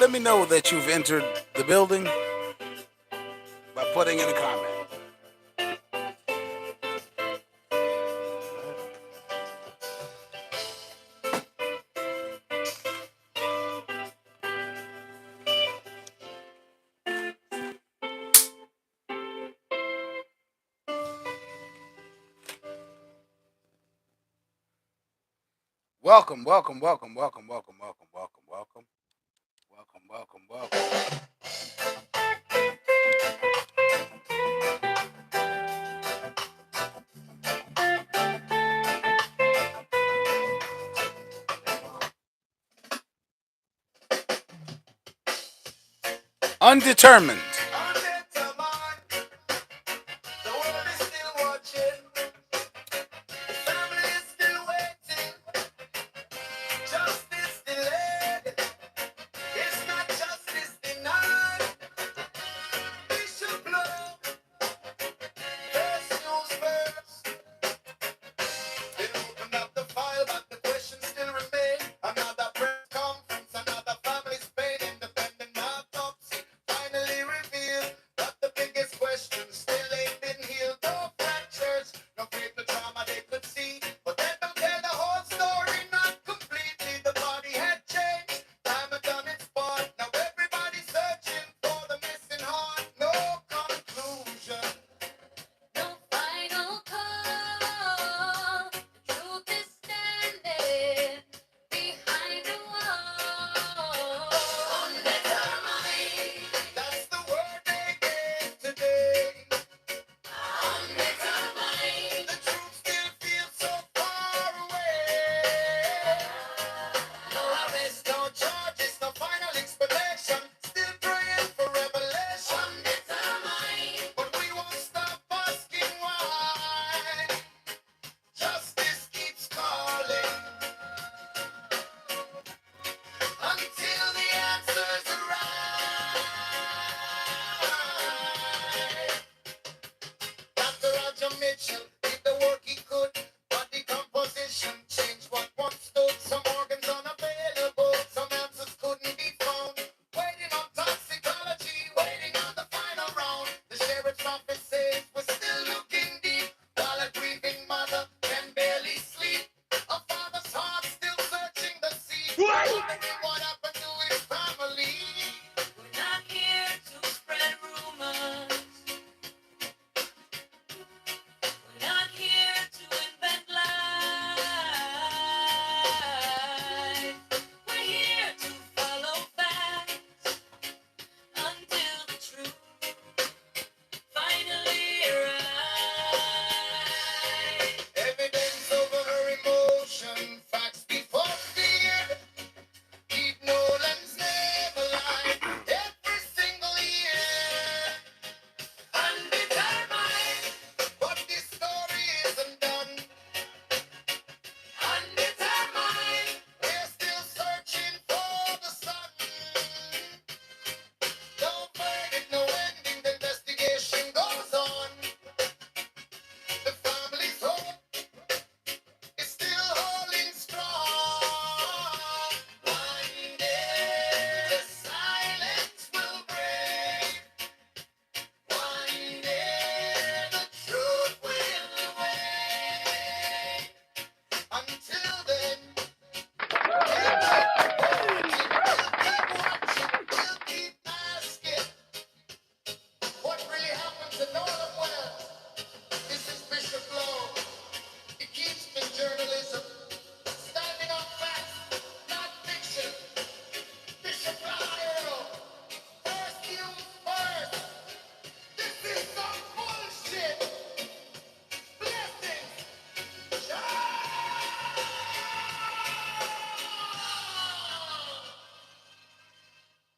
let me know that you've entered the building by putting in a comment. Welcome, welcome, welcome, welcome, welcome, welcome, welcome, welcome, welcome, welcome, welcome. Undetermined.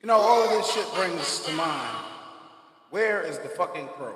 You know, all of this shit brings to mind, where is the fucking crow?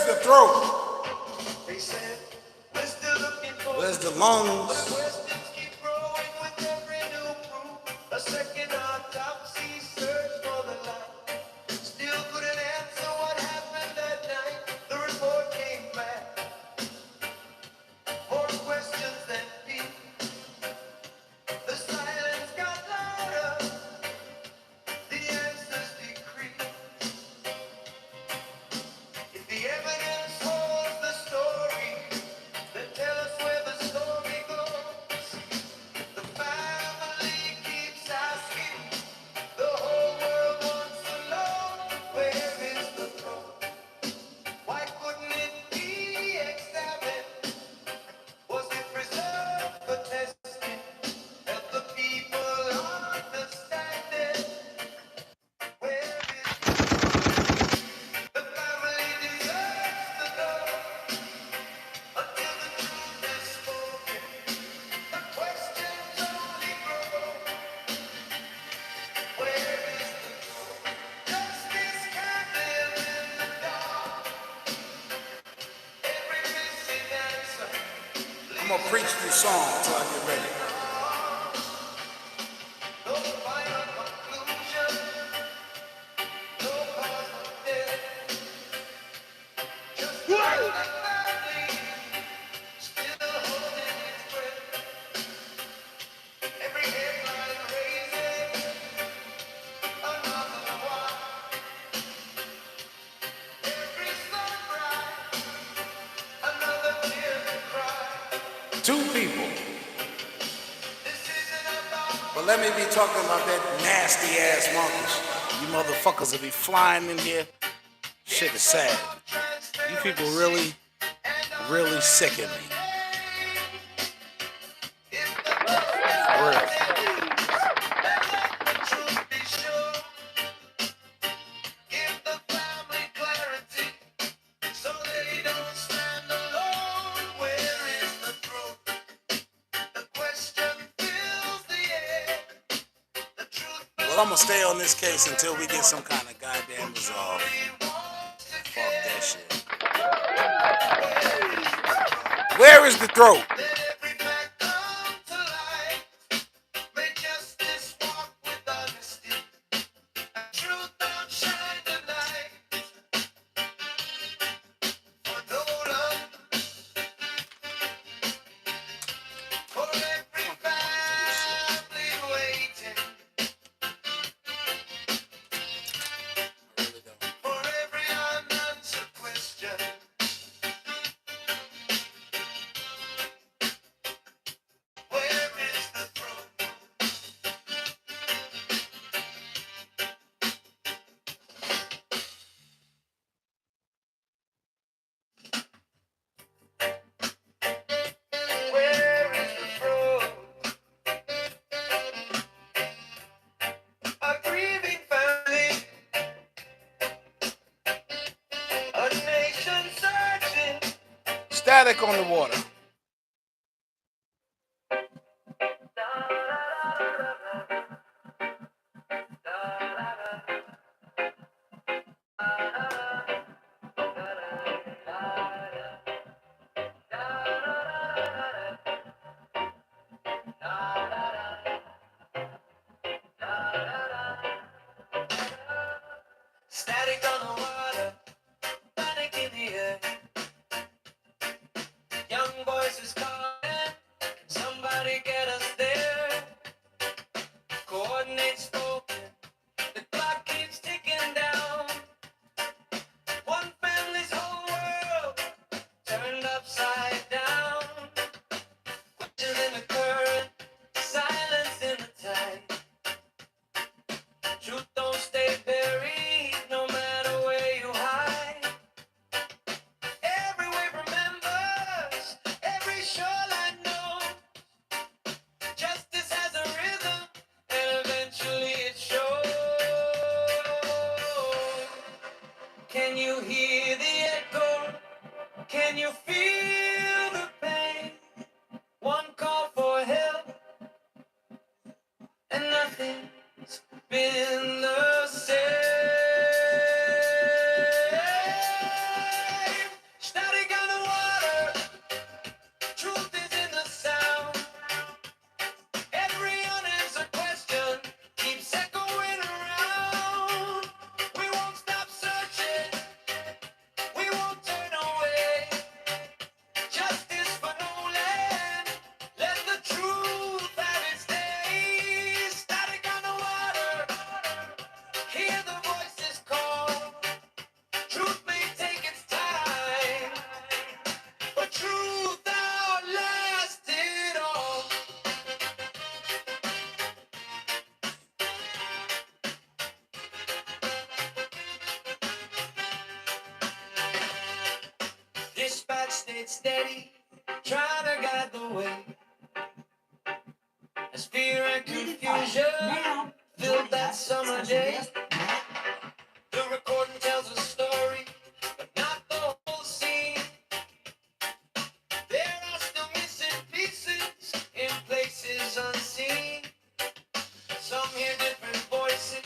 is the throat? They said, we're still looking for. Where's the lungs? But questions keep growing with every new proof. A second autopsy search for the light. Still couldn't answer what happened that night. The report came back. More questions than peace. The silence got louder. The answers decreased. If the evidence holds the story, then tell us where the story goes. The family keeps asking. The whole world wants to know, where is the throat? Why couldn't it be examined? Was it preserved for testing? Help the people understand it. Where is the family deserves to know until the truth is spoken. The questions only grow. Where is the justice can't live in the dark? Every missing answer I'm gonna preach this song until I get ready. no final conclusion, no cause of death. Just another family still holding its breath. Every headline raising another one. Every sunrise, another tear to cry. Two people. This isn't about But let me be talking about that nasty ass monkeys. You motherfuckers will be flying in here. Shit is sad. You people really, really sicken me. For real. truth be sure. Give the family clarity so they don't stand alone. Where is the truth? The question fills the air. The truth Well, I'm gonna stay on this case until we get some kind of goddamn resolve. Fuck that shit. Where is the throat? let every fact come to light. May justice walk with honesty. Truth outshine the night. For Nolan, for every family waiting, for every unanswered question. Where is the truth? Where is the truth? A grieving family, a nation searching. Static on the water. Static on the water, panic in the air. Young voices calling, somebody get us there. Coordinates spoken, the clock keeps ticking down. One family's whole world turned upside down. Questions in the current, silence in the tide. Truth don't stay buried, no matter where you hide. Every wave remembers, every shoreline knows. Justice has a rhythm, and eventually it shows. Can you hear the echo? Can you feel the pain? One call for help, and nothing's been the same. stayed steady, trying to guide the way. As fear and confusion filled that summer day. The recording tells a story, but not the whole scene. There are still missing pieces in places unseen. Some hear different voices,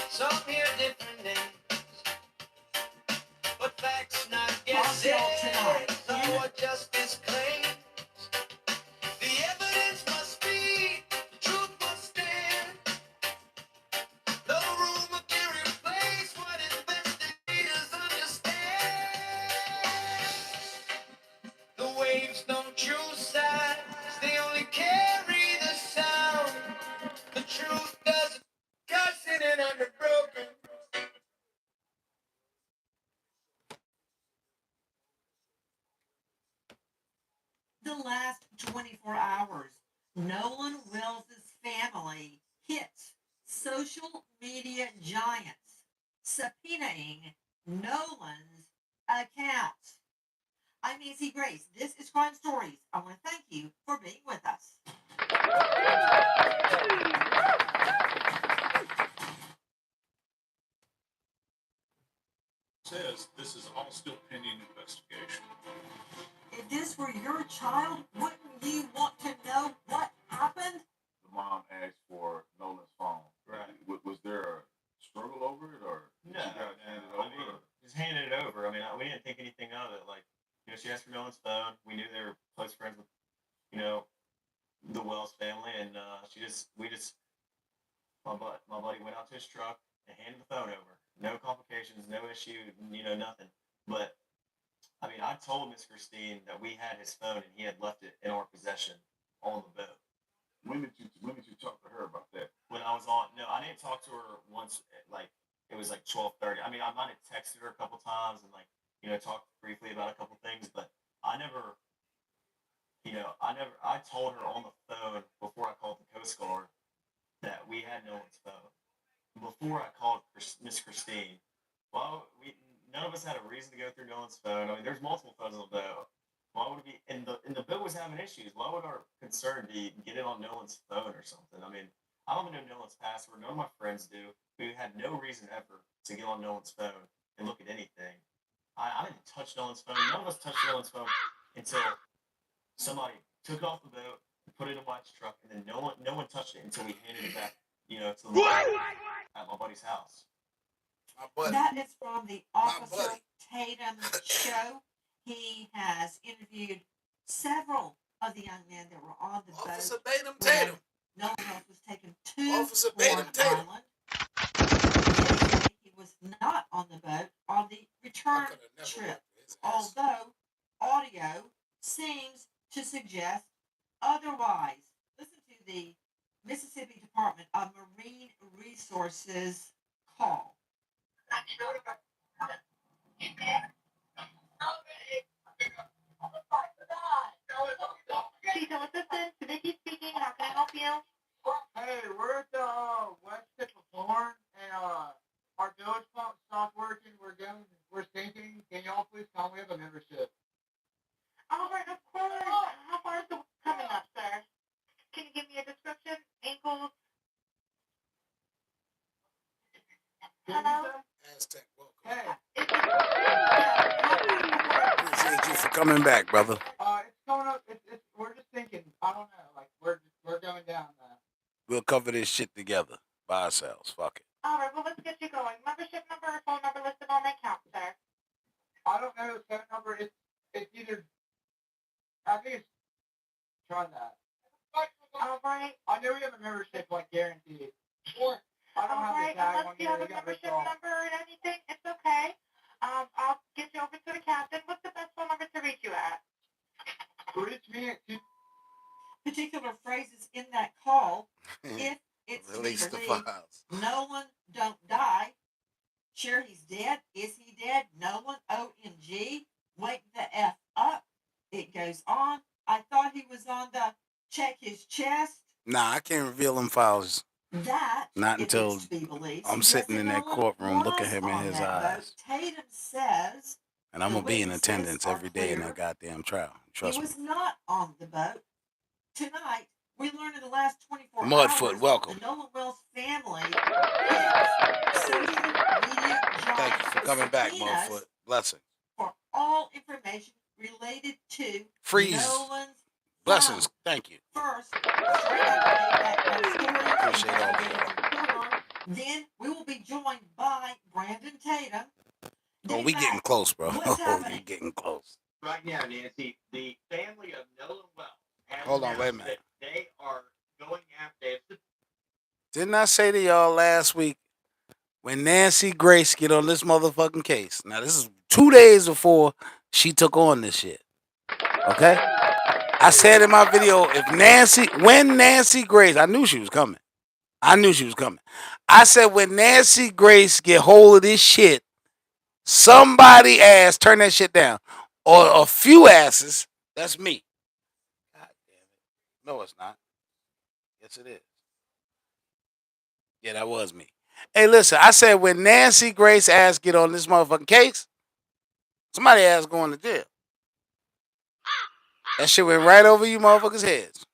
some hear different names. But facts not guessing, know what justice claims. The evidence must be, the truth must stand. No rumor can replace what investigators understand. The waves don't choose sides, they only carry the sound. The truth doesn't cussing and underbroken. The last 24 hours, Nolan Wells' family hits social media giants, subpoenaing Nolan's accounts. I'm Nancy Grace. This is Crime Stories. I want to thank you for being with us. Says this is all still pending investigation. If this were your child, wouldn't you want to know what happened? The mom asked for Nolan's phone. Right. Was there a struggle over it, or No, she got handed I over? mean, or- just handed it over. I mean, we didn't think anything of it. Like, she asked for Nolan's phone. We knew they were close friends with, the Wells family, and my buddy went out to his truck and handed the phone over. No complications, no issue, nothing. But I mean, I told Miss Christine that we had his phone and he had left it in our possession on the boat. When did you talk to her about that? When I was on, no, I didn't talk to her once. Like it was like 12:30. I mean, I might have texted her a couple times and talked briefly about a couple things, but I never. I told her on the phone before I called the Coast Guard that we had Nolan's phone. Before I called Miss Christine, none of us had a reason to go through Nolan's phone. I mean, there's multiple phones on the boat. Why would it be? And the boat was having issues. Why would our concern be get it on Nolan's phone or something? I mean, I don't even know Nolan's password. None of my friends do. We had no reason ever to get on Nolan's phone and look at anything. I didn't touch Nolan's phone. None of us touched Nolan's phone until somebody took it off the boat and put it in a White's truck, and then no one touched it until we handed it back, to the at my buddy's house. My buddy. That is from the Officer buddy. Tatum show. He has interviewed several of the young men that were on the Officer boat Tatum when Tatum. Nolan Wells was taken to Officer Long Tatum. Island. He was not on the boat on the return I coulda never trip, worked with his ass. although audio seems to suggest otherwise. Listen to the Mississippi Department of Marine Resources call. Seasonal assistant, Vicky speaking. How can I help you? Hey, we're at the west tip of Horn, and our village pump stopped working. We're sinking. Can y'all please come? We have a membership. All right, of course. How far is the coming up, sir? Can you give me a description? Ankles? Hello? Aztec, welcome. Hey, Is it... Appreciate you for coming back, brother. it's going up. We're just thinking. I don't know. Like we're going down. We'll cover this shit together by ourselves. Fuck it. All right, well, let's get you going. Membership number or phone number listed on the account, sir. I don't know the phone number. It's either. I think it's. Try that. All right. I know we have a membership, like guaranteed. I don't All have right, the tag unless on you here. have We a got ripped membership off. number or anything, it's okay. I'll get you over to the captain. What's the best phone number to reach you at? Reach me at Particular phrases in that call, if it's to be Release the believed, files. Nolan don't die. Sure, he's dead. Is he dead? Nolan, OMG. Wake the F up. It goes on. I thought he was on the check his chest. Nah, I can't reveal them files. That, Not if until it's to be believed, I'm sitting in that suggests courtroom Nolan looking at him in was his on that boat. eyes. Tatum says And I'm The gonna be in witnesses attendance are every day in that clear. goddamn trial. He Trust me. was not on the boat. Tonight, we learned in the last 24 Mudfoot, hours welcome. the Nolan Wells family hits social media Thank you giants for with coming back, subpoenas Mudfoot. Blessings. for all information related to Freeze. Nolan's Blessings. phone. Thank you. First, straight out of the background stories, Appreciate all of investigative y'all. reporter. Then we will be joined by Brandon Tatum. Oh, we getting close, bro. What's Oh, happening? you getting close. Right now, Nancy, the family of Nolan Wells has Hold on, wait a announced minute. that they are going after. Didn't I say to y'all last week when Nancy Grace get on this motherfucking case? Now, this is 2 days before she took on this shit. Okay? I said in my video, when Nancy Grace, I knew she was coming. I said when Nancy Grace get hold of this shit, somebody ass turn that shit down. Or a few asses, that's me. God damn it. No, it's not. Yes, it is. Yeah, that was me. Hey, listen, I said when Nancy Grace ass get on this motherfucking case, somebody ass going to jail. That shit went right over you motherfuckers' heads.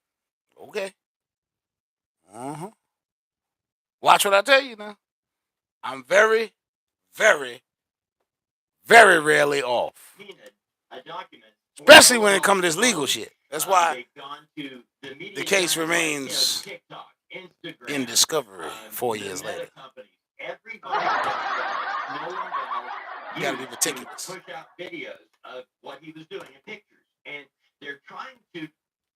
Okay. Uh-huh. Watch what I tell you now. I'm very, very, very rarely off. A document, Especially when it comes to this legal shit. That's why they've gone to the case giants remains like, TikTok, Instagram, in discovery 4 the years meta later. companies. Everybody that Nolan Wells You gotta be used meticulous. to push out videos of what he was doing and pictures. And they're trying to,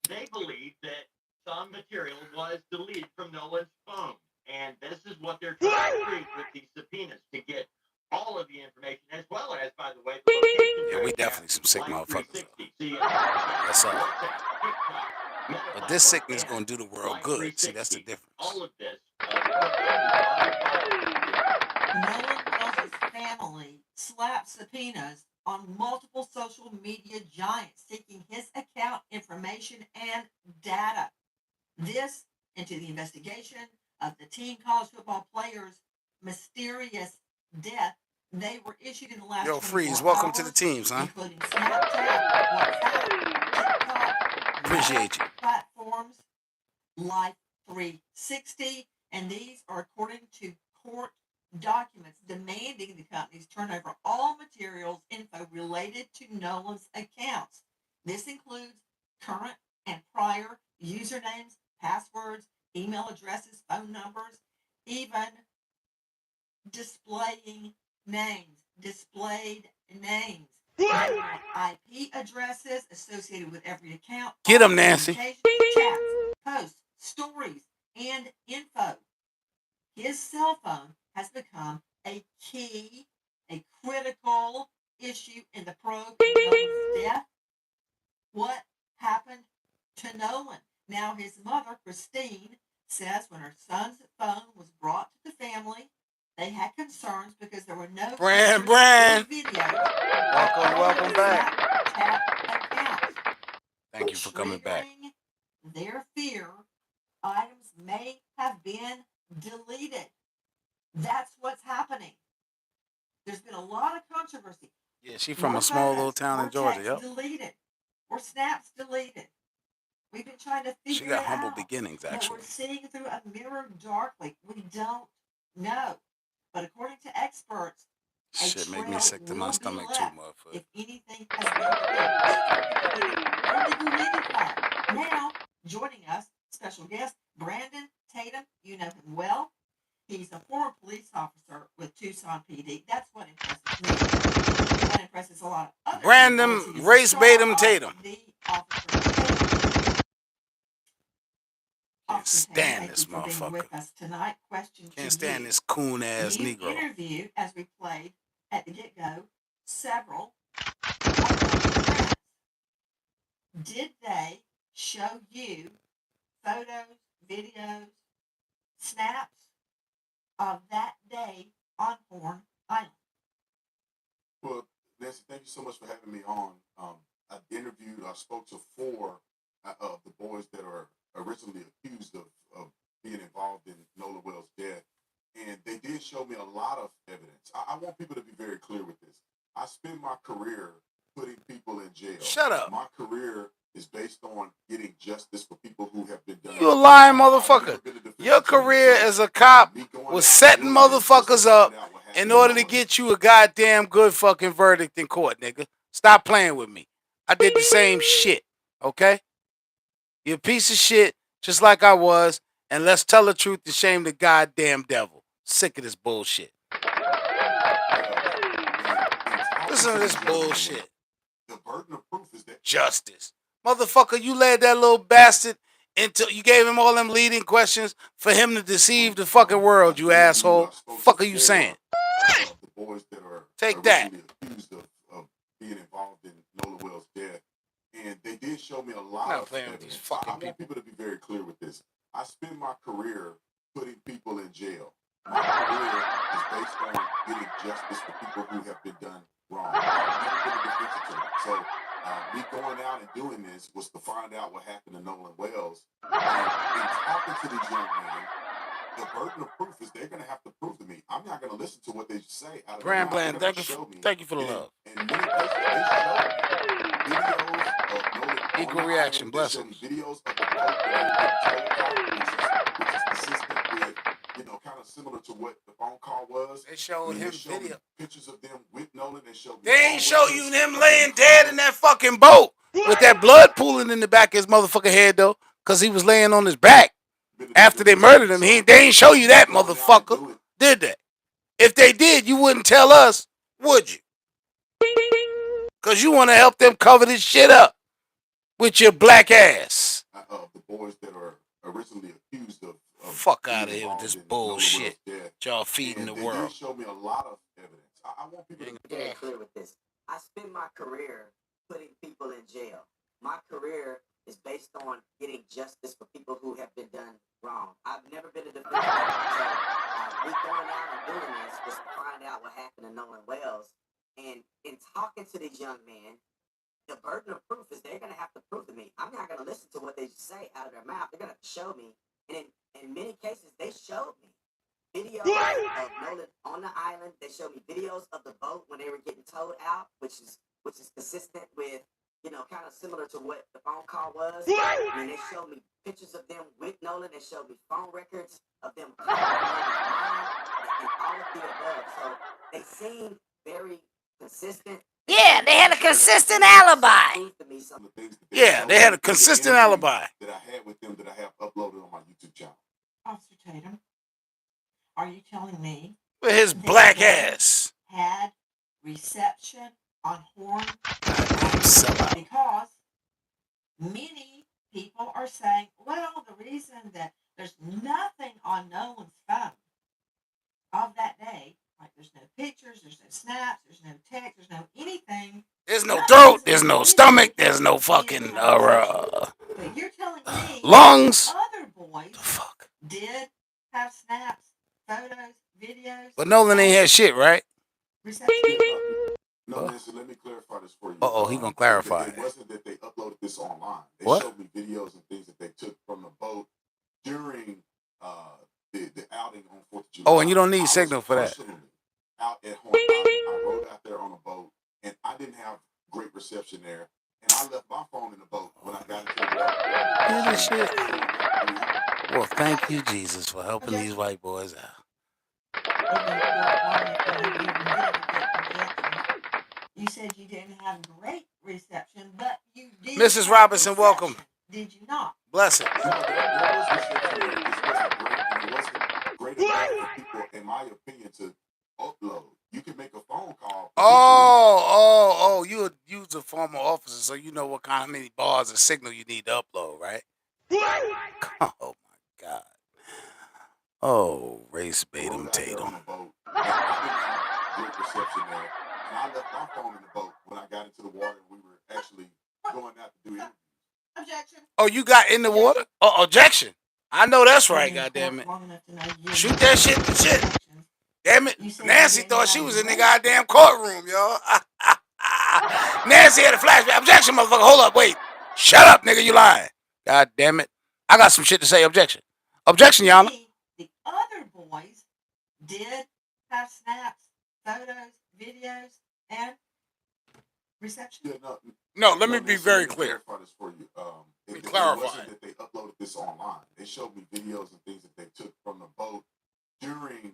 they believe that some material was deleted from Nolan's phone. And this is what they're trying to prove with these subpoenas to get all of the information, as well as, by the way, the location. Yeah, we definitely some sick Life motherfuckers. 360. See, That's all. WhatsApp, TikTok, Meta But this platform, sickness and gonna do the world Life good. See, that's the 360. difference. All of this. Nolan Wells' family slapped subpoenas on multiple social media giants seeking his account information and data. This into the investigation of the teen college football player's mysterious death. They were issued in the last Yo, 24 Freeze, welcome hours, to the team, son. including Snapchat, WhatsApp, TikTok, Appreciate you. platforms, Life 360, and these are according to court documents demanding the companies turn over all materials info related to Nolan's accounts. This includes current and prior usernames, passwords, email addresses, phone numbers, even displayed names, IP addresses associated with every account. Get 'em, Nancy. Chats, posts, stories, and info. His cell phone has become a critical issue in the probe of Nolan's death. What happened to Nolan? Now his mother, Christine, says when her son's phone was brought to the family, they had concerns because there were no Brand. videos. Welcome back. Snapchat accounts. Thank you for coming back. Triggering their fear, items may have been deleted. That's what's happening. There's been a lot of controversy. Yeah, she from a small little town in Georgia. Yep. Deleted or snaps deleted. We've been trying to figure She got it humble out. beginnings, But actually. we're seeing through a mirror darkly. We don't know. But according to experts, Shit make me trail sick to my will be stomach too, left motherfucker. if anything has been deleted. Now, joining us, special guest Brandon Tatum. You know him well. He's a former police officer with Tucson PD. That's what impresses me. That impresses a lot of other Brandon people. He is the Race star Batum of Tatum. The Officer Tatum. Can't stand Thank this you for being with motherfucker. us tonight. Question to Can't stand you. this coon ass You Negro. interviewed, as we played at the get-go, several of your friends. Did they show you photos, videos, snaps of that day on Horn Island? Well, Nancy, thank you so much for having me on. I spoke to 4 of the boys that are originally accused of being involved in Nolan Wells' death. And they did show me a lot of evidence. I want people to be very clear with this. spend my career putting people in jail. Shut up. My career is based on getting justice for people who have been done. You a lying wrong. I've motherfucker. never been a defense Your attorney, career so, as a cop me going was out setting and doing this was to motherfuckers up find out what happened in to order to Nolan. get you a goddamn good fucking verdict in court, nigga. Stop playing with me. I did the same shit, okay? You're a piece of shit, just like I was, and let's tell the truth and shame the goddamn devil. Sick of this bullshit. Listen to this bullshit. The burden of proof is that Justice. Motherfucker, you led that little bastard into, you gave him all them leading questions for him to deceive the fucking world, you asshole. Fuck are you saying? The boys that are Take that. originally accused of being involved in Nolan Wells' death, and they did show me a lot I'm not of playing with these evidence. fucking I want people to be very clear with this. I spend my career putting people in jail. My career is based on getting justice for people who have been done wrong. I've never been a defense attorney, so me going out and doing this was to find out what happened to Nolan Wells. And in talking to these young men, the burden of proof is they're going to have to prove to me. I'm not going to listen to what they say out of their Brand mouth. Bland, They're going to show me. thank you for the And love. in many cases, they showed me videos of Nolan on Equal the reaction, island. They showed me blessings. videos of the boat when they were getting towed out, which is consistent with, kind of similar to what the phone call was. They showed him They showed me video. pictures of them with Nolan. They showed me They ain't phone show records you him of laying them dead calling. in that fucking boat with that blood pooling in the back of his motherfucking head though, cause he was laying on his back Been a after they defense murdered attorney, him. so They ain't show you that going out and motherfucker, doing did they? If they did, you wouldn't tell us, would you? Cause you want to help them cover this shit up with your black ass. the boys that are originally accused of Fuck being out of here with involved this in Nolan Wells' bullshit death. y'all feeding And the they world. did show me a lot of evidence. I want people to Very clear with this. I spend my career putting people in jail. My career is based on getting justice for people who have been done wrong. I've never been a defense attorney, so me going out and doing this was to find out what happened to Nolan Wells. And in talking to these young men, the burden of proof is they're going to have to prove to me. I'm not going to listen to what they say out of their mouth. They're going to have to show me. And in many cases, they showed me videos of Nolan on the island. They showed me videos of the boat when they were getting towed out, which is consistent with, kind of similar to what the phone call was. And they showed me pictures of them with Nolan. They showed me phone records of them calling Nolan's mom and all of the above. So they seem very consistent. Yeah, they had a consistent alibi. Yeah, they had a consistent alibi. That I had with them that I have uploaded on my YouTube channel. Officer Tatum, are you telling me With his that black they ass. had reception on Horn? Sellout. Because many people are saying, well, the reason that there's nothing on Nolan's phone of that day, like there's no pictures, there's no snaps, there's no text, there's no anything. There's no throat, there's no stomach, there's no fucking But you're telling me lungs. other boys The fuck? did have snaps, photos, videos. But Nolan ain't had shit, right? Reception. No, Nancy, let me clarify this for you. He gonna clarify It wasn't that they uploaded this online. They What? showed me videos and things that they took from the boat during the outing on 4th of July. Oh, and you don't need I was signal for that. personally out at Horn Island. I rode out there on a boat, and I didn't have great reception there. And I left my phone in the boat when I got into the water. Hear this shit? Well, thank you, Jesus, for helping these white boys out. You said you didn't have great reception, but you did. Mrs. have Robinson, reception, welcome. Did you not? Blessings. No, there was reception there. It just wasn't great, and it wasn't great enough for people, in my opinion, to upload. You can make a phone call. You would use a former officer, so you know what kind of many bars of signal you need to upload, right? Oh my God. Oh, race bait him, Tatum. On a boat, and I didn't have great reception there, and I left my phone in the boat when I got into the water. And we were actually going out to do interviews. Objection. Oh, you got in the water? Oh, objection. I know that's right, goddammit. Shoot that shit to shit. Damn it. Nancy thought she was in the goddamn courtroom, y'all. Nancy had a flashback. Objection, motherfucker. Hold up, wait. Shut up, nigga. You lying. God damn it. I got some shit to say. Objection. Objection, Yana. The other boys did have snaps, photos, videos, and reception? Yeah, No, let me no, be Nancy, very let me clear. clarify this for you. Let me It clarify wasn't it. that they uploaded this online. They showed me videos and things that they took from the boat during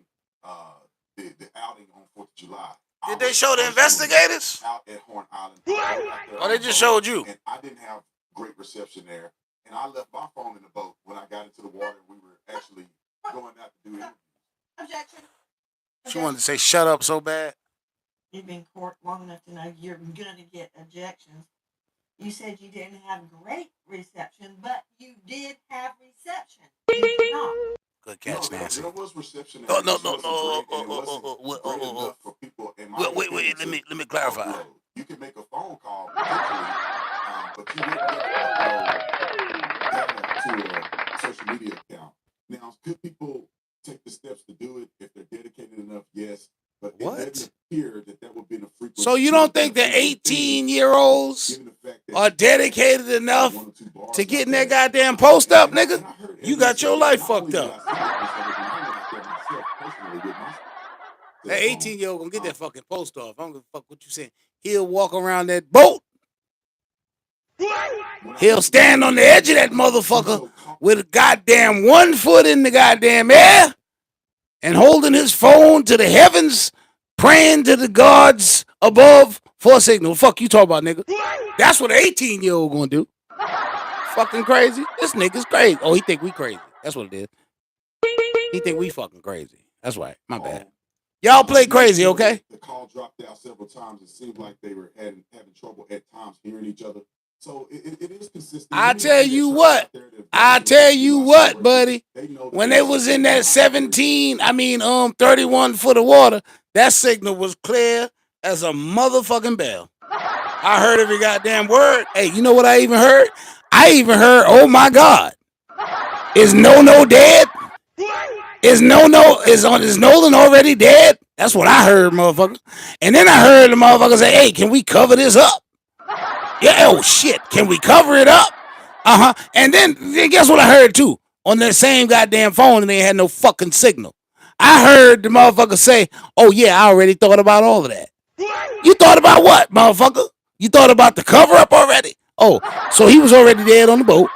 the outing on 4th of July. Did they show the investigators? Out at Horn Island. Out there Or they just showed you? And I didn't have great reception there. And I left my phone in the boat when I got into the water. We were actually going out to do interviews. Objection. She wanted to say shut up so bad. You've been in court long enough to know you're gonna get objections. You said you didn't have great reception, but you did have reception. Did you not? Good catch, Nancy. There was reception. No. Great, and it wasn't great enough for people. In my Wait. Let me clarify. Upload. You can make a phone call potentially, but you wouldn't be able to upload data to a social media account. Now, could people take the steps to do it if they're dedicated enough? Yes. But what? It doesn't appear that would be the frequency. So you don't think the 18-year-olds are dedicated enough to getting their goddamn post up, nigga? You got your life fucked up. That 18-year-old gonna get that fucking post off. I don't give a fuck what you saying. He'll walk around that boat. He'll stand on the edge of that motherfucker with a goddamn 1 foot in the goddamn air and holding his phone to the heavens, praying to the gods above for a signal. Fuck you talk about, nigga. That's what an 18-year-old gonna do. Fucking crazy. This nigga's crazy. Oh, he think we crazy. That's what it is. He think we fucking crazy. That's right. My bad. Y'all play crazy, okay? The call dropped out several times. It seemed like they were having trouble at times hearing each other. So it is consistent. I tell you what, buddy. When they was in that 31 foot of water, that signal was clear as a motherfucking bell. I heard every goddamn word. Hey, you know what I even heard? I even heard, oh my God. Is No dead? Is Nolan already dead? That's what I heard, motherfucker. And then I heard the motherfucker say, hey, can we cover this up? Yeah, oh shit, can we cover it up? And then guess what I heard too? On that same goddamn phone, and they had no fucking signal. I heard the motherfucker say, oh yeah, I already thought about all of that. You thought about what, motherfucker? You thought about the cover up already? Oh, so he was already dead on the boat.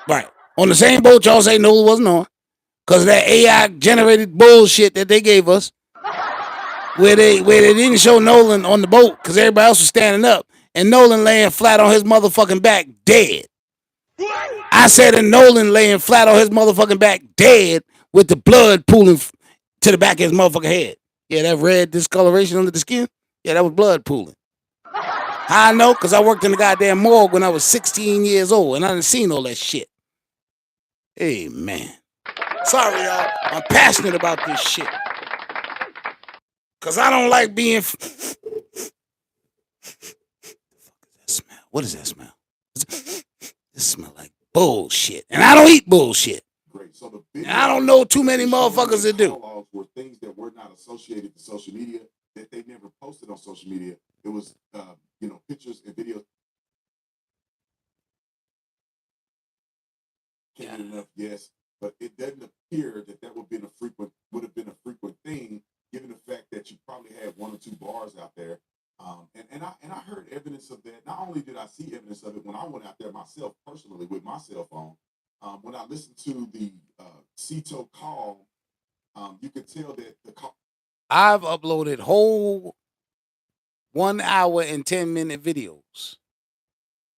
Right. On the same boat y'all say Nolan wasn't on. Because that AI generated bullshit that they gave us. Where they didn't show Nolan on the boat because everybody else was standing up. And Nolan laying flat on his motherfucking back, dead. I said, and Nolan laying flat on his motherfucking back, dead, with the blood pooling to the back of his motherfucking head. Yeah, that red discoloration under the skin, yeah, that was blood pooling. How I know? Because I worked in the goddamn morgue when I was 16 years old, and I done seen all that shit. Hey, man. Sorry, y'all. I'm passionate about this shit. Because I don't like being... What is that smell? This smell like bullshit. And I don't eat bullshit. Great. So and I don't know too many motherfuckers that do. Were things that were not associated to social media that they never posted on social media. It was, pictures and videos. Enough, yes, but it doesn't appear that would have been a frequent thing, given the fact that you probably had 1 or 2 bars out there. And I heard evidence of that. Not only did I see evidence of it when I went out there myself personally with my cell phone, when I listened to the CETO call, you could tell that the call. I've uploaded whole 1 hour and 10-minute videos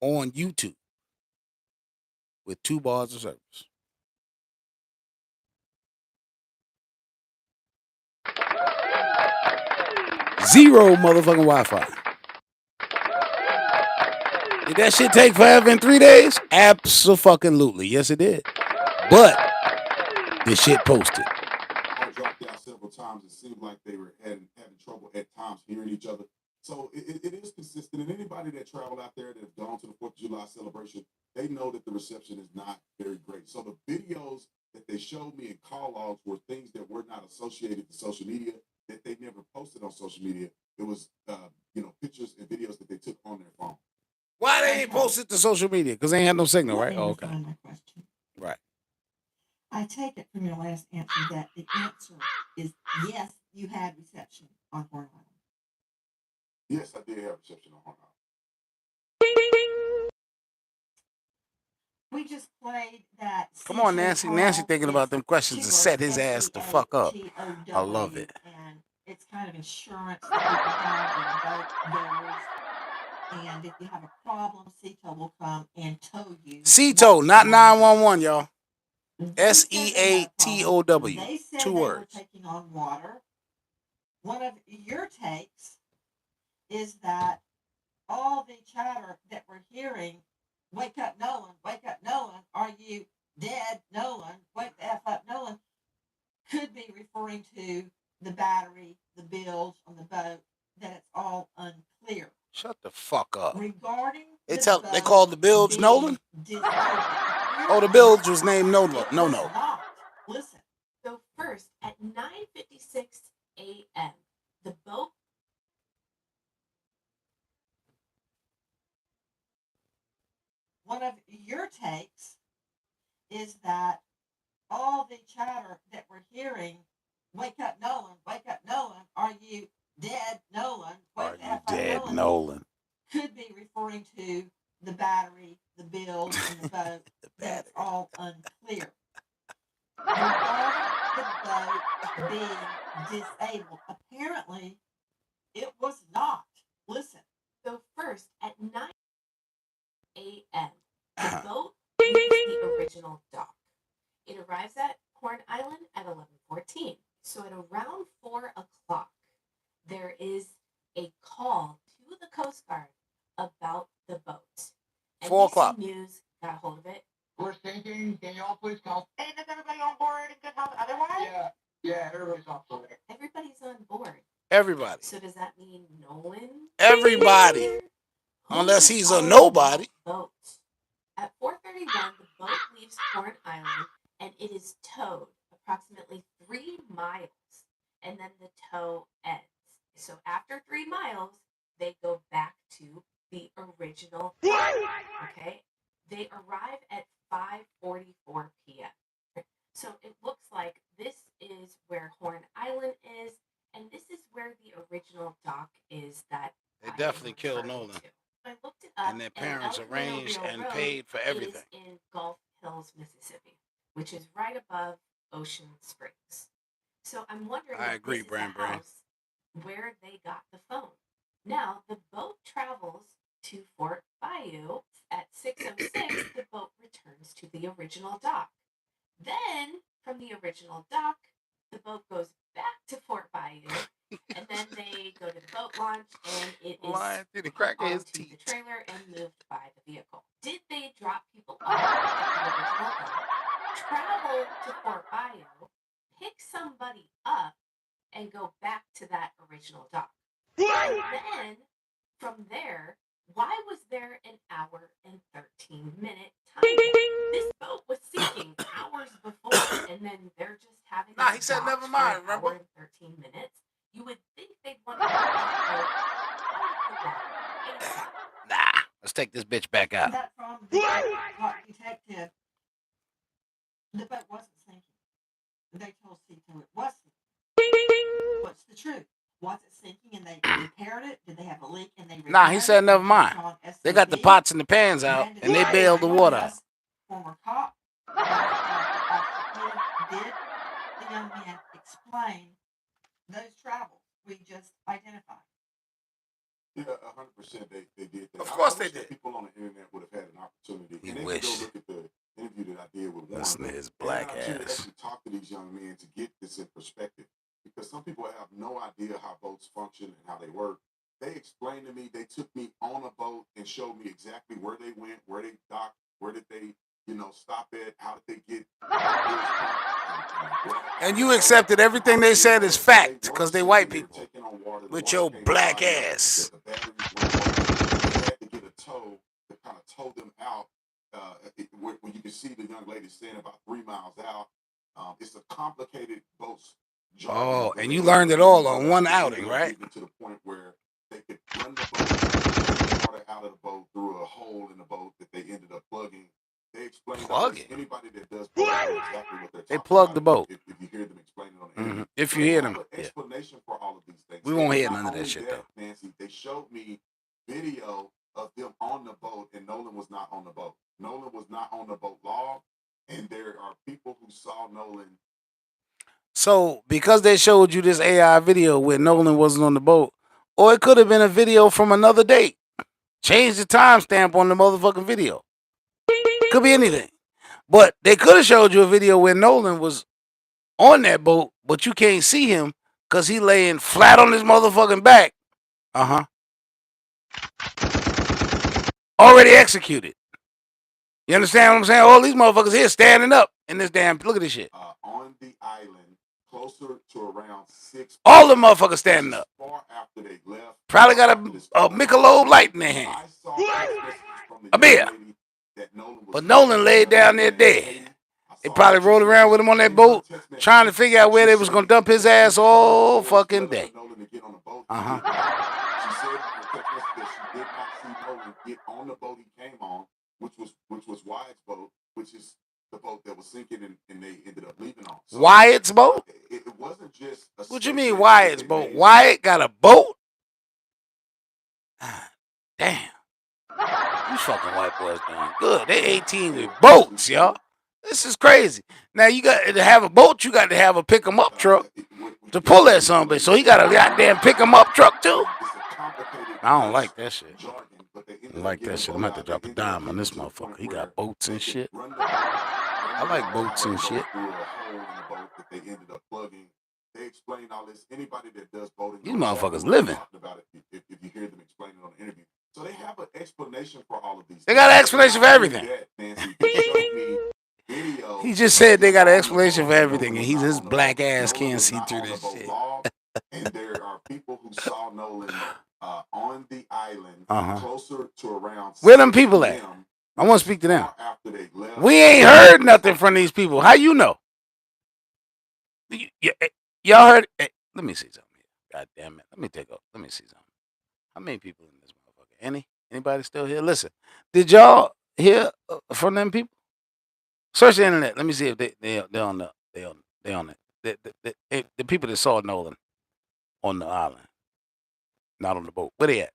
on YouTube with 2 bars of service. Zero motherfucking Wi-Fi. Did that shit take forever in 3 days? Absolutely. Yes, it did. But this shit posted. I dropped out several times. It seemed like they were having trouble at times hearing each other. So it is consistent. And anybody that traveled out there that have gone to the 4th of July celebration, they know that the reception is not very great. So the videos that they showed me in call logs were things that were not associated to social media, that they never posted on social media. It was, pictures and videos that they took on their phone. Why they ain't posted to social media? Because they ain't had no signal, right? Oh, okay. My question. Right. I take it from your last answer that the answer is yes, you had reception on Horn Island. Yes, I did have reception on Horn Island. We just played that. Come on, CJ Nancy. Nancy call. thinking about It's them questions two to set his words, ass the fuck up. SEATOW, I love it. And it's kind of insurance that people have when a boat goes. And if you have a problem, CETO will come and tow you. CETO, not 911, y'all. They said they had a problem. SEATOW. They said 2 they words. were taking on water. One of your takes is that all the chatter that we're hearing, wake up, Nolan, are you dead, Nolan, wake the F up, Nolan, could be referring to the battery, the bilge on the boat, that it's all unclear. Shut the fuck up. Regarding They the called the bilge being Nolan? disabled. Oh, the bilge was named It No. was not. Listen. So first, at 9:56 a.m., the boat. One of your takes is that all the chatter that we're hearing, wake up, Nolan, are you dead, Nolan, Are wake the you F up, dead, Nolan? could be referring to the battery, the bilge, and the boat. That's all unclear. Regarding the boat being disabled, apparently it was not. Listen. So first, at 9 a.m., the boat leaves the original dock. It arrives at Horn Island at 11:14. So at around 4 o'clock, there is a call to the Coast Guard about the boat. 4 o'clock. NBC News got a hold of it. We're sinking. Can y'all please call? And is everybody on board in good health otherwise? Yeah, everybody's on board. Everybody's on board. Everybody. So does that mean Nolan? Everybody. Who Unless is he's a on nobody. the boat? At 4:31, the boat leaves Horn Island and it is towed approximately 3 miles, and then the tow ends. So after 3 miles, they go back to the original dock. Okay, they arrive at 5:44 p.m. So it looks like this is where Horn Island is, and this is where the original dock is that They I am definitely killed referring Nolan. to. I looked it up, And their parents El arranged Camino and Road paid for everything. is in Gulf Hills, Mississippi, which is right above Ocean Springs. So I'm wondering I if agree, this is Bran the Bran. house where they got the phone. Now, the boat travels to Fort Bayou. At 6:06, the boat returns to the original dock. Then, from the original dock, the boat goes back to Fort Bayou, and then they go to the boat launch, and it is Lying through the crack of his onto the teeth. trailer and moved by the vehicle. Did they drop people off at the original dock, travel to Fort Bayou, pick somebody up, and go back to that original dock? And then, from there, why was there an hour and 13-minute time gap? This boat was sinking hours before, and then they're just having Nah, it he said docked never for mind, an remember? hour and 13 minutes. You would think they'd want to get that boat out of the water ASAP. Nah, let's take this bitch back out. That from the hot detective. The boat wasn't sinking. They told CETO it was sinking. What's the truth? Was it sinking and they repaired it? Did they have a leak and they repaired it? Nah, he said never mind. They got the pots and the pans out and they bailed the water out. Former cop. Did the young man explain those travels we just identified? Yeah, 100%. They did that. Of course I they wish that did. people on the internet would have had an opportunity. We and they wish. could go look at the interview that I did with Warren. Listen to his And black I should ass. actually talk to these young men to get this in perspective, because some people have no idea how boats function and how they work. They explained to me. They took me on a boat and showed me exactly where they went, where they docked, where did they, stop at, how did they get. And you accepted everything they said as fact because they white people. With your black ass. The batteries went low. They had to get a tow to kind of tow them out. Where you can see the young lady standing about 3 miles out. It's a complicated boat. Oh, and you learned it all on one outing, right? To the point where they could run the boat, water out of the boat through a hole in the boat that they ended up plugging. They explained anybody that does boat knows exactly what they're talking They plugged about. the boat. If you hear them explain it on the interview. If you hear them, Explanation for all of these things. We won't hear Not none of that only shit, though. Nancy, Nancy, they showed me video of them on the boat, and Nolan was not on the boat. Nolan was not on the boat log, and there are people who saw Nolan. So because they showed you this AI video where Nolan wasn't on the boat, or it could have been a video from another date. Change the timestamp on the motherfucking video. Could be anything. But they could have showed you a video where Nolan was on that boat, but you can't see him because he laying flat on his motherfucking back. Already executed. You understand what I'm saying? All these motherfuckers here standing up in this damn. Look at this shit. On the island, closer to around 6. All the motherfuckers standing up. Far after they left. Probably got a Michelob Light in their hand. I saw text messages from the A beer. young lady that Nolan was But Nolan laid down there dead. They probably rode around with him on that boat, trying to figure out where they was gonna dump his ass all fucking day. She said in her text message that she did not see Nolan get on the boat he came on, which was Wyatt's boat, which is the boat that was sinking and they ended up leaving on. So, Wyatt's boat? It wasn't just a What you mean Wyatt's boat? Wyatt got a boat? Damn. These fucking white boys doing good. They 18 with boats, y'all. This is crazy. Now you got to have a boat, you got to have a pick 'em up truck to pull that somebody. So he got a goddamn pick 'em up truck too. I don't like that shit. I don't like that shit. I'm gonna have to drop a dime on this motherfucker. He got boats and shit. I like boats and shit. They ended up plugging. They explained all this. Anybody that does boating, These motherfuckers living. About it if you hear them explain it on the interview. So they have an explanation for all of these. They got an explanation for everything. He just said they got an explanation for everything, and his black ass can't see through this shit. And there are people who saw Nolan on the island closer to around. Where them people at? I want to speak to them. We ain't heard nothing from these people. How you know? Y'all heard? Hey, let me see something here. God damn it. Let me take off. Let me see something. How many people in this motherfucker? Anybody still here? Listen, did y'all hear from them people? Search the internet. Let me see if they on it. The people that saw Nolan on the island, not on the boat. Where they at?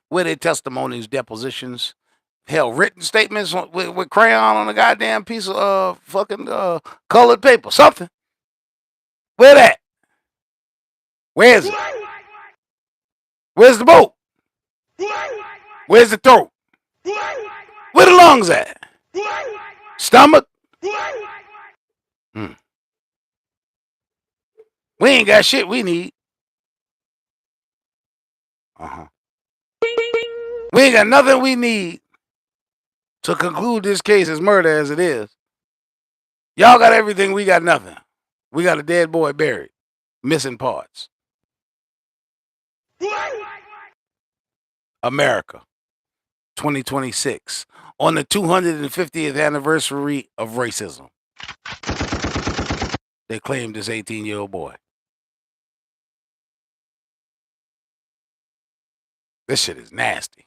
Where their testimonies, depositions, hell, written statements with crayon on a goddamn piece of fucking colored paper, something. Where that? Where is it? Where's the boat? Where's the throat? Where the lungs at? Stomach? We ain't got shit we need. We ain't got nothing we need to conclude this case as murder as it is. Y'all got everything, we got nothing. We got a dead boy buried, missing parts. America, 2026, on the 250th anniversary of racism. They claimed this 18-year-old boy. This shit is nasty.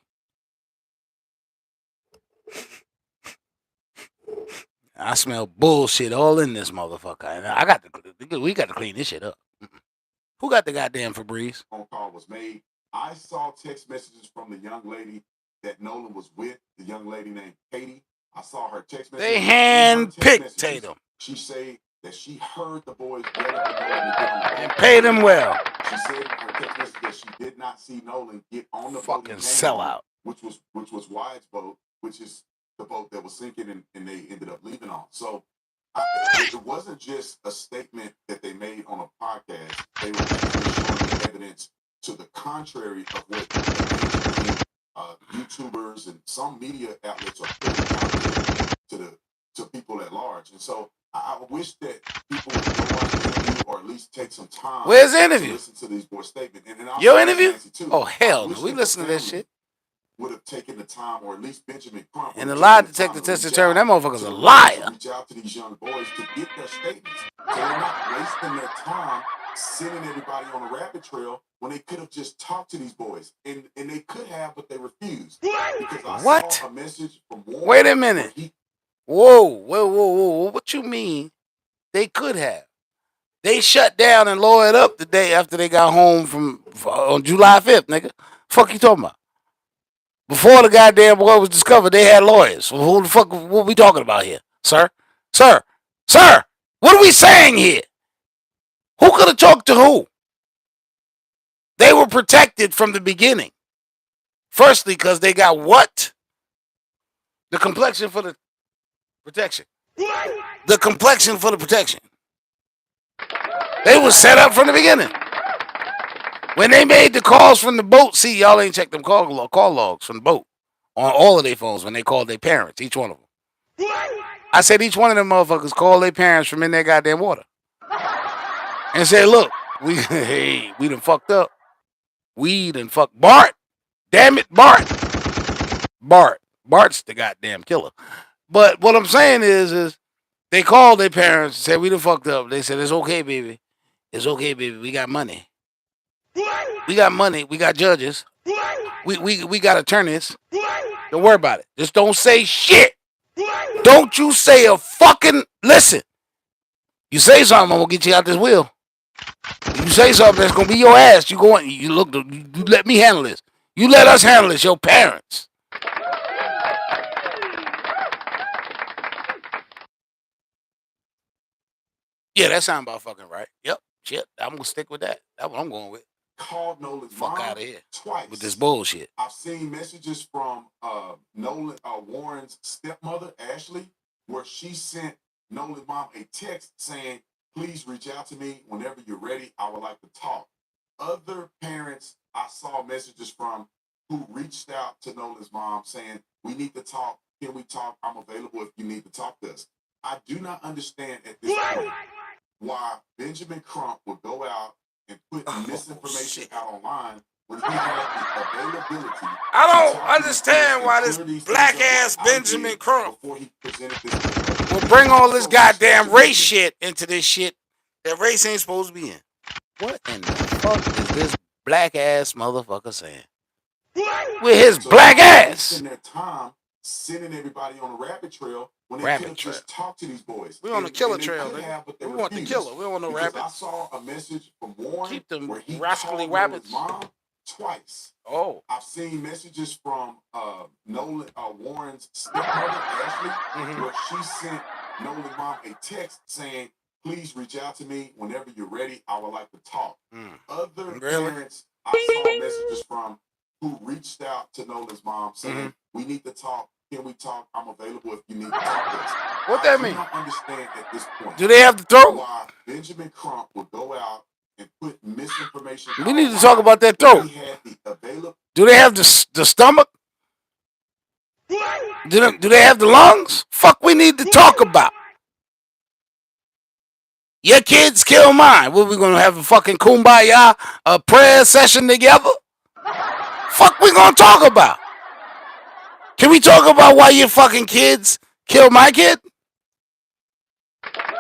I smell bullshit all in this motherfucker. And we got to clean this shit up. Who got the goddamn Febreze? Phone call was made. I saw text messages from the young lady that Nolan was with, the young lady named Katie. I saw her text messages. They hand-picked Tatum. She said that she heard the boys yell at Nolan to get on the boat. And paid him well. She said in her text message that she did not see Nolan get on the fucking boat. sellout. Which was Wyatt's boat, which is the boat that was sinking and they ended up leaving on. So it wasn't just a statement that they made on a podcast. They were actually showing evidence to the contrary of what YouTubers and some media outlets are putting out there to people at large. And so I wish that people would go watch the interview or at least take some time. Where's the interview? To listen to these boys' statement. And your interview? Oh, hell no. We listen to this shit. Would have taken the time, or at least Benjamin Crump. And the lie detector test determined that motherfucker's a liar. Reach out to these young boys to get their statements. So they're not wasting their time sending everybody on a rabbit trail when they could have just talked to these boys. And they could have, but they refused. Because I saw a message from Warren. Wait a minute. Whoa. What you mean? They could have. They shut down and lawyered up the day after they got home on July 5th, nigga. Fuck you talking about? Before the goddamn boy was discovered, they had lawyers. So who the fuck? What we talking about here, sir? Sir, sir, what are we saying here? Who could have talked to who? They were protected from the beginning. Firstly, because they got what? The complexion for the protection. The complexion for the protection. They was set up from the beginning. When they made the calls from the boat, see, y'all ain't checked them call logs from the boat on all of their phones when they called their parents, each one of them. I said each one of them motherfuckers called their parents from in their goddamn water and said, look, we done fucked up. We done fucked Bart. Damn it, Bart. Bart's the goddamn killer. But what I'm saying is they called their parents and said, we done fucked up. They said, it's okay, baby. It's okay, baby. We got money. We got money. We got judges. We got attorneys. Don't worry about it. Just don't say shit. Don't you say a fucking listen. You say something, I'm gonna get you out this wheel. You say something that's gonna be your ass. You going? You look. You let me handle this. You let us handle this. Your parents. Yeah, that sound about fucking right. Yep. Shit. I'm gonna stick with that. That's what I'm going with. Called Nolan's Fuck mom out of here twice with this bullshit. I've seen messages from Nolan Warren's stepmother, Ashley, where she sent Nolan's mom a text saying, please reach out to me whenever you're ready. I would like to talk. Other parents I saw messages from who reached out to Nolan's mom saying, we need to talk. Can we talk? I'm available if you need to talk to us. I do not understand at this point why Benjamin Crump would go out and put misinformation out online when he had the availability. I don't understand why this black ass Benjamin Crump will bring all this goddamn race shit into this shit that race ain't supposed to be in. What in the fuck is this black ass motherfucker saying? With his black ass. Their time sending everybody on a rabbit trail when they could have just talked to these boys. We on the killer trail, nigga. We want the killer. We don't want no rabbits. I saw a message from Warren. Keep them where he rascally called rabbits. Mom twice. Oh. I've seen messages from Nolan Warren's stepmother, Ashley, where she sent Nolan's mom a text saying, please reach out to me whenever you're ready. I would like to talk. Other parents I saw messages from who reached out to Nolan's mom saying, we need to talk. Can we talk? I'm available if you need to talk to us. What that mean? I don't understand at this point. Do they have to throw? Why Benjamin Crump would go out and put misinformation. We need to talk about that throat. Do they have the stomach? Do they have the lungs? Fuck, we need to talk about. Your kids kill mine. What, we gonna have a fucking kumbaya, a prayer session together? Fuck, we gonna talk about? Can we talk about why your fucking kids killed my kid?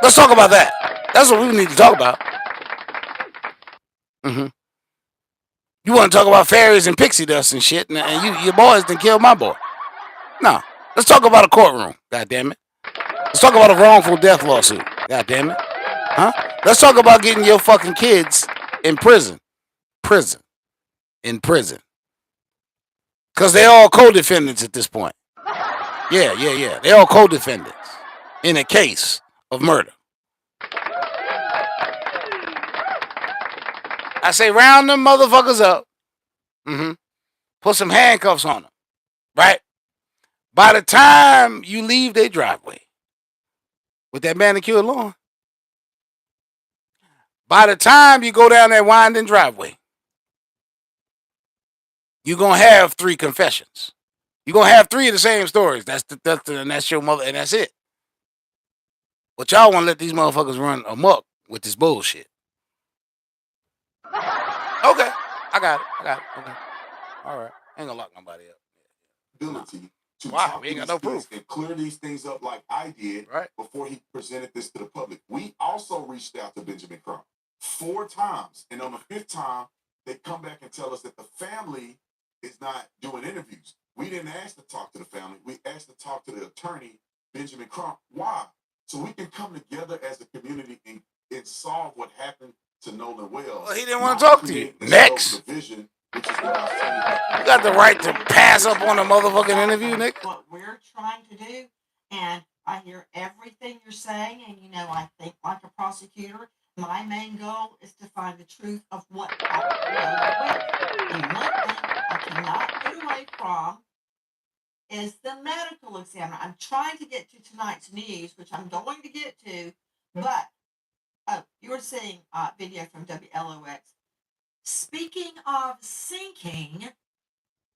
Let's talk about that. That's what we need to talk about. You want to talk about fairies and pixie dust and shit, and your boys done killed my boy. No. Let's talk about a courtroom. God damn it. Let's talk about a wrongful death lawsuit. God damn it. Huh? Let's talk about getting your fucking kids in prison. In prison. Because they all co-defendants at this point. Yeah. They all co-defendants in a case of murder. I say round them motherfuckers up. Put some handcuffs on them. Right? By the time you leave their driveway with that manicured lawn, by the time you go down that winding driveway, you're going to have 3 confessions. You're going to have 3 of the same stories. And that's your mother, and that's it. But y'all want to let these motherfuckers run amok with this bullshit. Okay. I got it. Okay. All right. Ain't gonna lock nobody up. Ability to Why? talk We ain't to got no these things proof. and clear these things up like I did before he presented this to the public. We also reached out to Benjamin Crump 4 times. And on the 5th time, they come back and tell us that the family is not doing interviews. We didn't ask to talk to the family. We asked to talk to the attorney, Benjamin Crump. Why? So we can come together as a community and and solve what happened to Nolan Wells. Well, he didn't want not to talk to you. create a Next. self-division, which is what I see. You got the right to pass up on a motherfucking interview, Nick. What we're trying to do, and I hear everything you're saying, and you know, I think like a prosecutor, my main goal is to find the truth of what happened. And one thing I cannot get away from is the medical examiner. I'm trying to get to tonight's news, which I'm going to get to, but you were seeing video from WLOX. Speaking of sinking,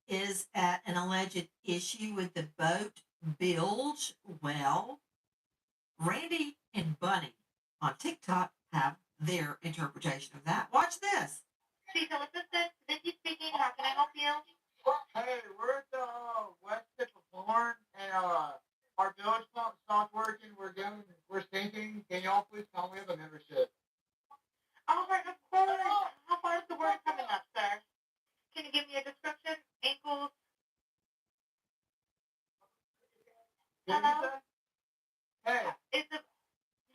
is at an alleged issue with the boat bilge. Well, Randy and Bunny on TikTok have their interpretation of that. Watch this. Cecil Assistant, Vicky speaking. How can I help you? Hey, we're at the west tip of Florence, and our village pump stopped working. We're sinking. Can y'all please tell me we have a membership? All right, of course. How far is the water coming up, sir? Can you give me a description? Ankles? Hello? Hey,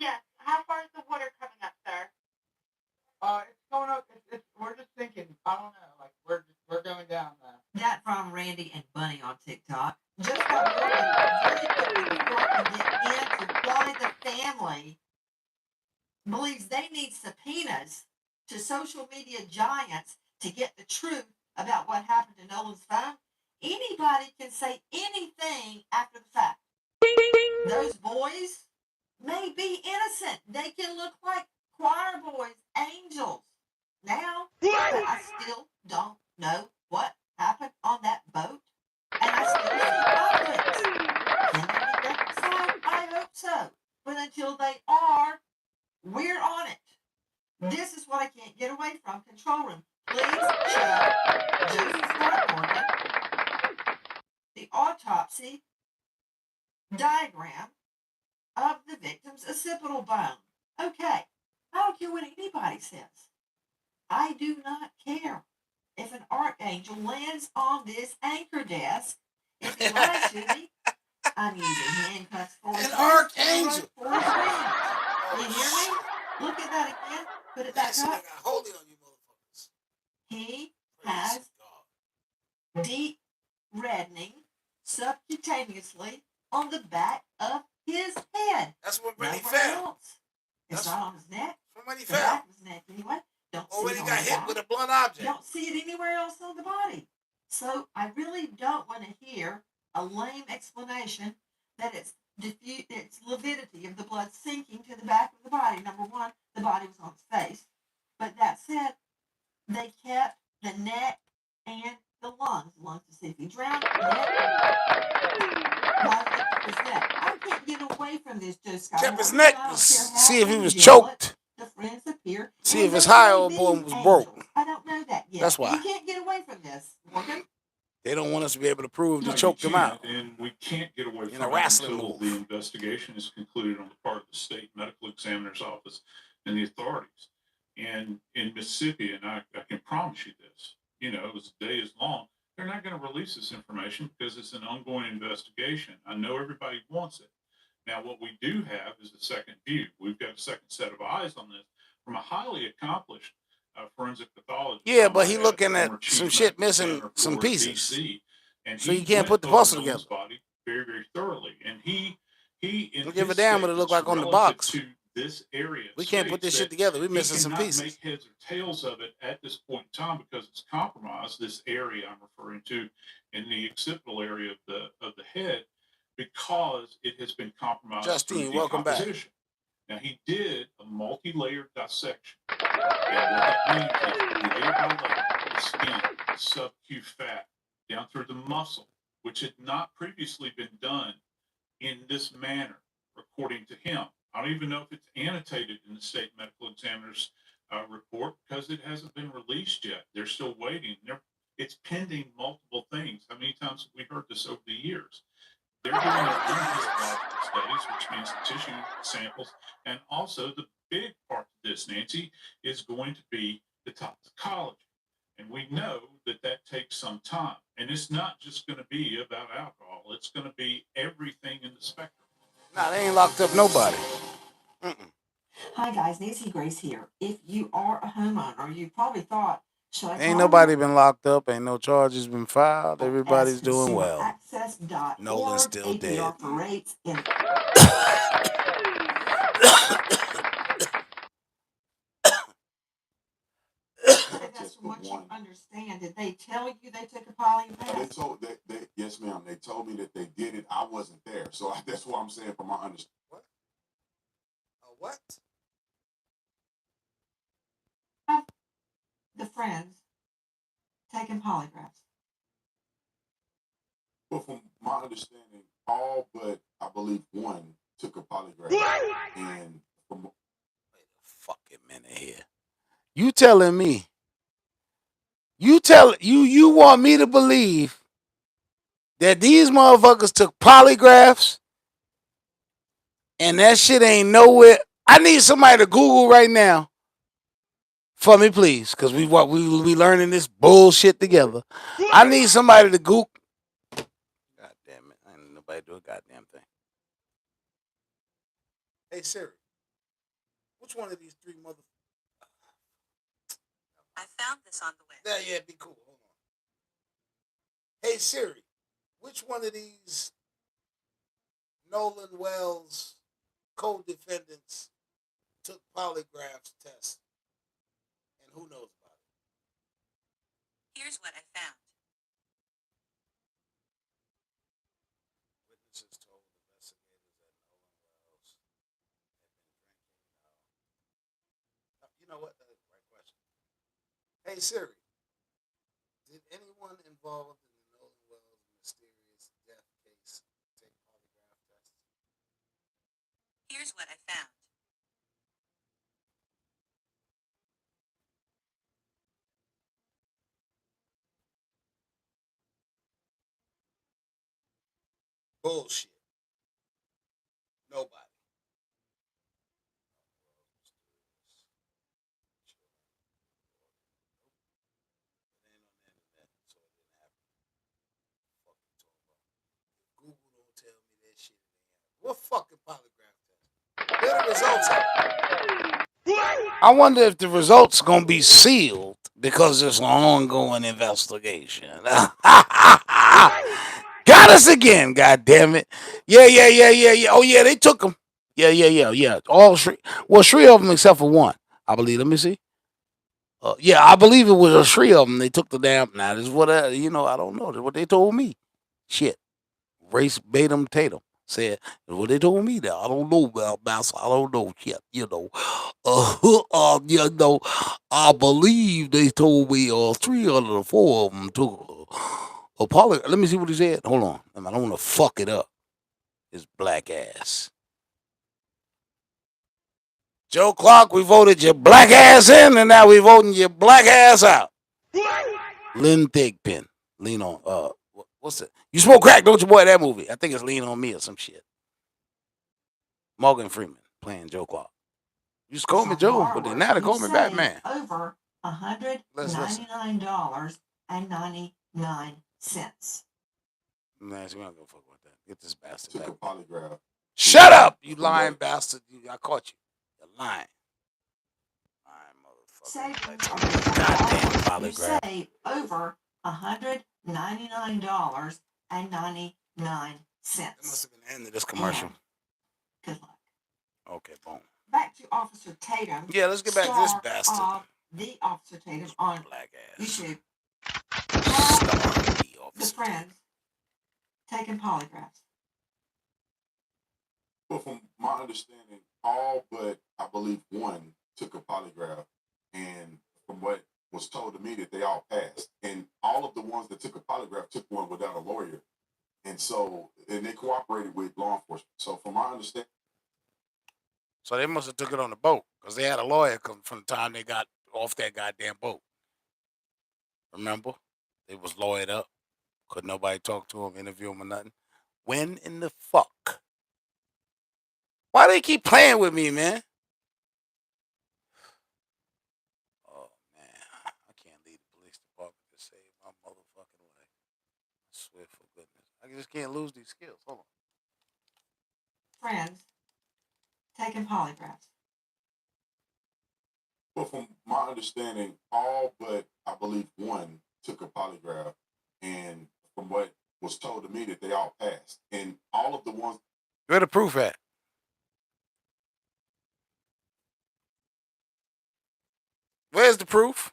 Yes. How far is the water coming up, sir? it's going up. We're just sinking. I don't know. Like we're going down now. That from Randy and Bunny on TikTok. Just got really quickly before I can get into why the family believes they need subpoenas to social media giants to get the truth about what happened to Nolan's phone. Anybody can say anything after the fact. Those boys may be innocent. They can look like choir boys, angels. Now, but I still don't know what happened on that boat. And I still see conflicts. Can they be reconciled? I hope so. But until they are, we're on it. This is what I can't get away from. Control room. Please show Joseph Scott Morgan the autopsy diagram of the victim's occipital bone. Okay, I don't care what anybody says. I do not care if an archangel lands on this anchor desk. If he lies to me, I'm using handcuffs for his An wrists, archangel. for his hands. You hear me? Look at that again. Put it back That shit up. got holy on you motherfuckers. He Praise has God. deep reddening subcutaneously on the back of his head. That's what really Nowhere fell. else. It's That's not on his neck. from when he The fell. back of his neck anyway. Don't Or see when it he on got the hit back. with a blunt object. Don't see it anywhere else on the body. So I really don't want to hear a lame explanation that it's lividity of the blood sinking to the back of the body. Number one, the body was on its face. But that said, they kept the neck and the lungs. Lungs to see if he drowned. Neck. Why did they keep his neck? I can't get away from this, Joe Scott. Kept his Morgan. neck I don't to care how see if he was indulgent choked. the friends appear. See And if his they high may old be boy was broke. angels. I don't know that yet. That's why. You can't get away from this, Morgan. They don't want us to be able to prove No, to choke you them out. can't, and we can't get away In a from it wrestling until move. the investigation is concluded on the part of the state medical examiner's office and the authorities. And in Mississippi, and I can promise you this, as the day is long, they're not going to release this information because it's an ongoing investigation. I know everybody wants it. Now, what we do have is a second view. We've got a second set of eyes on this from a highly accomplished forensic pathologist. Yeah, I but might he add, looking at former chief some shit medical missing examiner some for pieces. DC, and So you he can't went put the over puzzle Nolan's together. body very, very thoroughly. And he in Don't give a his damn what it look statements like on the relative box. to this area We can't put states this shit that together. We he missing some cannot pieces. make heads or tails of it at this point in time because it's compromised. This area I'm referring to in the occipital area of the head, because it has been compromised Justine, through welcome back. decomposition. Now he did a multi-layered dissection, and what that means is layer by layer, the skin, the sub-Q fat, down through the muscle, which had not previously been done in this manner, according to him. I don't even know if it's annotated in the state medical examiner's report because it hasn't been released yet. They're still waiting. It's pending multiple things. How many times have we heard this over the years? They're doing their own histological studies, which means the tissue samples. And also the big part of this, Nancy, is going to be the toxicology. And we know that that takes some time. And it's not just going to be about alcohol. It's going to be everything in the spectrum. Nah, they ain't locked up nobody. Mm-mm. Hi guys, Nancy Grace here. If you are a homeowner, you probably thought, should I Ain't call nobody been locked up. Ain't no charges been filed. as Everybody's doing well. consumeraccess.org Nolan's still dead. APR for rates in I that's just from put what you one. understand. Did they tell you they took a They polygraph? told they yes, ma'am. They told me that they did it. I wasn't there, so that's what I'm saying from my understanding. What? A what? The friends taking polygraphs. But from my understanding, all but I believe one took a polygraph, and from Wait a fucking minute here. You telling me? You want me to believe that these motherfuckers took polygraphs and that shit ain't nowhere? I need somebody to Google right now for me, please, because we learning this bullshit together. I need somebody to Google. God damn it! Ain't nobody do a goddamn thing. Hey Siri, which one of these three mother? I found this on the web. Yeah, be cool. Hold on. Hey Siri, which one of these Nolan Wells co-defendants took polygraphs test, and who knows about it? Here's what I found. Witnesses told investigators that Nolan Wells had been drinking. You know what? That is the right question. Hey Siri, did anyone involved in the Nolan Wells mysterious death case take polygraph tests? Here's what I found. Bullshit. Nobody. Google don't tell me that shit. What fucking polygraph test? Where the results at? I wonder if the results gonna be sealed because it's an ongoing investigation. Got us again, god damn it. Yeah. Oh yeah, they took them. Yeah. All three. Well, three of them except for one. I believe. Let me see. Yeah, I believe it was a three of them. They took the damn. Now this is what I don't know. This is what they told me. Shit. Race Batum Tatum said, "What they told me that I don't know about Bass. I don't know shit. I believe they told me three out of the four of them took a poly. Let me see what he said. Hold on. I don't want to fuck it up. His black ass. Joe Clark, we voted your black ass in, and now we voting your black ass out. Lynn Thigpen. Lean on. What's it? You smoke crack, don't you, boy? That movie. I think it's Lean on Me or some shit. Morgan Freeman playing Joe Clark. You used to call me Joe, but then now they call me Batman. Over $199.99. Nah, we don't give a fuck about that. Get this bastard took back. a polygraph. Shut up, you lying bastard. I caught you. You're lying. Lying motherfucker. Goddamn polygraph. You save over $199.99. That must have been the end of this commercial. Good luck. Okay, boom. Back to Officer Tatum. Yeah, let's get back to this star bastard. Of the Officer Tatum on black ass. YouTube. The friends taking polygraphs. Well, from my understanding, all but I believe one took a polygraph, and from what was told to me that they all passed, and all of the ones that took a polygraph took one without a lawyer, and they cooperated with law enforcement. So from my understanding, so they must have took it on the boat because they had a lawyer from the time they got off that goddamn boat. Remember, they was lawyered up. Could nobody talk to him, interview him, or nothing. When in the fuck? Why they keep playing with me, man? Oh man, I can't leave the police department to save my motherfucking life. I swear for goodness, I just can't lose these skills. Hold on. Friends taking polygraphs. But from my understanding, all but I believe one took a polygraph, and from what was told to me, that they all passed, and all of the ones. Where the proof at? Where's the proof?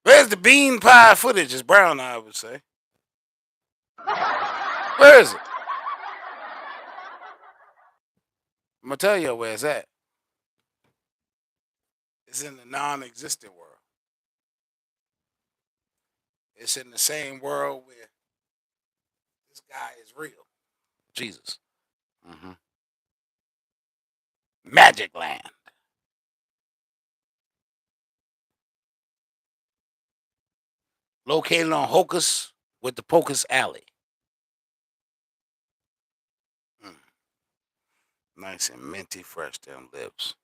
Where's the bean pie footage? As Brown I would say. Where is it? I'm gonna tell you where it's at. It's in the non-existent world. It's in the same world where this guy is real. Jesus. Mm-hmm. Magic Land. Located on Hocus with the Pocus Alley. Nice and minty fresh them lips.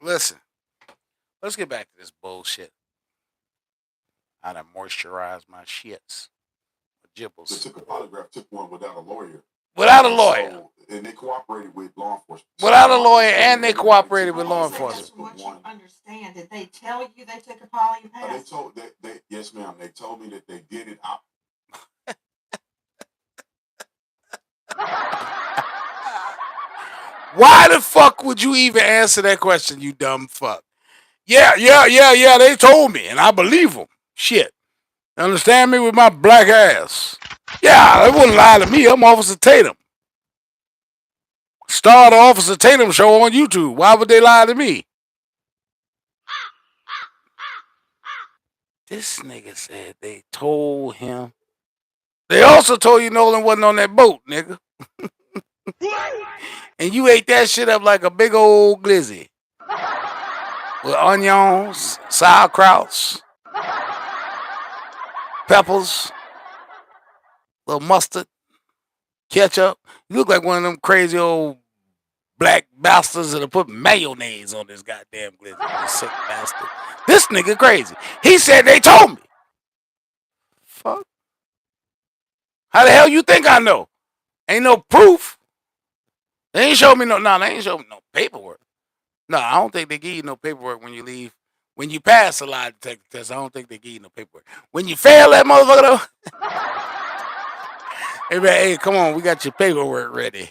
Listen, let's get back to this bullshit. How to moisturize my shits. They Gibbles. took a polygraph, took one without a lawyer. Without a lawyer. So, and they cooperated with law enforcement. Without a lawyer, and they cooperated with law I guess enforcement. from what you understand, did they tell you they took a poly and They passed? told they yes, ma'am. They told me that they did it. Why the fuck would you even answer that question, you dumb fuck? Yeah. They told me, and I believe them. Shit. Understand me with my black ass. Yeah, they wouldn't lie to me. I'm Officer Tatum. Star the Officer Tatum show on YouTube. Why would they lie to me? This nigga said they told him. They also told you Nolan wasn't on that boat, nigga. And you ate that shit up like a big old glizzy. With onions, sauerkrauts, peppers, little mustard, ketchup. You look like one of them crazy old black bastards that put mayonnaise on this goddamn glizzy. You sick bastard. This nigga crazy. He said they told me. Fuck. How the hell you think I know? Ain't no proof. They ain't show me no. No, they ain't show me no paperwork. No, I don't think they give you no paperwork when you leave. When you pass a lie detector test, I don't think they give you no paperwork. When you fail that motherfucker though, hey man, hey, come on, we got your paperwork ready.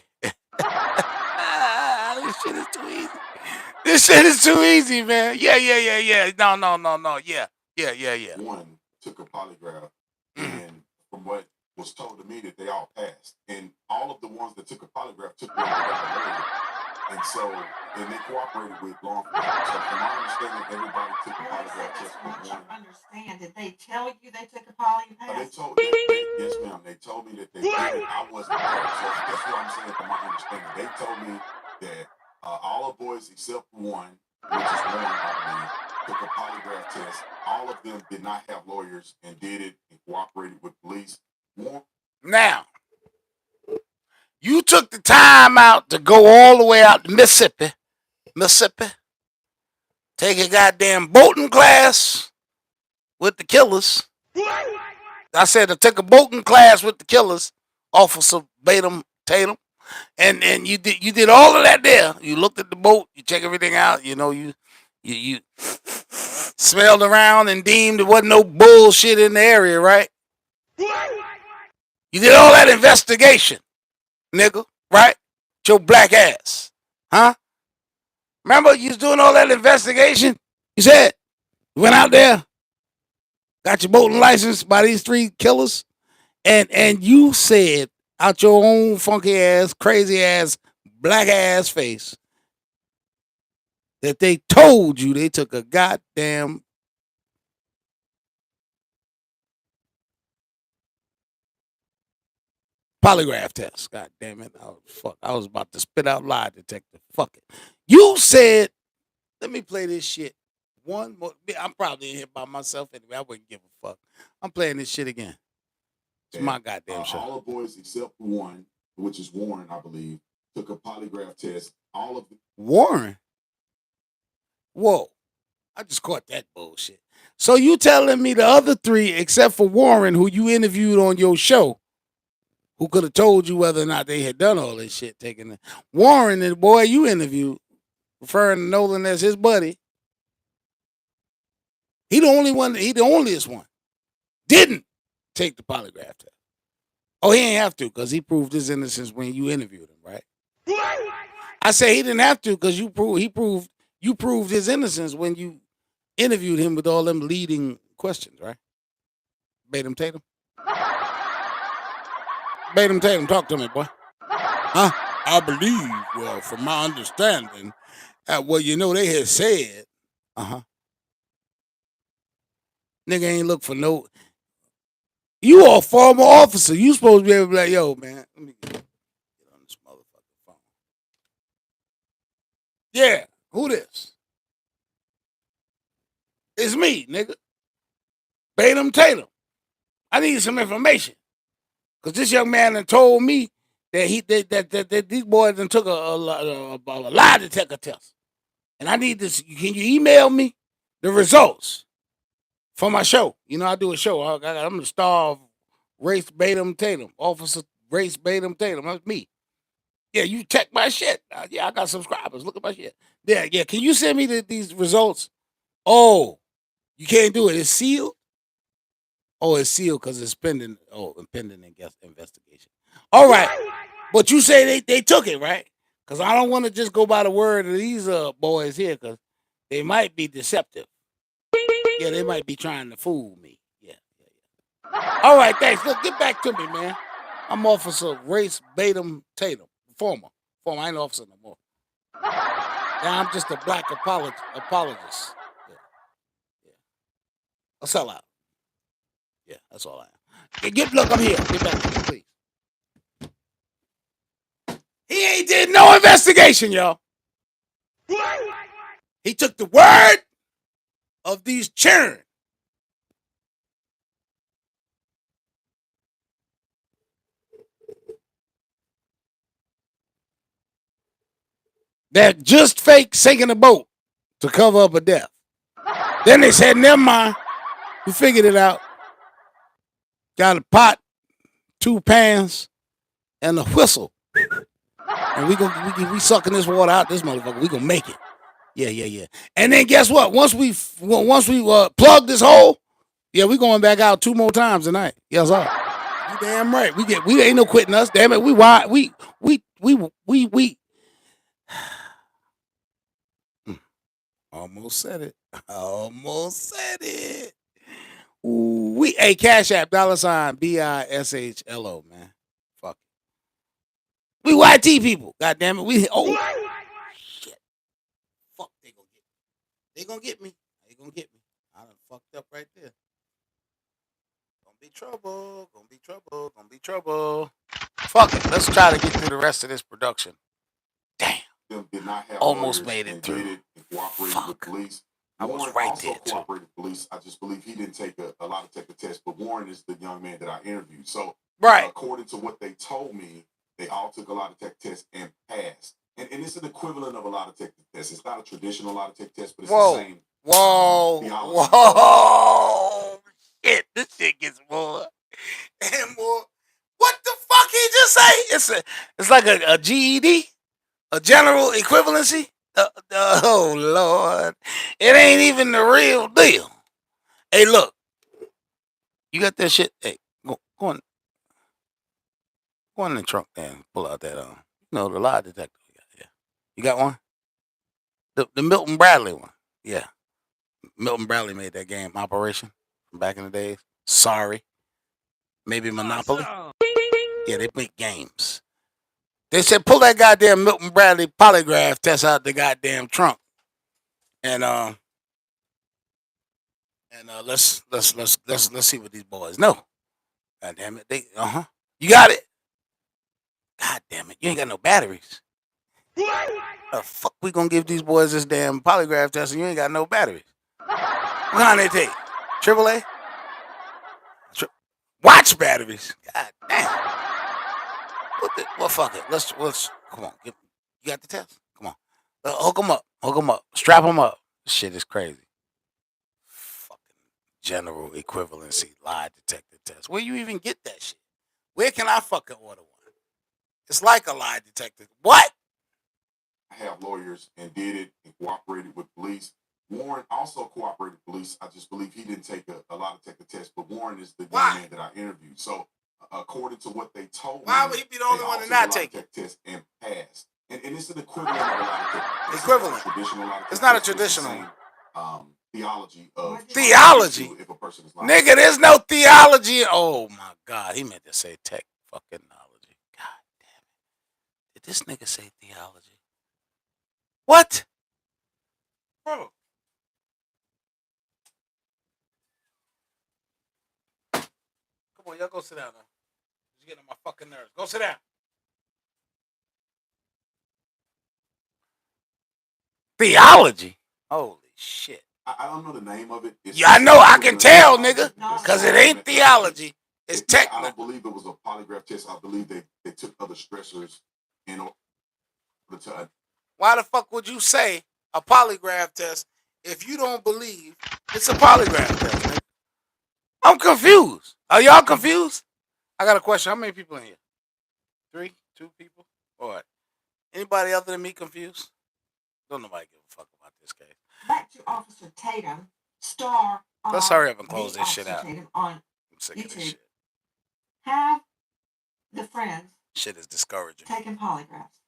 This shit is too easy. This shit is too easy, man. Yeah. No. Yeah. One took a polygraph, and from what was told to me, that they all passed, and all of the ones that took a polygraph took one without a lawyer. And so, and they cooperated with law enforcement. So, from my understanding, everybody took a polygraph test From but what you one. understand, did they tell you they took a poly and They passed? told yes, ma'am. They told me that they did it. I wasn't there, so that's what I'm saying. From my understanding, they told me that all the boys except one, which is one, I believe, took a polygraph test. All of them did not have lawyers and did it and cooperated with police. One. Now, you took the time out to go all the way out to Mississippi, take a goddamn boating class with the killers. I said I took a boating class with the killers, Officer Tatum, and you did all of that there. You looked at the boat, you check everything out. You know you smelled around and deemed there wasn't no bullshit in the area, right? You did all that investigation, nigga, right? Your black ass, huh? Remember you was doing all that investigation? You said you went out there, got your boating license by these three killers, and you said out your own funky ass, crazy ass, black ass face that they told you they took a goddamn polygraph test. God damn it. I was about to spit out lie detector. Fuck it. You said, let me play this shit one more. I'm probably in here by myself anyway. I wouldn't give a fuck. I'm playing this shit again. It's my goddamn show. All the boys except one, which is Warren, I believe, took a polygraph test. All of them. Warren? Whoa. I just caught that bullshit. So you telling me the other three, except for Warren, who you interviewed on your show, who could have told you whether or not they had done all this shit. Taking it. Warren, the boy you interviewed, referring to Nolan as his buddy. He the only one. He the onlyest one. Didn't take the polygraph test. Oh, he ain't have to because he proved his innocence when you interviewed him, right? I say he didn't have to because you proved his innocence when you interviewed him with all them leading questions, right? Batum Tatum. Batum Tatum, talk to me, boy. Huh? I believe, well, from my understanding, well, you know, they had said, nigga ain't look for no. You are a former officer. You supposed to be able to be like, yo, man, let me get on this motherfucking phone. Yeah, who this? It's me, nigga. Batum Tatum. I need some information. Because this young man done told me that these boys done took a lie detector test. And I need this. Can you email me the results for my show? You know, I do a show. I'm the star of Race Batum Tatum, Officer Race Batum Tatum. That's me. Yeah, you check my shit. Yeah, I got subscribers. Look at my shit. Yeah. Can you send me these results? Oh, you can't do it. It's sealed. Oh, it's sealed because it's pending. Oh, pending investigation. All right, but you say they took it, right? Because I don't want to just go by the word of these boys here, because they might be deceptive. Yeah, they might be trying to fool me. Yeah. All right, thanks. Look, get back to me, man. I'm Officer Race Batum Tatum, former. I ain't officer no more. Yeah, I'm just a black apologist. Yeah. A sellout. Yeah, that's all I am. Look, I'm here. Get back to me, please. He ain't did no investigation, y'all. He took the word of these children. That just fake sinking a boat to cover up a death. Then they said, never mind. We figured it out. Got a pot, 2 pans, and a whistle. And we sucking this water out this motherfucker. We gonna make it. Yeah. And then guess what? Once we plug this hole, yeah, we going back out 2 more times tonight. Yes, sir. You damn right. We ain't no quitting us. Damn it. We almost said it. We Cash App $ BISHLO, man. Fuck it. We YT people. God damn it. Shit. Fuck, they gonna get me. They gonna get me. I done fucked up right there. Gonna be trouble. Fuck it. Let's try to get through the rest of this production. Damn. Did not have Almost lawyers made it and through. did it and cooperated with police. I was Warren right also there, too. cooperated with police. I just believe he didn't take a lie detector test, but Warren is the young man that I interviewed. So, right. According to what they told me, they all took a lie detector test and passed. And it's an equivalent of a lie detector test. It's not a traditional lie detector test, but it's the same. Whoa. Shit, this shit gets more and more. What the fuck he just say? It's like a GED, a general equivalency. Oh Lord, it ain't even the real deal. Hey, look, you got that shit. Hey, go on in the trunk and pull out that the lie detector. Yeah, you got one. The Milton Bradley one. Yeah, Milton Bradley made that game Operation from back in the days. Sorry, maybe Monopoly. Yeah, they make games. They said pull that goddamn Milton Bradley polygraph test out the goddamn trunk, and let's see what these boys know. God damn it, you got it. God damn it, you ain't got no batteries. The fuck we gonna give these boys this damn polygraph test and you ain't got no batteries? What kind they take? AAA? Watch batteries. God damn. Well, fuck it. Let's come on. You got the test? Come on. Hook them up. Strap them up. This shit is crazy. Fucking general equivalency lie detector test. Where you even get that shit? Where can I fucking order one? It's like a lie detector. What? Have lawyers and did it and cooperated with police. Warren also cooperated with police. I just believe he didn't take a lot to take the test, but Warren is the young man that I interviewed. So according to what they told me, why would he be the only one to not take it? Test and pass. And it's an equivalent of a lot of tests. Equivalent. It's not a traditional one. Theology of theology. If a person is lying. Nigga, there's no theology. Oh my God, he meant to say tech fucking knowledge. God damn it. Did this nigga say theology? What? Bro. Come on, y'all go sit down now. You're getting on my fucking nerves. Go sit down. Theology? Holy shit. I don't know the name of it. Yeah, I know. I can tell, nigga. Because it ain't theology. It's technical. I don't believe it was a polygraph test. I believe they took other stressors in order to. Why the fuck would you say a polygraph test if you don't believe it's a polygraph test, nigga? I'm confused. Are y'all confused? I got a question. How many people in here? 3? 2 people? All right. Anybody other than me confused? Don't nobody give a fuck about this case. Back to Officer Tatum, star. Let's hurry up and close this shit out. Tatum on I'm sick YouTube. of this shit. Have the friends Shit is discouraging. taken polygraphs?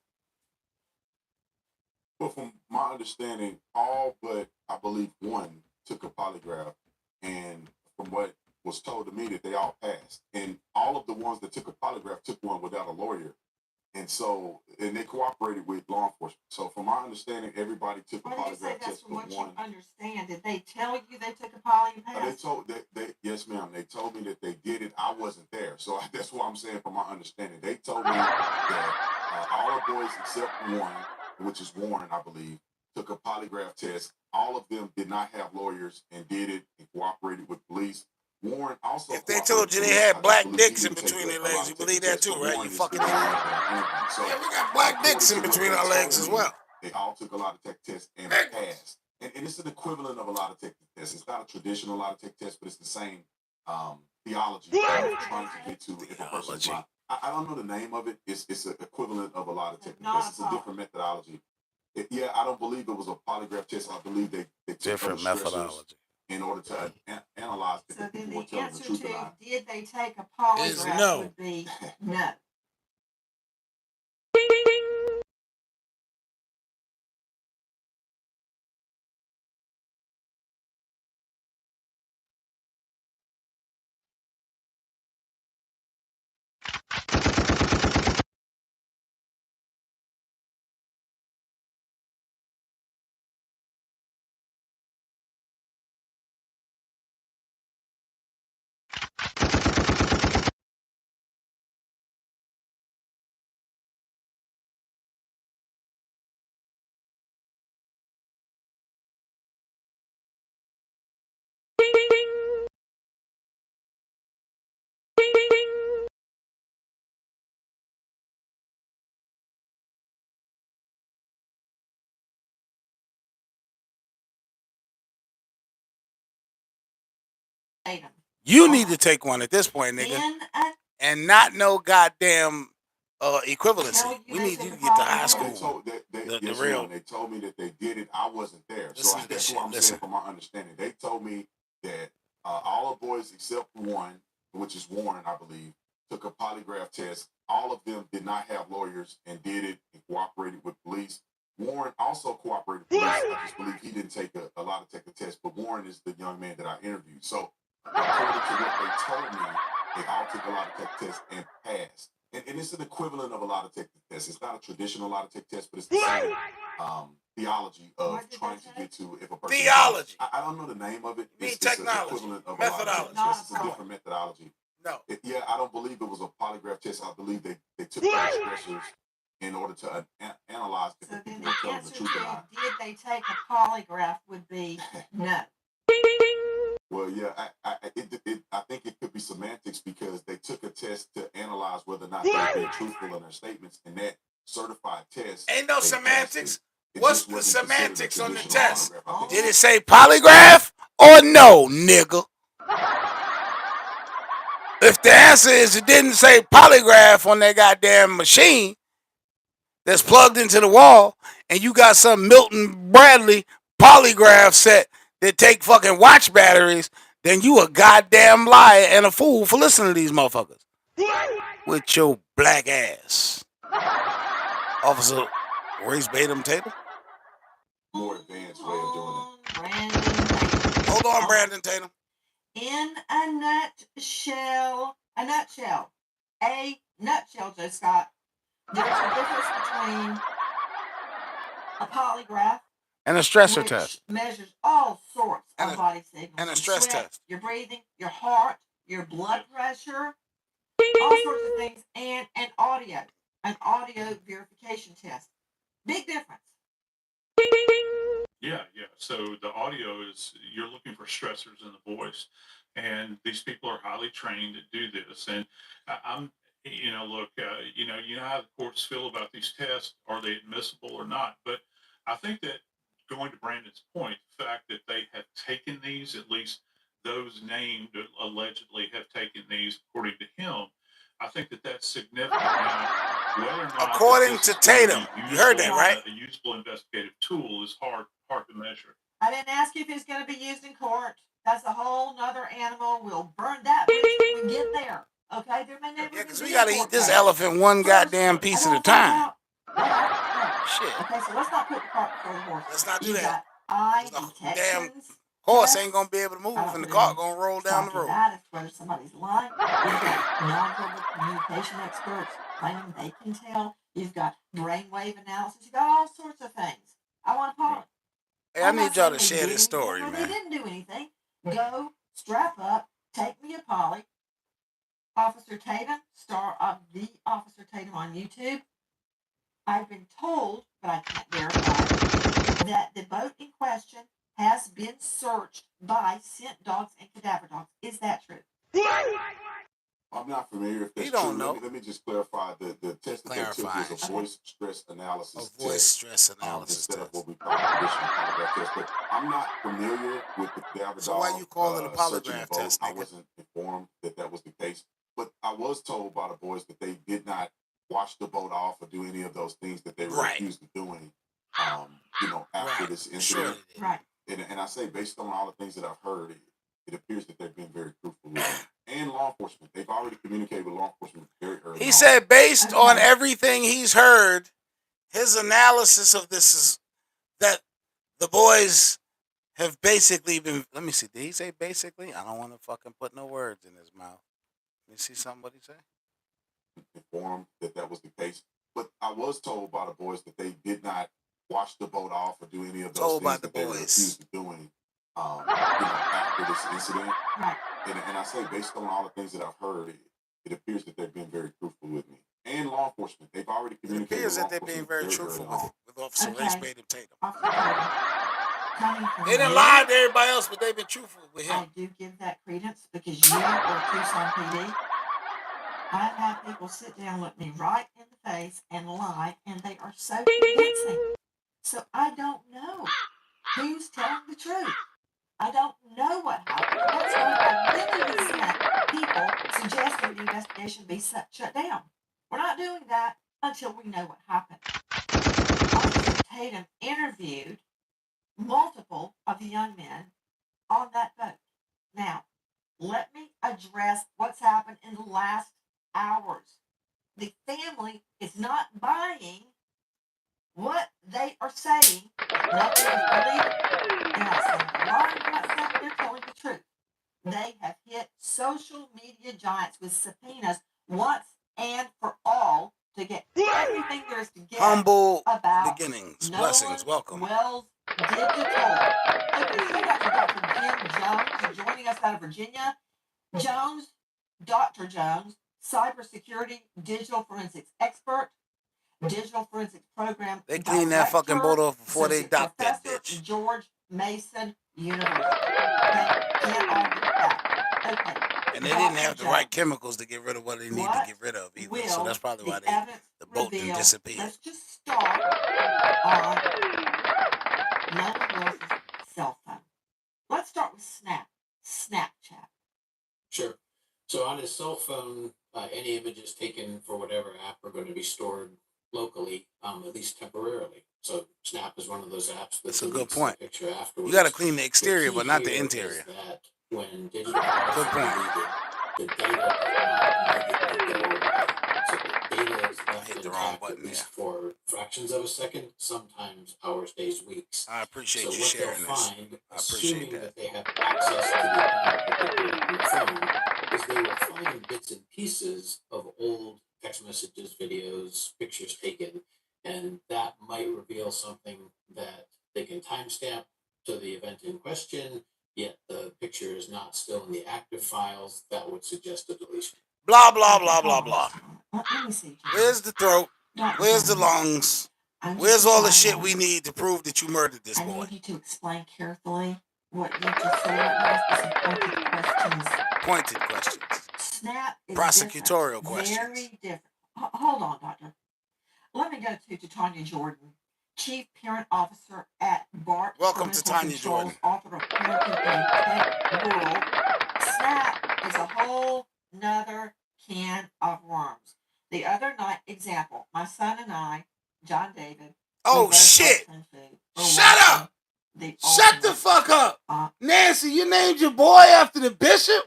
Well, from my understanding, all but I believe one took a polygraph, and from what was told to me, that they all passed. And all of the ones that took a polygraph took one without a lawyer. And so, and they cooperated with law enforcement. So, from my understanding, everybody took a Why do you say polygraph that's test from but what one. you understand? Did they tell you they took a poly and They passed? told yes, ma'am. They told me that they did it. I wasn't there, so that's what I'm saying. From my understanding, they told me that all the boys except one, which is Warren, I believe, took a polygraph test. All of them did not have lawyers and did it and cooperated with police. Warren also. If they told you they had black dicks in between their legs, you believe that too, right? You fucking idiot. Yeah, we got black dicks in between our legs as well. They all took a lot of tech tests and passed. And it's an equivalent of a lot of tech tests. It's not a traditional lot of tech test, but it's the same theology of trying to get to if a person's lying. I don't know the name of it. It's an equivalent of a lot of tech tests. It's a different methodology. I don't believe it was a polygraph test. I believe they took different methodology in order to analyze if So then people were the telling the answer truth to or not. did they take a polygraph no. would be no. Tatum. You need to take one at this point, nigga, Then and not no goddamn equivalency. Tell you We they need took you to a get to polygraph. high They school. told The yes, real. ma'am. They told me that they did it. I wasn't there, so Listen to that's this what I'm shit. saying from my understanding. They told me that all the boys except one, which is Warren, I believe, took a polygraph test. All of them did not have lawyers and did it and cooperated with police. Warren also cooperated with police. I just believe he didn't take a lot of take the test, but Warren is the young man that I interviewed. So according to what they told me, they all took a lot of tech tests and passed. And it's an equivalent of a lot of tech tests. It's not a traditional lot of tech tests, but it's the same theology of What did trying they to say? get to if a person. Theology. I don't know the name of it. You mean It's an technology. equivalent of Methodology. a lot of tech tests. It's a Not a different methodology. No. I don't believe it was a polygraph test. I believe they took other stressors in order to analyze if So the then people were the telling the answer truth or to not. did they take a polygraph would be no. Well, yeah, I think it could be semantics because they took a test to analyze whether or not they were being truthful in their statements, and that certified test. Ain't no they passed semantics. it. It What's just the wasn't considered a semantics on the traditional test? polygraph. I think Did it say polygraph or no, nigga? If the answer is it didn't say polygraph on that goddamn machine that's plugged into the wall, and you got some Milton Bradley polygraph set that take fucking watch batteries, then you a goddamn liar and a fool for listening to these motherfuckers. With your black ass. Officer Royce Batum Tatum? More advanced way of doing it. Brandon Tatum. Hold on, Brandon Tatum. In a nutshell, Joe Scott, there's a difference between a polygraph And a stressor which test. measures all sorts And of a- body signals. and a your stress sweat, test. your breathing, your heart, your blood pressure, all sorts of things, and an audio verification test. Big difference. Yeah. So the audio is you're looking for stressors in the voice, and these people are highly trained to do this. And I'm, look, you know how the courts feel about these tests. Are they admissible or not? But I think that going to Brandon's point, the fact that they have taken these, at least those named allegedly have taken these, according to him, I think that that's significant. Now, whether or not According this to is going Tatum, be you heard that, useful, right? A useful investigative tool is hard to measure. I didn't ask you if it's going to be used in court. That's a whole nother animal. We'll burn that bridge when we get there. Okay? There may never Yeah, because be we a got to court eat this case. elephant one First, goddamn I piece at a gotta find time. out what happened. Shit. Okay, so let's not put the cart before the horse. Let's not do You that. got eye The damn detections. horse ain't going to be able to move, I don't and the put cart any going to roll stock down the in road. that as to whether somebody's lying. You've got nonverbal communication experts claiming they can tell. You've got brainwave analysis. You've got all sorts of things. I want to pause. Hey, I I'm not need y'all saying to they share did this story, anything or man. They didn't do anything. Go, strap up, take me a poly. Officer Tatum, star of the Officer Tatum on YouTube. I've been told, but I can't verify, that the boat in question has been searched by scent dogs and cadaver dogs. Is that true? I'm not familiar if that's He don't true. know. Let me just clarify. The test that they took was a voice stress analysis test. Stress analysis Instead of test. what we call a traditional polygraph test. But I'm not familiar with the cadaver So why dog, you call it a searching polygraph the boat. test, I nigga? wasn't informed that that was the case. But I was told by the boys that they did not wash the boat off or do any of those things that they were Right. accused of doing, after Right. this Sure incident. they did. Right. And I say, based on all the things that I've heard, it appears that they're being very truthful with me. And law enforcement. They've already communicated with law enforcement very early He on. said based Okay. on everything he's heard, his analysis of this is that the boys have basically been. Let me see. Did he say basically? I don't want to fucking put no words in his mouth. Let me see something what he say. Informed that that was the case. But I was told by the boys that they did not wash the boat off or do any of those Told by things the that they were boys. accused of doing, after this incident. Right. And I say, based on all the things that I've heard, it appears that they're being very truthful with me. And law enforcement. They've already It communicated appears with law that they're being enforcement very truthful early on. with Officer Okay. Race Batum Tatum. Officer Tatum, coming from They didn't you, lie to everybody else, but they've been truthful with him. I do give that credence because you were Tucson PD. I've had people sit down, look me right in the face, and lie, and they are so convincing. So I don't know who's telling the truth. I don't know what happened. That's why I really resent people suggesting the investigation be shut down. We're not doing that until we know what happened. Officer Tatum interviewed multiple of the young men on that boat. Now, let me address what's happened in the last hours. The family is not buying what they are saying. Nothing is believable. They're not saying a lie. They're not saying they're telling the truth. They have hit social media giants with subpoenas once and for all to get everything there is to get Humble about beginnings. Nolan Blessings. Welcome. Wells Digital. Okay, shout out to Dr. Jim Jones joining us out of Virginia. Jones, Dr. Jones, cybersecurity digital forensics expert, digital forensics program. They cleaned that fucking boat off before they associate docked that professor, bitch. George Mason University. Okay, can't argue with that. Okay. And they didn't have the right Jones, chemicals to get rid of what they need to what get rid of either. will So that's probably why the evidence the boat didn't reveal? disappear. Let's just start on Nolan Wells' cell phone. Let's start with Snapchat. Sure. So So on his cell phone, any images taken for whatever app are going to be stored locally, at least temporarily. So Snap is one of those apps that That's a good deletes point. the picture afterwards. You got to clean the exterior, key but not the here is interior. that when digital files Good are point. deleted, the data does not immediately go away. So the data is I left hit the wrong intact button at least there. for fractions of a second, sometimes hours, days, weeks. I appreciate So you what they'll sharing this. find, I appreciate assuming that. that they have access to the internet on the phone, is they will find bits and pieces of old text messages, videos, pictures taken, and that might reveal something that they can timestamp to the event in question, yet the picture is not still in the active files. That would suggest a deletion. Blah, blah, blah, blah, blah. Let me see, Jim. Where's the throat? Dr. Where's the Jones, lungs? I'm Where's just all the a shit child we lawyer. need to prove that you murdered this I boy? need you to explain carefully what you just said. Let me ask you some pointed questions. Pointed questions. Snap is Prosecutorial different, questions. very different. Hold on, doctor. Let me go to Tanya Jordan, Chief Parent Officer at BART Welcome to Parental Tanya Controls, Jordan. author of Parenting in a Tech World. Snap is a whole nother can of worms. The other night, example, my son and I, John David, Oh, shit. Shut up. Shut the fuck up. Nancy, you named your boy after the bishop?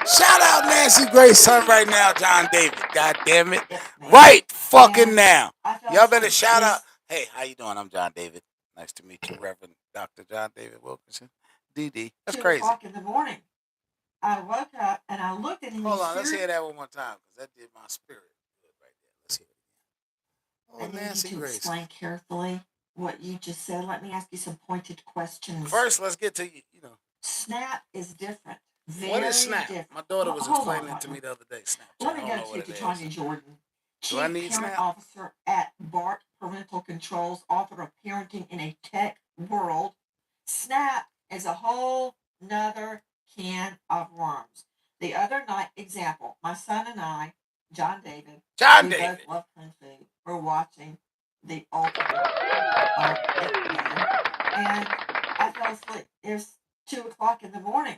Shout out Nancy Grace's son right now, John David. God damn it. Right fucking now. Y'all better shout out. Hey, how you doing? I'm John David. Nice to meet you, Reverend Dr. John David Wilkinson. DD. That's 2 crazy. o'clock in the morning. I woke up and I looked at him. Hold on, let's hear that one more time, because that did my spirit good right there. Let's hear it again. Oh, I need Nancy you to Grace. explain carefully what you just said. Let me ask you some pointed questions. First, let's get to, Snap is different. What is Very Snap? different. My daughter was Hold on, explaining it to me the other day. Snapchat. Let me I go don't know what to it Tanya is. Jordan, Do I Chief need Parent Snap? Officer at BART Parental Controls, author of Parenting in a Tech World. Snap is a whole nother can of worms. The other night, example, my son and I, John David, we both love kung fu. We're watching the ultimate Hitman, and I fell asleep. It was 2 o'clock in the morning.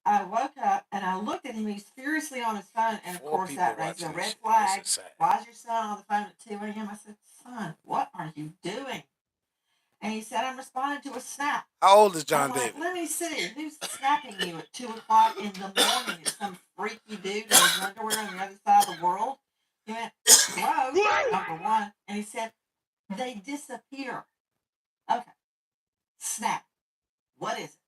I woke up and I looked at him. He's furiously on his phone, and of course that raised a red flag. Why is your son on the phone at 2 a.m.? I said, son, what are you doing? And he said, I'm responding to a snap. How old is John I'm like, David? let me see. Who's snapping you at 2 o'clock in the morning? It's some freaky dude in his underwear on the other side of the world. He went, hello, number one. And he said, they disappear. Okay. Snap. What is it?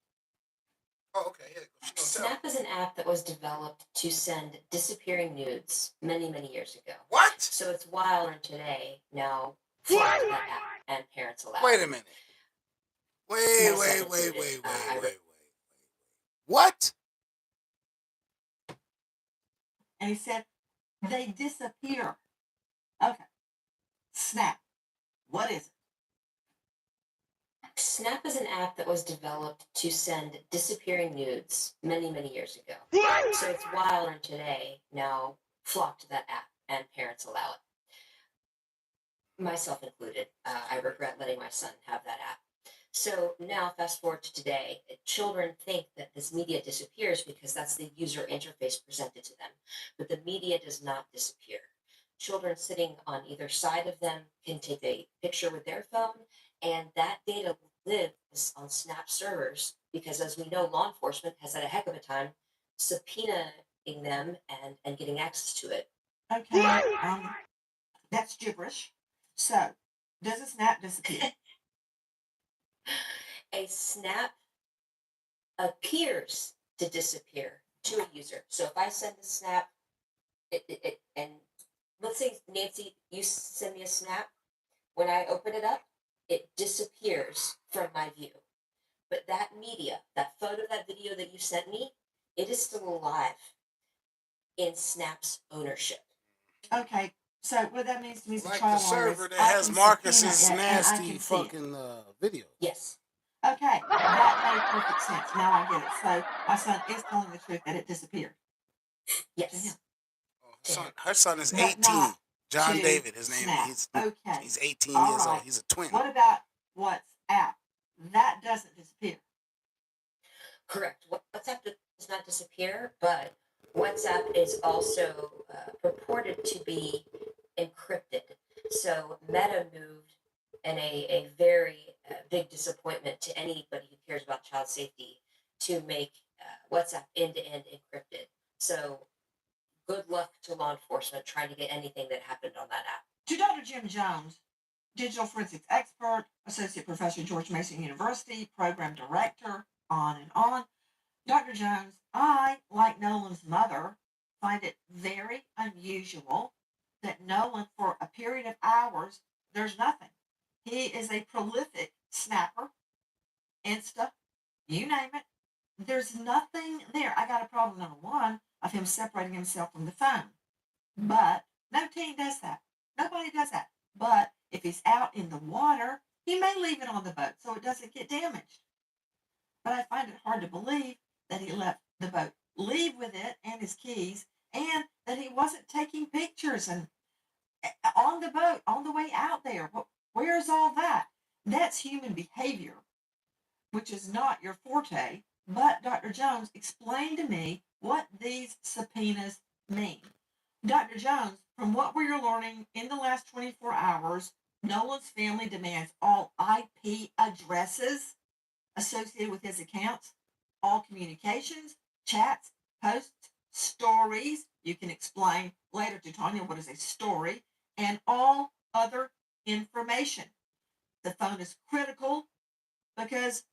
Oh, okay. Here, Snap is an app that was developed to send disappearing nudes many, many years ago. What? So it's wilder today now. What? That app and parents allow. Wait a minute. Wait. What? And he said, they disappear. Okay. Snap. What is it? Snap is an app that was developed to send disappearing nudes many, many years ago. So it's wilder today now flock to that app and parents allow it. Myself included. I regret letting my son have that app. So now, fast forward to today, children think that this media disappears because that's the user interface presented to them. But the media does not disappear. Children sitting on either side of them can take a picture with their phone, and that data lives on Snap servers because, as we know, law enforcement has had a heck of a time subpoenaing them and getting access to it. Okay, that's gibberish. So, does a snap disappear? A snap appears to disappear to a user. So if I send a snap, and let's say, Nancy, you send me a snap. When I open it up, it disappears from my view. But that media, that photo, that video that you sent me, it is still alive in Snap's ownership. Okay, so what that means to me is like a trial the server lawyer, that has Marcus's nasty fucking video. Yes. Okay, that made perfect sense. Now I get it. So my son is telling the truth that it disappeared. Yes. Her son is But 18. not John to David, his name. Snap. He's 18 All years right. old. He's a twin. What about WhatsApp? That doesn't disappear. Correct. WhatsApp does not disappear, but WhatsApp is also purported to be encrypted. So Meta moved in a very big disappointment to anybody who cares about child safety to make WhatsApp end-to-end encrypted. So good luck to law enforcement trying to get anything that happened on that app. To Dr. Jim Jones, digital forensics expert, associate professor, George Mason University, program director, on and on. Dr. Jones, I, like Nolan's mother, find it very unusual that Nolan, for a period of hours, there's nothing. He is a prolific snapper, Insta, you name it. There's nothing there. I got a problem, number one, of him separating himself from the phone. But no teen does that. Nobody does that. But if he's out in the water, he may leave it on the boat so it doesn't get damaged. But I find it hard to believe that he let the boat leave with it and his keys, and that he wasn't taking pictures and on the boat on the way out there. Where's all that? That's human behavior, which is not your forte. But Dr. Jones, explain to me what these subpoenas mean. Dr. Jones, from what we're learning in the last 24 hours, Nolan's family demands all IP addresses associated with his accounts, all communications, chats, posts, stories. You can explain later to Tanya what is a story, and all other information. The phone is critical because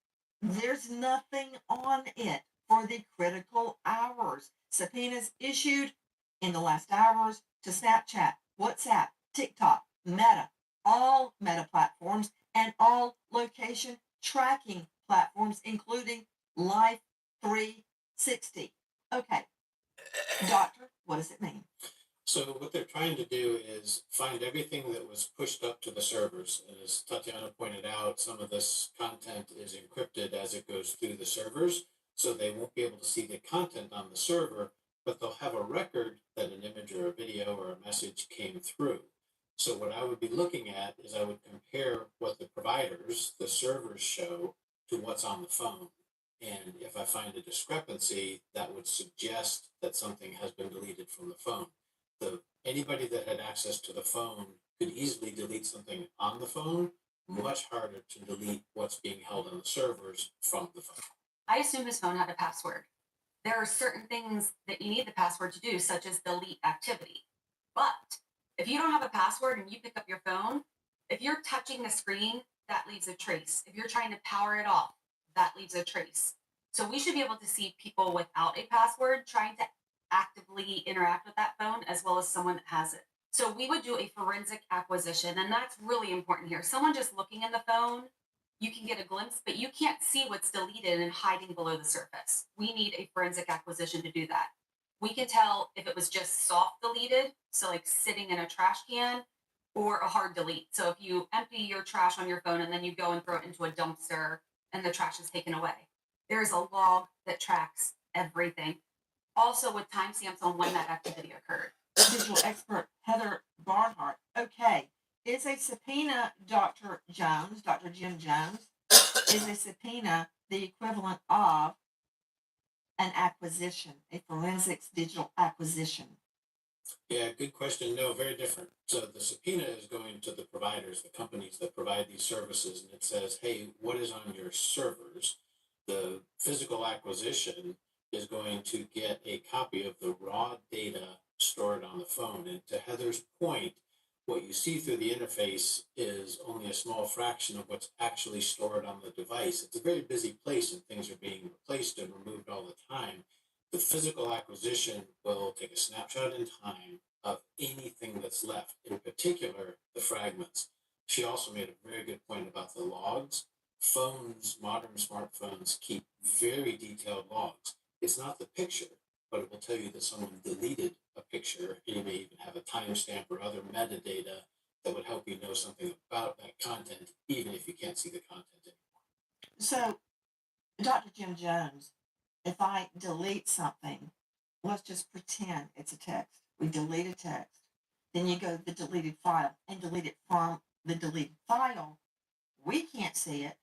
there's nothing on it for the critical hours. Subpoenas issued in the last hours to Snapchat, WhatsApp, TikTok, Meta, all Meta platforms, and all location tracking platforms, including Life 360. Okay, doctor, what does it mean? So what they're trying to do is find everything that was pushed up to the servers. And as Tatiana pointed out, some of this content is encrypted as it goes through the servers, so they won't be able to see the content on the server, but they'll have a record that an image or a video or a message came through. So what I would be looking at is I would compare what the providers, the servers show to what's on the phone. And if I find a discrepancy, that would suggest that something has been deleted from the phone. Anybody that had access to the phone could easily delete something on the phone, much harder to delete what's being held on the servers from the phone. I assume his phone had a password. There are certain things that you need the password to do, such as delete activity. But if you don't have a password and you pick up your phone, if you're touching the screen, that leaves a trace. If you're trying to power it off, that leaves a trace. So we should be able to see people without a password trying to actively interact with that phone, as well as someone that has it. So we would do a forensic acquisition, and that's really important here. Someone just looking in the phone, you can get a glimpse, but you can't see what's deleted and hiding below the surface. We need a forensic acquisition to do that. We can tell if it was just soft deleted, so like sitting in a trash can, or a hard delete. So if you empty your trash on your phone and then you go and throw it into a dumpster and the trash is taken away, there is a log that tracks everything. Also with timestamps on when that activity occurred. Digital expert Heather Barnhart. Okay, is a subpoena, Dr. Jones, Dr. Jim Jones, is a subpoena the equivalent of an acquisition, a forensics digital acquisition? Yeah, good question. No, very different. So the subpoena is going to the providers, the companies that provide these services, and it says, hey, what is on your servers? The physical acquisition is going to get a copy of the raw data stored on the phone. And to Heather's point, what you see through the interface is only a small fraction of what's actually stored on the device. It's a very busy place and things are being replaced and removed all the time. The physical acquisition will take a snapshot in time of anything that's left, in particular, the fragments. She also made a very good point about the logs. Phones, modern smartphones, keep very detailed logs. It's not the picture, but it will tell you that someone deleted a picture, and you may even have a timestamp or other metadata that would help you know something about that content, even if you can't see the content anymore. So, Dr. Jim Jones, if I delete something, let's just pretend it's a text. We delete a text. Then you go to the deleted file and delete it from the deleted file. We can't see it,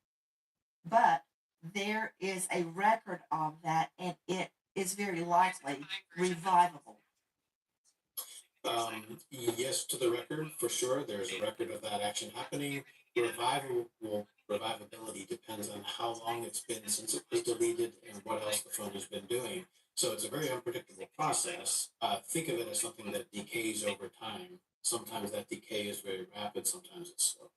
but there is a record of that, and it is very likely revivable. Yes, to the record, for sure. There's a record of that action happening. Revivability depends on how long it's been since it was deleted and what else the phone has been doing. So it's a very unpredictable process. Think of it as something that decays over time. Sometimes that decay is very rapid, sometimes it's slow.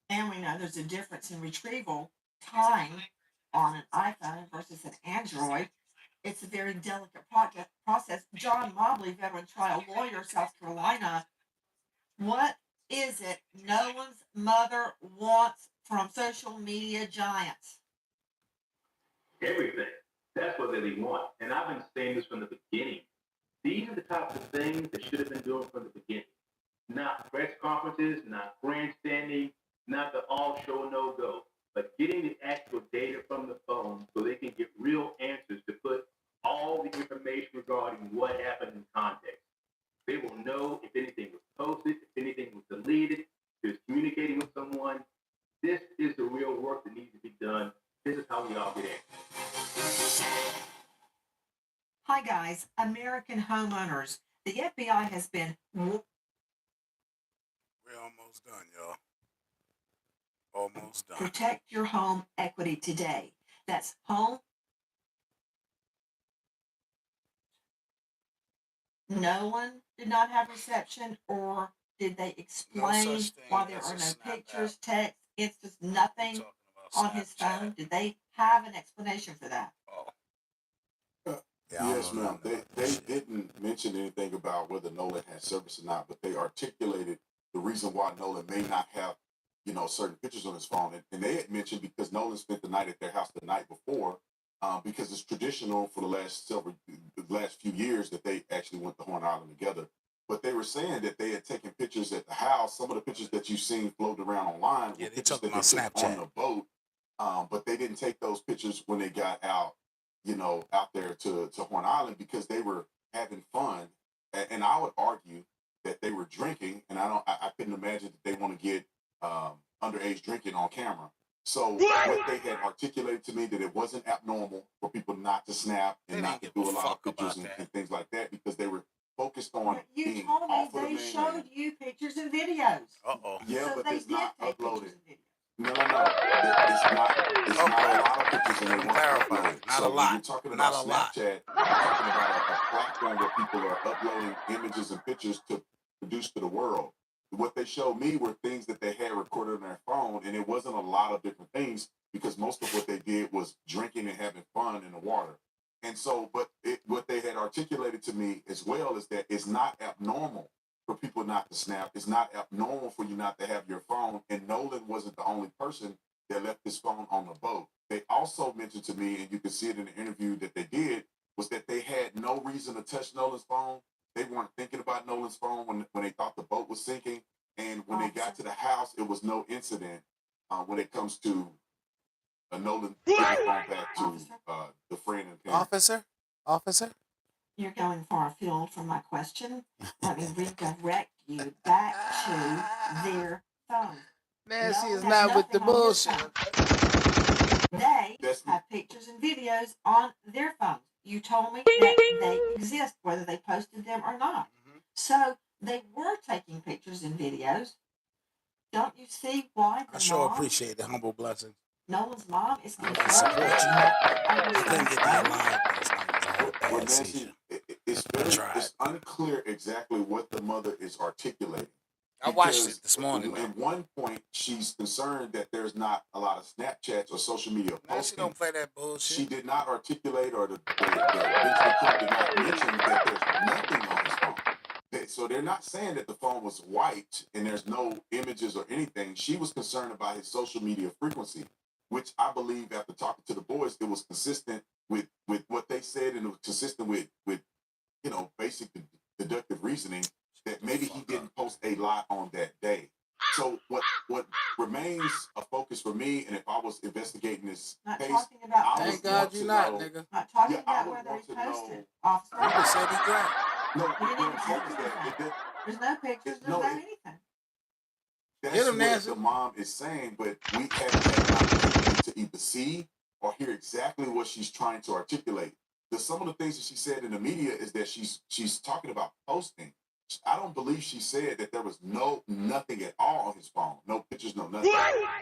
And we know there's a difference in retrieval time on an iPhone versus an Android. It's a very delicate process. John Mobley, veteran trial lawyer, South Carolina. What is it Nolan's mother wants from social media giants? Everything. That's what they want. And I've been saying this from the beginning. These are the types of things they should have been doing from the beginning. Not press conferences, not grandstanding, not the all show no go, but getting the actual data from the phone so they can get real answers to put all the information regarding what happened in context. They will know if anything was posted, if anything was deleted, if it was communicating with someone. This is the real work that needs to be done. This is how we all get answers. Hi, guys. American homeowners. The FBI has been. We're almost done, y'all. Almost done. Protect your home equity today. That's home. Nolan did not have reception, or did they explain why there are no pictures, text, instance, nothing on his phone? Did they have an explanation for that? Yes, ma'am. They didn't mention anything about whether Nolan had service or not, but they articulated the reason why Nolan may not have, certain pictures on his phone. And they had mentioned because Nolan spent the night at their house the night before, because it's traditional for the last few years that they actually went to Horn Island together. But they were saying that they had taken pictures at the house. Some of the pictures that you've seen floating around online were pictures that they took on the boat, but they didn't take those pictures when they got out, out there to Horn Island because they were having fun. And I would argue that they were drinking, and I couldn't imagine that they want to get underage drinking on camera. So what they had articulated to me that it wasn't abnormal for people not to snap and not to do a lot of pictures and things like that because they were focused on You told me they showed you pictures and videos. Yeah, so but they it's did not take uploaded. pictures and videos. No. It's not a lot of pictures and they weren't uploaded. Not So a when lot. you're talking Not about a lot. Snapchat, you're talking about a platform where people are uploading images and pictures to produce to the world. What they showed me were things that they had recorded on their phone, and it wasn't a lot of different things because most of what they did was drinking and having fun in the water. And so, what they had articulated to me as well is that it's not abnormal for people not to snap. It's not abnormal for you not to have your phone. And Nolan wasn't the only person that left his phone on the boat. They also mentioned to me, and you can see it in the interview that they did, was that they had no reason to touch Nolan's phone. They weren't thinking about Nolan's phone when they thought the boat was sinking. And when they got to the house, it was no incident when it comes to Nolan giving his phone back to the friend and parent. Officer? You're going far afield from my question. Let me redirect you back to their phone. Nancy is Nolan not has with the nothing on his bullshit. phone. They have pictures and videos on their phones. You told me that they exist, whether they posted them or not. So they were taking pictures and videos. Don't you see why the I sure mom, appreciate the humble blessing. Nolan's mom, is I concerned support you. about I couldn't get the line last night because I had a Well, bad Nancy, seizure. it's unclear exactly what the mother is articulating. I watched it this morning. At one point, she's concerned that there's not a lot of Snapchats or social media Nancy posting. don't play that bullshit. She did not articulate, or the Benjamin Cook did not mention that there's nothing on his phone. So they're not saying that the phone was wiped and there's no images or anything. She was concerned about his social media frequency, which I believe after talking to the boys, it was consistent with what they said, and it was consistent with basic deductive reasoning that maybe he didn't post a lot on that day. So what remains a focus for me, and if I was investigating this case, Thank God you're not, nigga. Not talking about whether he posted. Officer. You just said he grabbed. No, He didn't even post anything. There's no pictures. There's no anything. That's what the mom is saying, but we haven't had an opportunity to either see or hear exactly what she's trying to articulate. some of the things that she said in the media is that she's talking about posting. I don't believe she said that there was nothing at all on his phone, no pictures, no nothing.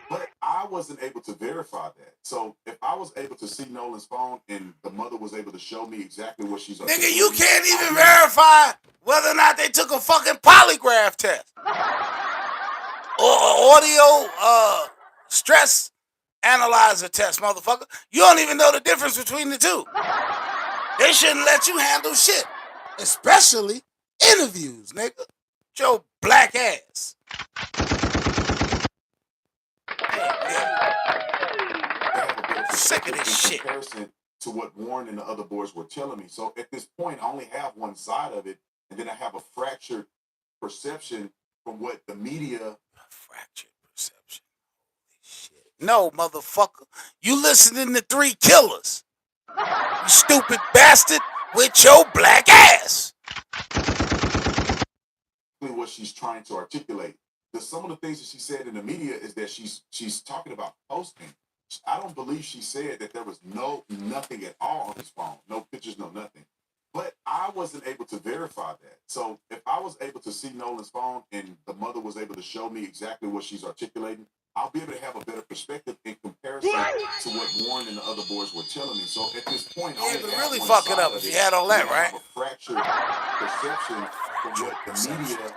But I wasn't able to verify that. So if I was able to see Nolan's phone and the mother was able to show me exactly what she's Nigga, you can't even I- verify whether or not they took a fucking polygraph test or audio stress analyzer test, motherfucker. You don't even know the difference between the two. They shouldn't let you handle shit, especially interviews, nigga. Your black ass. Sick of this shit. In comparison to what Warren and the other boys were telling me. So at this point, I only have one side of it, and then I have a fractured perception from what the media. Fractured perception. Holy shit. No, motherfucker. You listening to Three Killers. You stupid bastard with your black ass. What she's trying to articulate. Some of the things that she said in the media is that she's talking about posting. I don't believe she said that there was nothing at all on his phone, no pictures, no nothing. But I wasn't able to verify that. So if I was able to see Nolan's phone and the mother was able to show me exactly what she's articulating, I'll be able to have a better perspective in comparison to what Warren and the other boys were telling me. So at this point, I would really fuck it up if you had all that, right? I have a fractured perception from what the media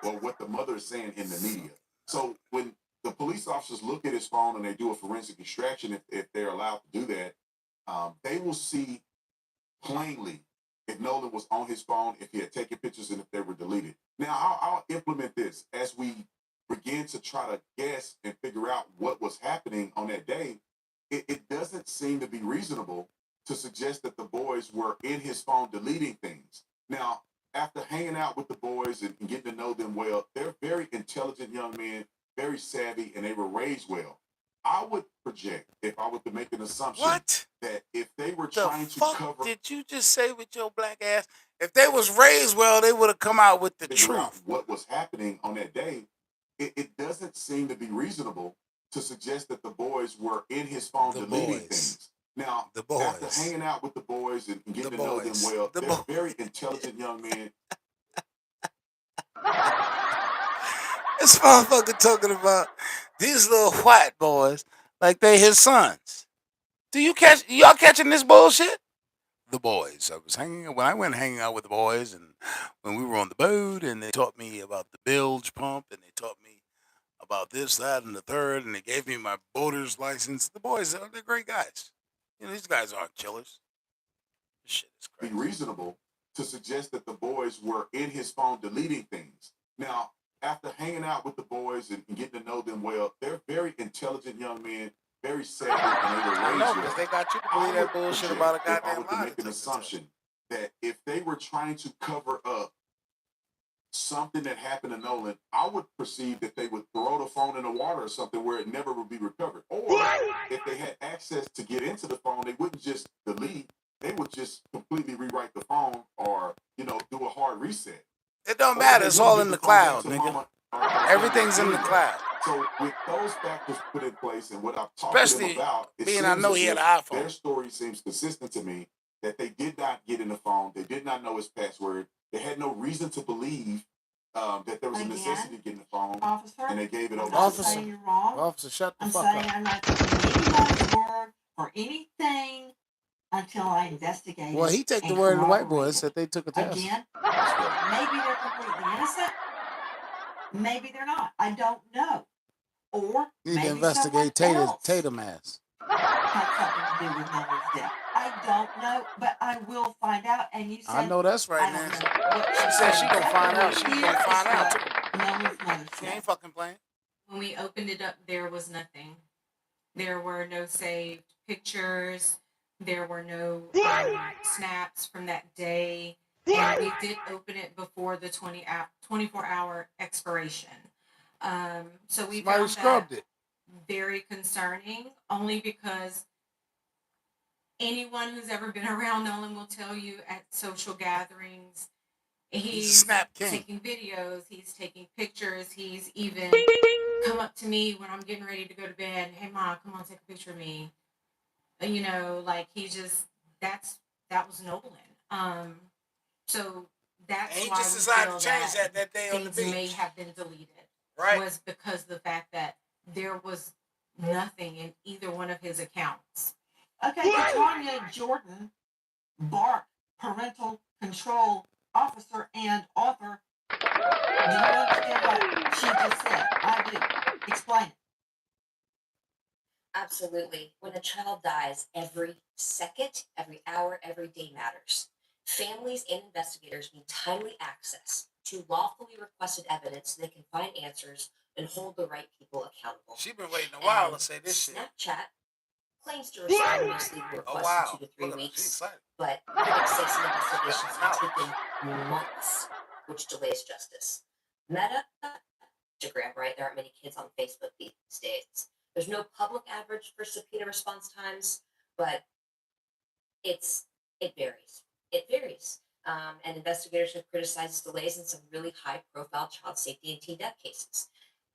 or what the mother is saying in the media. So when the police officers look at his phone and they do a forensic extraction, if they're allowed to do that, they will see plainly if Nolan was on his phone, if he had taken pictures, and if they were deleted. Now, I'll implement this as we begin to try to guess and figure out what was happening on that day. It doesn't seem to be reasonable to suggest that the boys were in his phone deleting things. Now, after hanging out with the boys and getting to know them well, they're very intelligent young men, very savvy, and they were raised well. I would project, if I were to make an assumption, that if they were trying to cover... Did you just say with your black ass? If they was raised well, they would have come out with the truth. What was happening on that day, it doesn't seem to be reasonable to suggest that the boys were in his phone deleting things. Now, after hanging out with the boys and getting to know them well, they're very intelligent young men. This motherfucker talking about these little white boys like they his sons. Y'all catching this bullshit? The boys. When I went hanging out with the boys, and when we were on the boat, and they taught me about the bilge pump, and they taught me about this, that, and the third, and they gave me my boater's license. The boys, they're great guys. You know, these guys aren't killers. This shit is crazy. Be reasonable to suggest that the boys were in his phone deleting things. Now, after hanging out with the boys and getting to know them well, they're very intelligent young men, very savvy, and they were raised well. Because they got you to believe that bullshit about a goddamn lie. I would make an assumption that if they were trying to cover up something that happened to Nolan, I would perceive that they would throw the phone in the water or something where it never would be recovered. Or if they had access to get into the phone, they wouldn't just delete. They would just completely rewrite the phone or, do a hard reset. It don't matter. It's all in the cloud, nigga. Everything's in the cloud. So with those factors put in place and what I've talked to them about, I know he had an iPhone. Their story seems consistent to me that they did not get in the phone. They did not know his password. They had no reason to believe that there was a necessity to get in the phone. Officer, and they gave it over. I'm saying you're wrong. Officer, shut the I'm fuck saying up. I'm not taking anybody's word for anything until I investigate. Well, he take the word of the white boys that they took a test. Again, maybe they're completely innocent. Maybe they're not. I don't know. Or Need maybe to investigate Tatum ass. had something to do with Nolan's death. I don't know, but I will find out. And you said I know that's right, Nancy. She said she gonna find out. She gonna find out too. Nolan's mother She ain't fucking playing. When we opened it up, there was nothing. There were no saved pictures. There were no snaps from that day. And we did open it before the 24-hour expiration. So we Somebody found scrubbed that it. very concerning, only because anyone who's ever been around Nolan will tell you at social gatherings, he's taking videos, he's taking pictures, he's even come up to me when I'm getting ready to go to bed. Hey, Mom, come on, take a picture of me. Like he just, that's That was Nolan. So that's And he why just we decided feel to change that that day on the things may beach. have been deleted. Right. Was because of the fact that there was nothing in either one of his accounts. Okay, Tanya Jordan, Bart, parental control officer and author. Do you understand what she just said? I do. Explain it. Absolutely. When a child dies, every second, every hour, every day matters. Families and investigators need timely access to lawfully requested evidence so they can find answers and hold the right people accountable. She been waiting a while And to say this shit. Snapchat claims to respond most legal Oh requests wow. in 2 to 3 Look at her. She's weeks, excited. but critics say some investigations Now. have taken months, which delays justice. Meta, Instagram, right? There aren't many kids on Facebook these days. There's no public average for subpoena response times, but it varies. It varies. And investigators have criticized delays in some really high-profile child safety and teen death cases.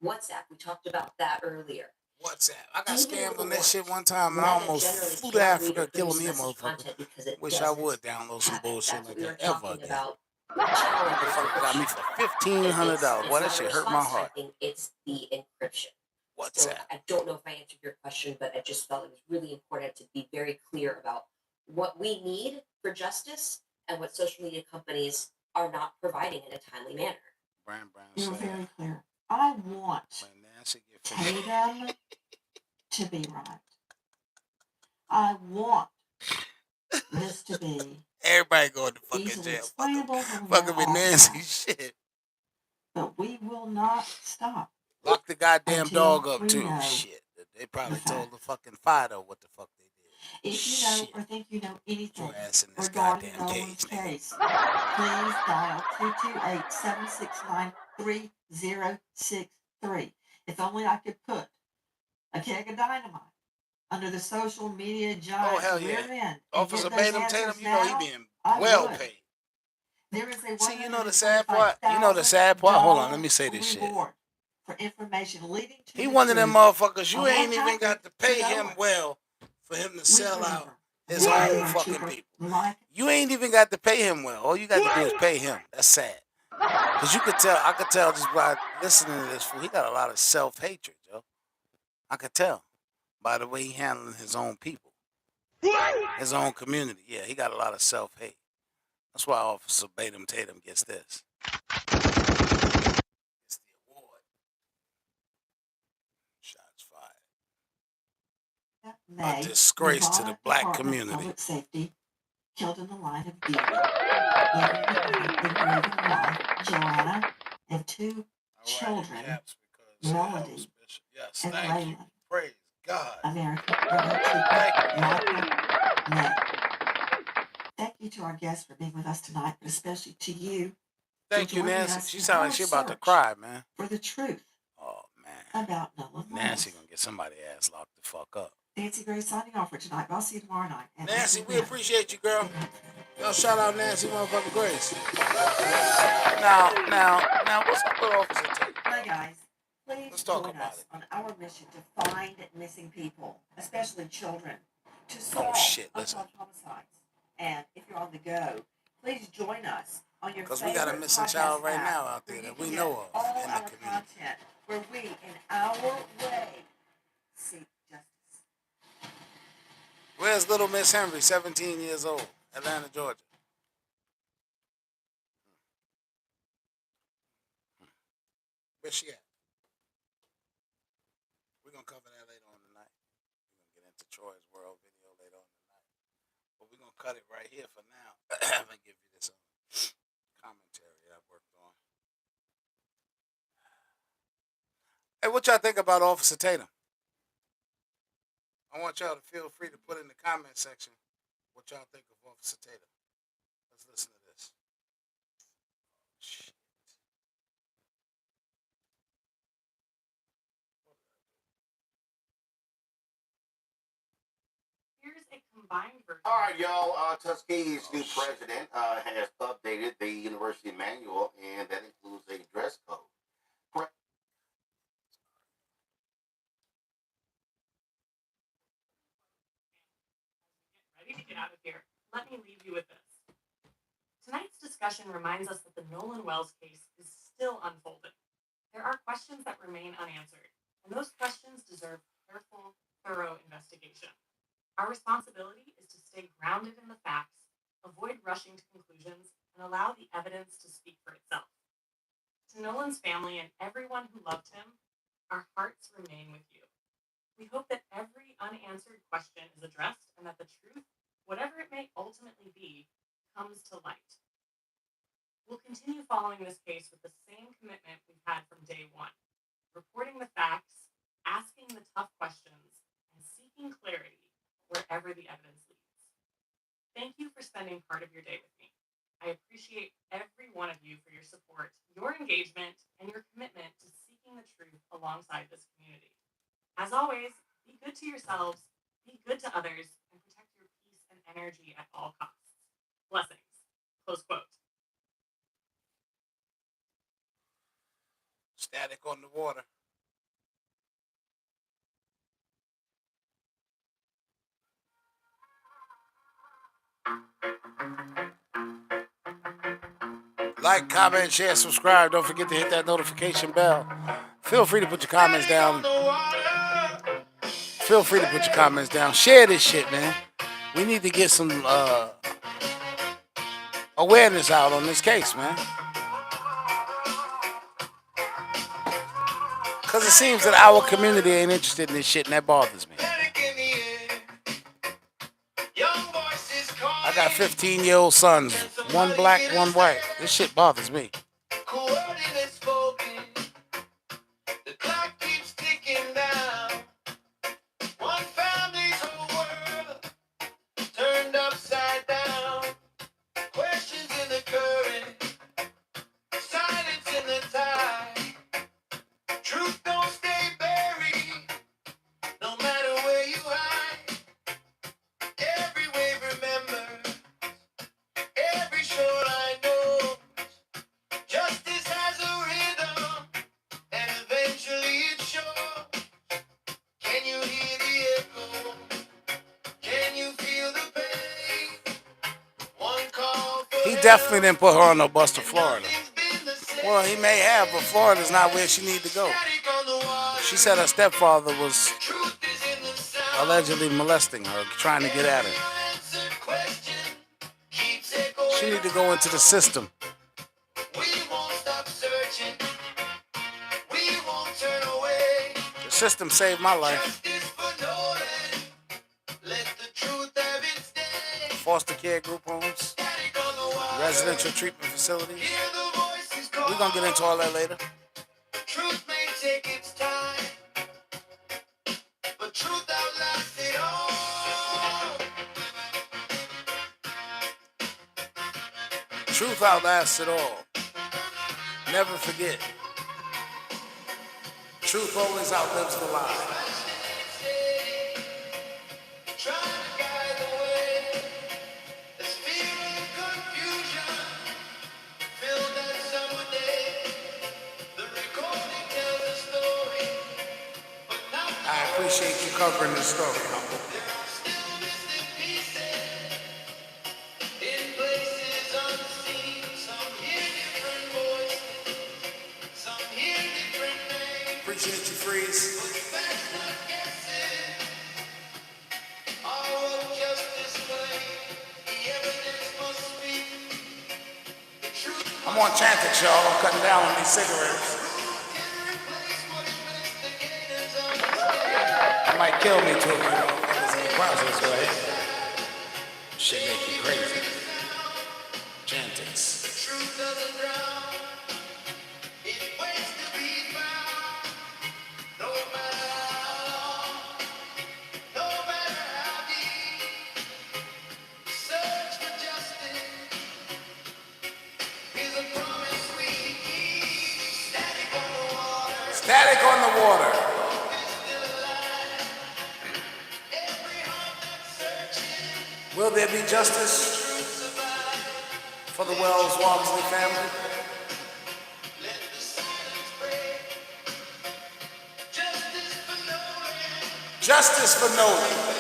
WhatsApp, we talked about that earlier. WhatsApp. I got Even scammed with on the that shit warrant, one time and I Meta almost generally flew to can't read Africa or killing produce me a message motherfucker. content because it Wish I doesn't would download some have it. bullshit That's like what we were that ever talking again. about. Challenges Motherfucker got me encryption. for $1,500. Boy, that It's shit not a hurt my response time heart. thing, it's the encryption. So WhatsApp. I don't know if I answered your question, but I just felt it was really important to be very clear about what we need for justice and what social media companies are not providing in a timely manner. Brown You're said. very clear. I want When Nancy get finished. Tatum to be right. I want this to be Everybody going to fucking easily jail. explainable when we Fucking know with all Nancy facts. shit. But we will not stop Lock the goddamn until dog up we too. know Shit. They probably the told the facts. fucking Fido what the fuck they did. If you know Shit. or think you know Put anything your ass in this regarding goddamn Nolan's cage, nigga. case, please dial 228-769-3063. If only I could put a keg of dynamite under the social media Oh giant's hell rear yeah. end and Officer get those Batum Tatum, answers you know he now, being I well would. paid. There is a See, you know the sad part? Hold on, let me say this shit. reward for information leading to He the one of them truth motherfuckers. You on what ain't even got happened to pay to him Nolan. well for him to Please sell out remember, his like own our fucking trooper, people. like You ain't even got to pay him well. All you got to do is pay him. That's sad. Cause you could tell, I could tell just by listening to this fool, he got a lot of self-hatred, yo. I could tell by the way he handling his own people, his own community. Yeah, he got a lot of self-hate. That's why Officer Batum Tatum gets this. It's the award. Shots fired. A May, disgrace to the Nevada black Department of community. Public Safety, killed in the line of duty, leaving behind a grieving wife, Joanna, and two children, Melody Yes, and thank you. Layla. Praise God. American Era Trooper Michael May. Thank you to our guests for being with us tonight, but especially to you Thank you, joining Nancy. us She in sounds our like she about to search cry, man. for the truth Oh man. about Nolan Wells. Nancy gonna get somebody ass locked the fuck up. Nancy Grace signing off for tonight, but I'll see you tomorrow night. at Nancy, 8 we p.m. appreciate you, girl. Yo, shout out Nancy motherfucking Grace. Now, what's up with Officer Tatum? Hi guys, please Let's talk join about us it. on our mission to find missing people, especially children, to solve Oh shit, listen. unsolved homicides. And if you're on the go, please join us on your Because we got a missing child right now out there that we know of all in the our community. content where we, in our way, seek justice. Where's little Miss Henry, 17 years old, Atlanta, Georgia? Where's she at? We're going to cover that later on tonight. We're going to get into Troy's World video later on tonight. But we're going to cut it right here for now. I'm going to give you this commentary I worked on. Hey, what y'all think about Officer Tatum? I want y'all to feel free to put in the comment section what y'all think of Officer Tatum. Let's listen to this. Shit. Here's a combined version. All right, y'all. Tuskegee's new president has updated the university manual, and that includes a dress code. Ready to get out of here. let me leave you with this. Tonight's discussion reminds us that the Nolan Wells case is still unfolding. There are questions that remain unanswered, and those questions deserve careful, thorough investigation. Our responsibility is to stay grounded in the facts, avoid rushing to conclusions, and allow the evidence to speak for itself. To Nolan's family and everyone who loved him, our hearts remain with you. We hope that every unanswered question is addressed and that the truth, whatever it may ultimately be, comes to light. We'll continue following this case with the same commitment we've had from day one, reporting the facts, asking the tough questions, and seeking clarity wherever the evidence leads. Thank you for spending part of your day with me. I appreciate every one of you for your support, your engagement, and your commitment to seeking the truth alongside this community. As always, be good to yourselves, be good to others, and protect your peace and energy at all costs. Blessings. Close quote. Static on the water. Like, comment, share, subscribe. Don't forget to hit that notification bell. Feel free to put your comments down. Feel free to put your comments down. Share this shit, man. We need to get some awareness out on this case, man. Because it seems that our community ain't interested in this shit, and that bothers me. I got 15-year-old sons. One black, one white. This shit bothers me. The clock keeps ticking down. One family's whole world turned upside down. Questions in the current, silence in the tide. Truth don't stay buried, no matter where you hide. Every wave remembers, every shoreline knows. Justice has a rhythm, and eventually it shows. Can you hear the echo? Can you feel the pain? One call for He definitely didn't put her on no bus to Florida. Well, he may have, but Florida's not where she needs to go. She said her stepfather was allegedly molesting her, trying to get at her. She need to go into the system. We won't stop searching. We won't turn away. The system saved my life. Justice for Nolan. Let the truth have its day. Foster care group homes, Static on the wire. residential treatment facilities. Hear the voices call. We're going to get into all that later. Truth may take its time, but truth outlasts it all. Truth outlasts it all. Never forget. Truth always outlives the lie. Trying to guide the way. This feeling of confusion filled that summer day. The recording tells a story, but not I appreciate you covering this story, Humble. there are still missing pieces in places unseen. Some hear different voices, some hear different names. Appreciate you, Freeze. But facts not guessing are what justice claims. The evidence must speak. The truth I'm on Chantix, y'all. I'm cutting down on these cigarettes. can replace what investigators understand. It might kill me too, you know, because in the process, right? Shit make you crazy. Chantix. Truth doesn't drown. It waits to be found. No matter how long, no matter how deep. The search for justice is a promise we keep. Static on the water. Static on the water. Is still alive. Every heart that's searching. Will there be justice Truth survives. for the Wells Walmsley family? Let the silence break. Justice for Nolan. Justice for Nolan.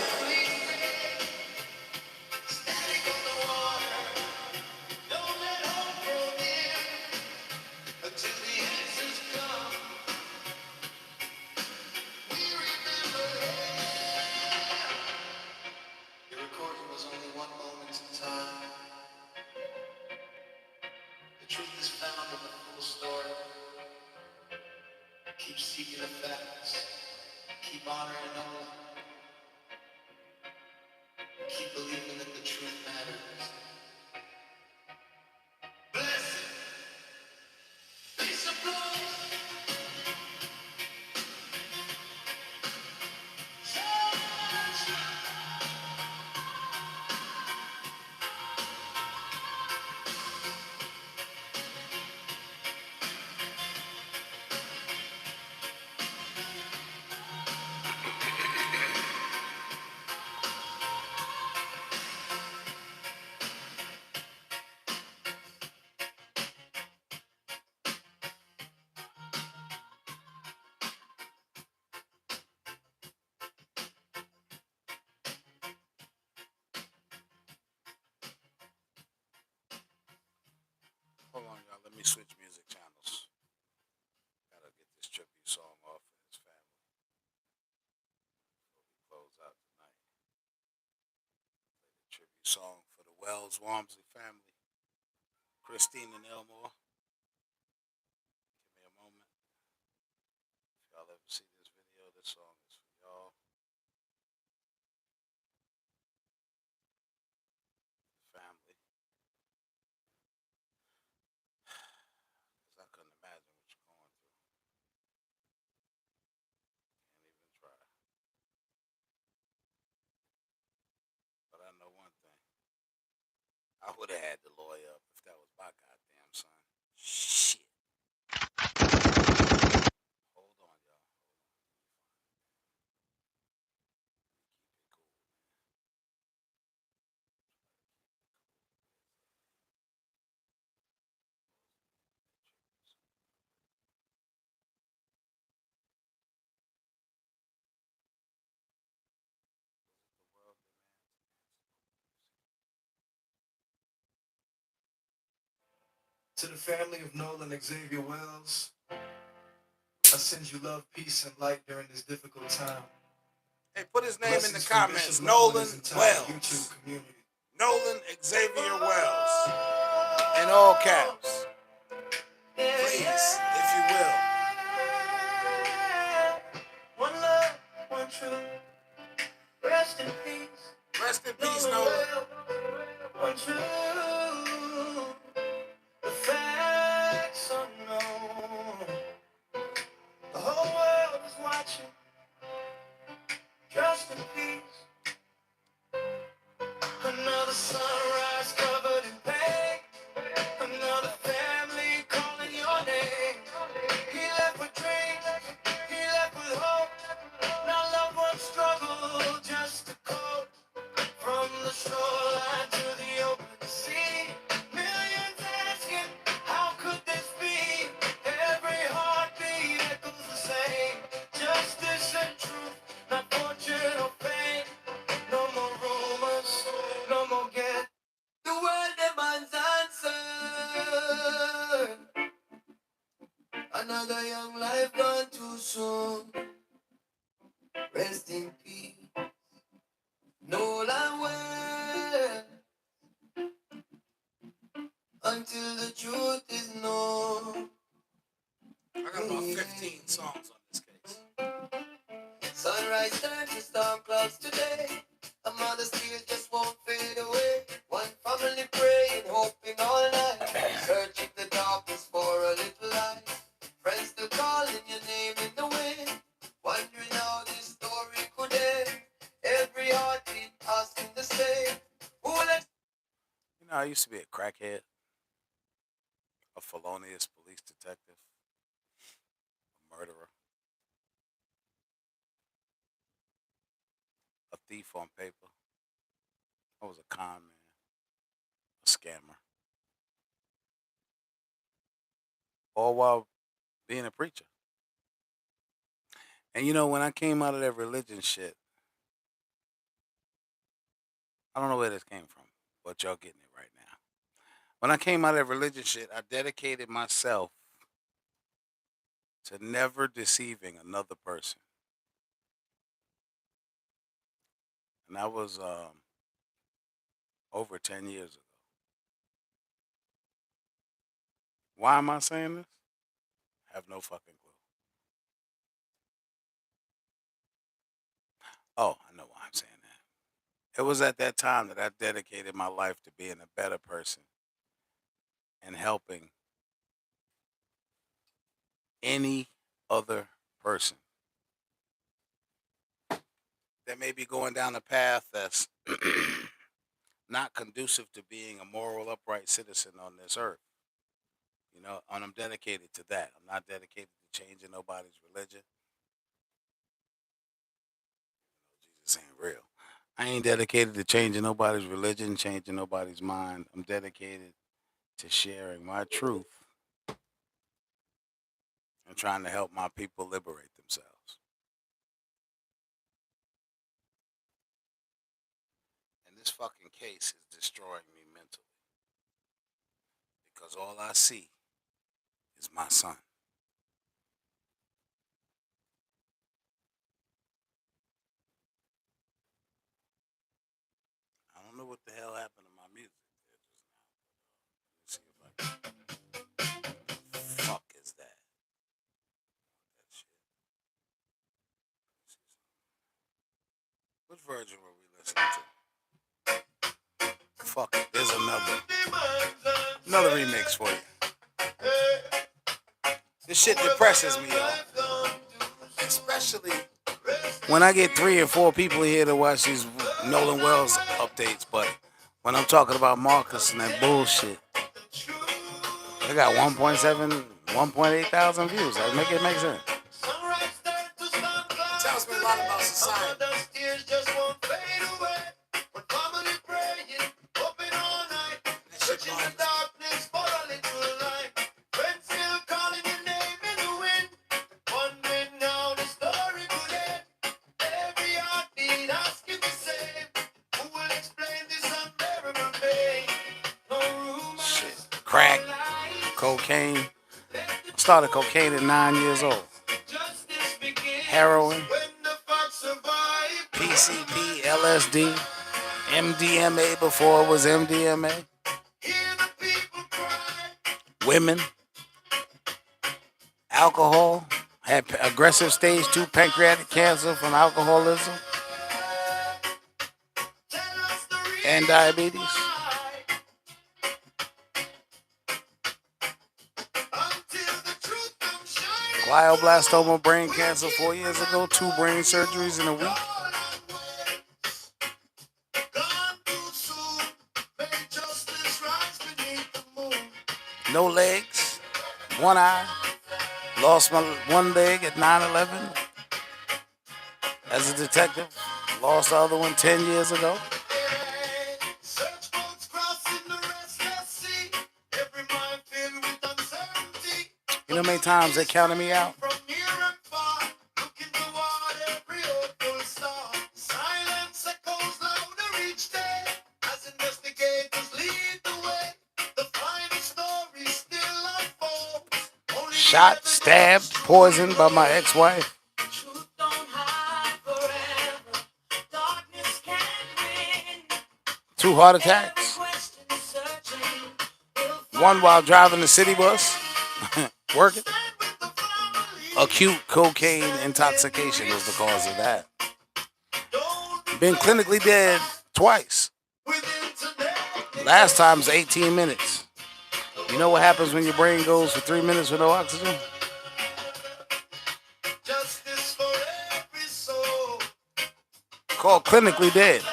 Static on the Truth is found in the full story. Keep seeking the facts. Keep honoring all. Keep believing that the truth matters. Blessed. Peace of God. Hold on, y'all. Let me switch music channels. Gotta get this tribute song off for his family before we close out tonight. Play the tribute song for the Wells Walmsley family. Christine and Elmore. Give me a moment. If y'all ever see this video, this song is for y'all. Family. Because I couldn't imagine what you're going through. Can't even try. But I know one thing. I would have had the lawyer up if that was my goddamn son. Shit. Hold on, y'all. To the family of Nolan Xavier Wells, I send you love, peace, and light during this difficult time. Hey, put his name in the Blessings from comments. Bishop Nolan Nolan's entire Wells. YouTube community. Nolan Xavier Wells. In all caps. Please, if you will. One love, one truth. Rest in peace. Rest in peace, Nolan. One truth. The facts unknown. The whole world is watching. Trust in peace. Another sunrise covered in pain. Another family calling your name. He left with dreams. He left with hope. Now loved ones struggle just to cope. From the shoreline to the open sea. Millions asking, how could this be? Every heartbeat echoes the same. Justice and truth, not fortune or fame. No more rumors, no more get. The world demands answer. Another young life gone too soon. Rest in peace. Nolan Wells. Until the truth is known. I got about 15 songs on this case. Sunrise turns to storm clouds today. A mother's tears just won't fade away. One family praying, hoping all night. Searching the darkness for a little light. Friends still calling your name in the wind. Wondering how this story could end. Every heartbeat asking the same. Who let You know, I used to be a crackhead, a felonious police detective, a murderer, a thief on paper. I was a con man, a scammer, all while being a preacher. And you know, when I came out of that religion shit, I don't know where this came from, but y'all getting it right now. When I came out of that religion shit, I dedicated myself to never deceiving another person. And that was over 10 years ago. Why am I saying this? I have no fucking clue. Oh, I know why I'm saying that. It was at that time that I dedicated my life to being a better person and helping any other person that may be going down a path that's not conducive to being a moral, upright citizen on this earth. You know, and I'm dedicated to that. I'm not dedicated to changing nobody's religion. Jesus ain't real. I ain't dedicated to changing nobody's religion, changing nobody's mind. I'm dedicated to sharing my truth and trying to help my people liberate themselves. And this fucking case is destroying me mentally because all I see is my son. I don't know what the hell happened to my music there just now. Let me see if I can. Fuck is that? That shit. Which version were we listening to? Fuck it. There's another remix for you. This shit depresses me, y'all. Especially when I get 3 or 4 people here to watch these Nolan Wells updates, but when I'm talking about Marcus and that bullshit, they got 1.7, 1.8 thousand views. Like, make it make sense. It tells me a lot about society. Shit. Crack, cocaine. I started cocaine at 9 years old. Heroin, PCP, LSD, MDMA before it was MDMA. Women, alcohol, had aggressive stage 2 pancreatic cancer from alcoholism, and diabetes. Glioblastoma brain cancer 4 years ago, 2 brain surgeries in a week. No legs, 1 eye. Lost my 1 leg at 9/11 as a detective. Lost the other one 10 years ago. You know how many times they counted me out? Shot, stabbed, poisoned by my ex-wife. 2 heart attacks. 1 while driving the city bus, working. Acute cocaine intoxication was the cause of that. Been clinically dead twice. Last time's 18 minutes. You know what happens when your brain goes for 3 minutes with no oxygen? Called clinically dead.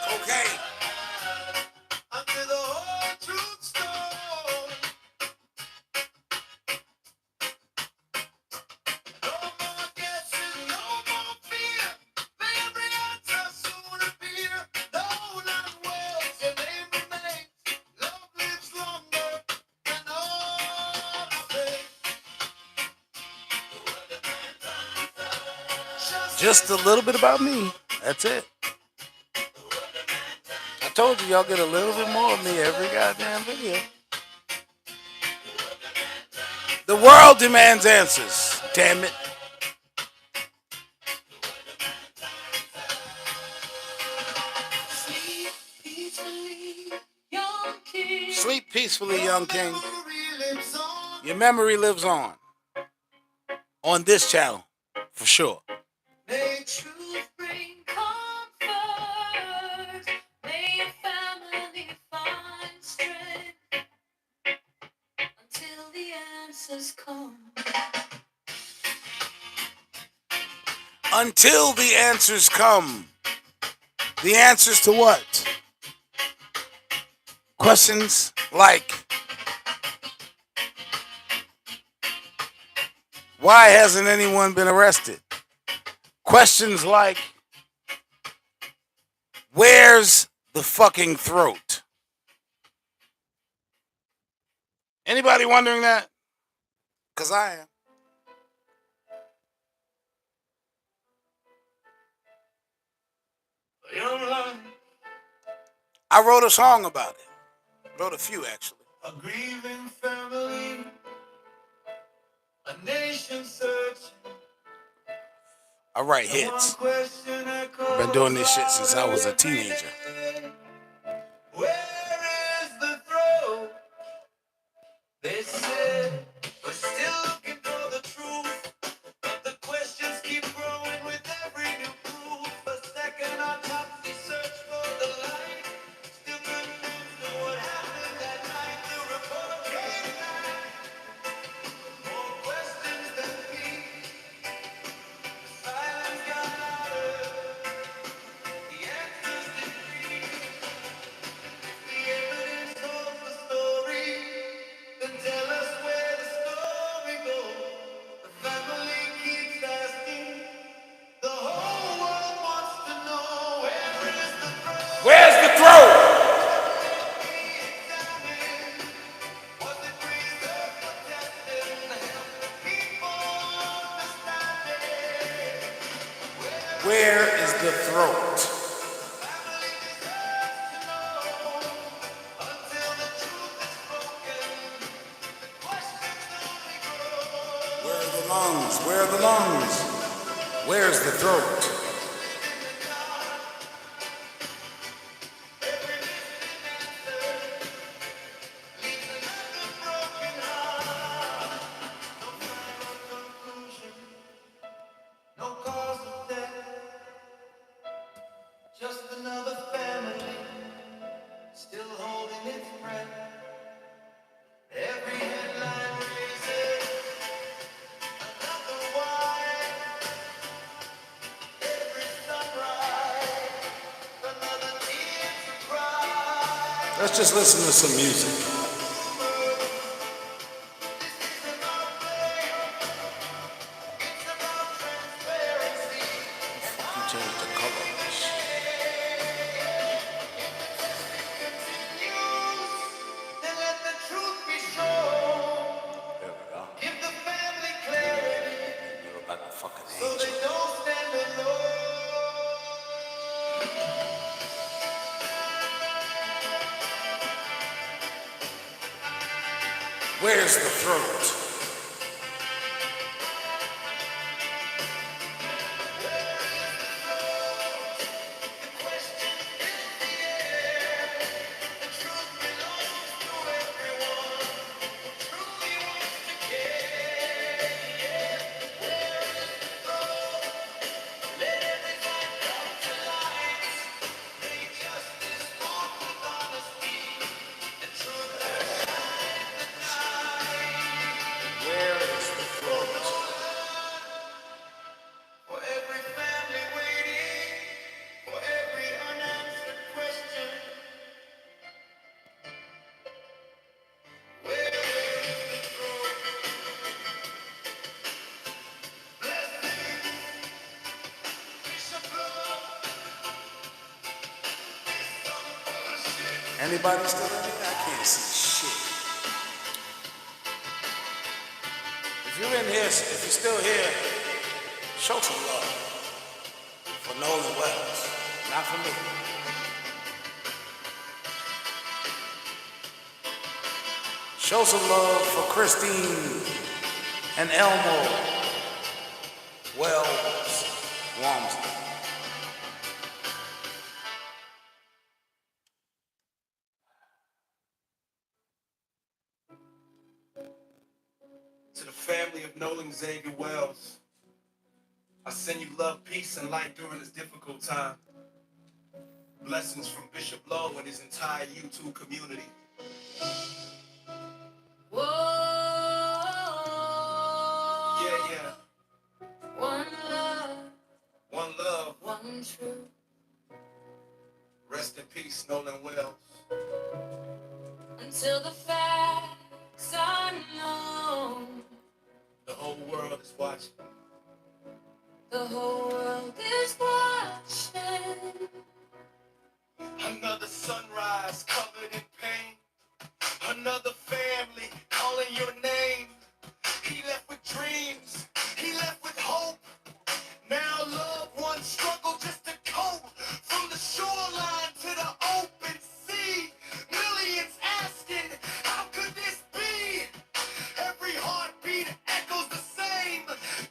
Cocaine. Just a little bit about me. That's it. I told you y'all get a little bit more of me every goddamn video. The world demands answers. Damn it. Sleep peacefully, young king. Your memory lives on this channel, for sure. May truth bring comfort. May your family find strength until the answers come. Until the answers come. The answers to what? Questions like, why hasn't anyone been arrested? Questions like, where's the fucking throat? Anybody wondering that? Because I am. I wrote a song about it. Wrote a few, actually. A grieving family, a nation searching. I write hits. I've been doing this shit since I was a teenager. Where is the throne? They said we're still looking for the truth, but the questions keep growing with every new proof. A second autopsy search for the light. Still couldn't know what happened that night. The report came back. More questions than peace. Silence got louder. The answers decreased. The evidence told the story. Then tell us where the story goes. The family keeps asking. The whole world wants to know, where is the throne? Where's the throat? Was it preserved or tested? Help the people understand it. Where is the throat? Family deserves to know until the truth is broken. The questions only grow. Where are the lungs? Where are the lungs? Where's the throat? No cause of death, just another family still holding its breath. Every headline raises another why. Every sunrise, another tear to cry. Let's just listen to some music. You change the color of this shit. Then let the truth be shown. There we go. Give the family clarity You look like a fucking so angel. they don't stand alone. Where's the throat? Where is the throat? For every family waiting, for every unanswered question. Anybody still in here? I can't see shit. If you're in here, if you're still here, show some love for Nolan Wells, not for me. Show some love for Christine and Elmo Wells Walmsley. family of Nolan Wells, I send you love, peace, and light during this difficult time. Blessings from Bishop Lowe and his entire YouTube community. Whoa. Yeah, yeah. One love. One love. One truth. Rest in peace, Nolan Wells. Until the facts are known. The whole world is watching. The whole world is watching. Another sunrise covered in pain. Another family calling your name. He left with dreams. He left with hope. Now loved ones struggle just to cope. From the shoreline to the open sea. Millions asking, how could this be? Every heartbeat echoes the same.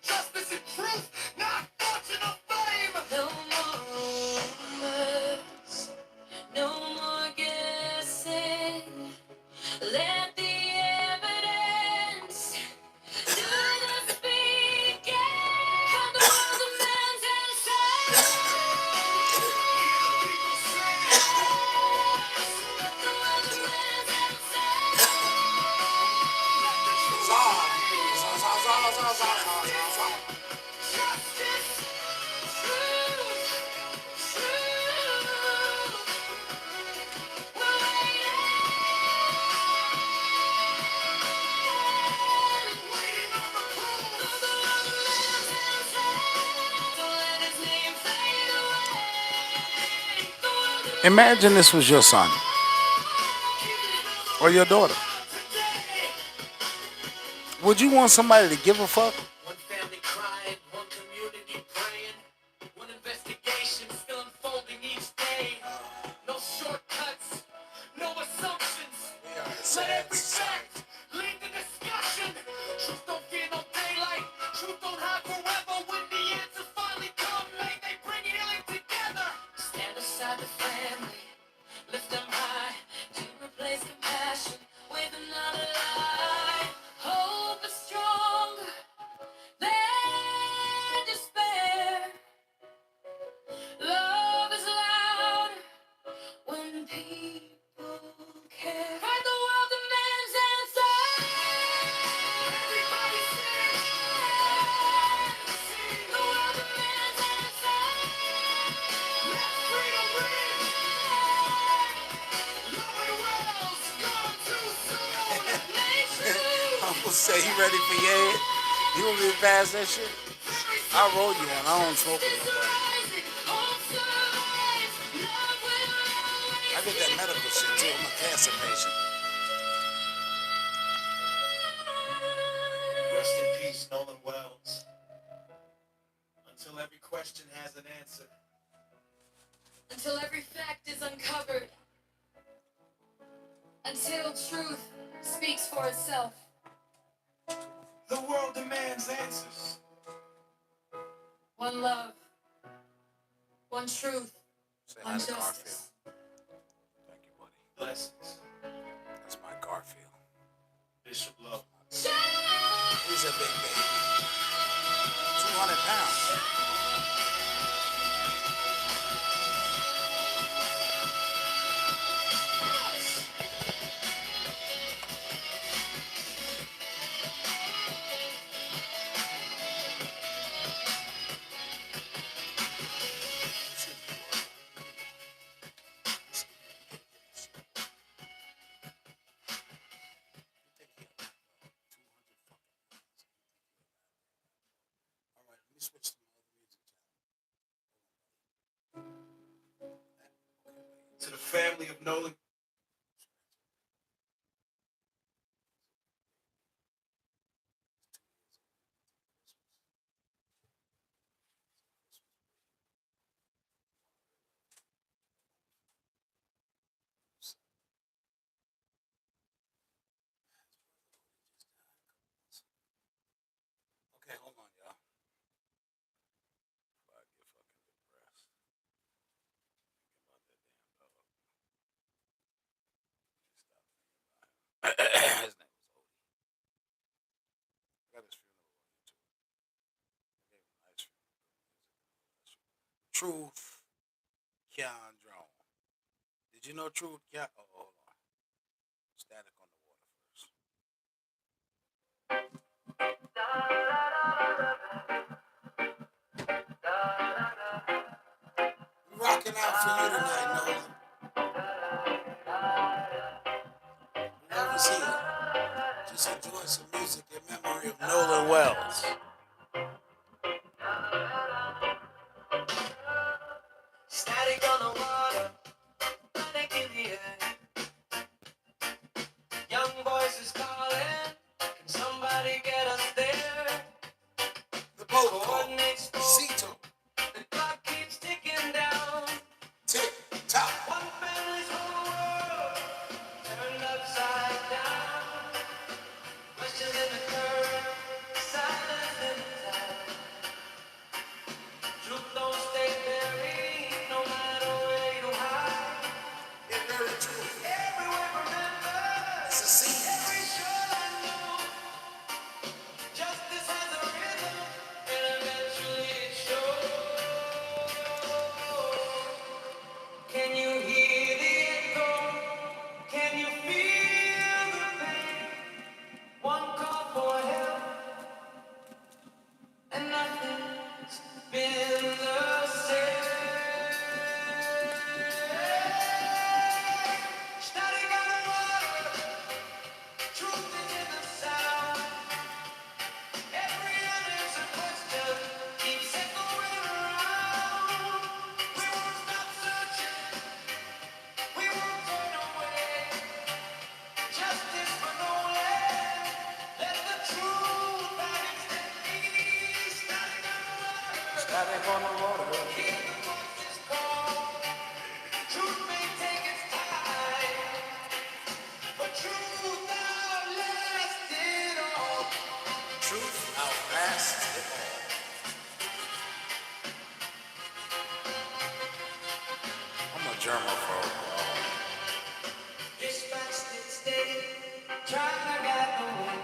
Justice and truth, not fortune or fame. No more rumors. No more guessing. Let the evidence do the speaking. From the world of man's inside. The world of man's inside. Justice, truth, truth. We're waiting on the proof. The world of man's inside. Don't let his name fade away. The world of Imagine this was your son or your daughter. Would you want somebody to give a fuck? One family crying, one community praying, one investigation still unfolding each day. No shortcuts, no assumptions. Let every fact lead the discussion. Truth don't fear no daylight. Truth don't hide forever. When the answers finally come, may they bring healing together. Stand beside the family, lift them high, to replace compassion with another lie. Hope is stronger than despair. Love is louder when people care. Find the world demands answers. Everybody sing. The world demands answers. Let freedom ring. Nolan Wells, gone too soon. I'm gonna say you ready for your head? You want me to pass that shit? I'll roll you one. I don't smoke with nobody. I get that medical shit too. I'm a cancer patient. Rest in peace, Nolan Wells. Until every question has an answer. Until every fact is uncovered. Until truth speaks for itself. The world demands answers. One love. One truth. Say hi One to Garfield. justice. Thank you, buddy. Blessings. That's my Garfield. Bishop Love. He's a big baby. 200 pounds. All right, let me switch to my other music channel. To the family of Nolan. Okay, hold on, y'all. Before I get fucking depressed. Thinking about that damn dog. Truth Keandron. Did you know Truth Keandron? Oh, hold on. Static on the water first. I'm rocking out for you tonight, Nolan. Love is here. Just enjoy some music in memory of Nolan Wells. Static on the water, panic in the air. Young voices calling, can somebody get us there? The boat call. Coordinates Cito. the clock keeps ticking down. Tick tock. One family's whole world turned upside down. Questions in the current, silence in the tide. Truth don't stay buried, no matter where you hide. Yeah, very true. Everywhere remember, It's a scene. every shoreline know. Justice has a rhythm, and eventually it shows. Can you hear the echo? Can you feel the pain? One call for help, and nothing's been the same. Static on the water, truth is in the sound. Every unanswered question keeps echoing around. We won't stop searching, we won't turn away. Justice for Nolan, let the truth find its way. Static on the water, hear the voices call. Truth may take its time, but truth outlasts it all. Truth outlasts it all. I'm a germaphobe. Dispatched it steady, trying to guide the way.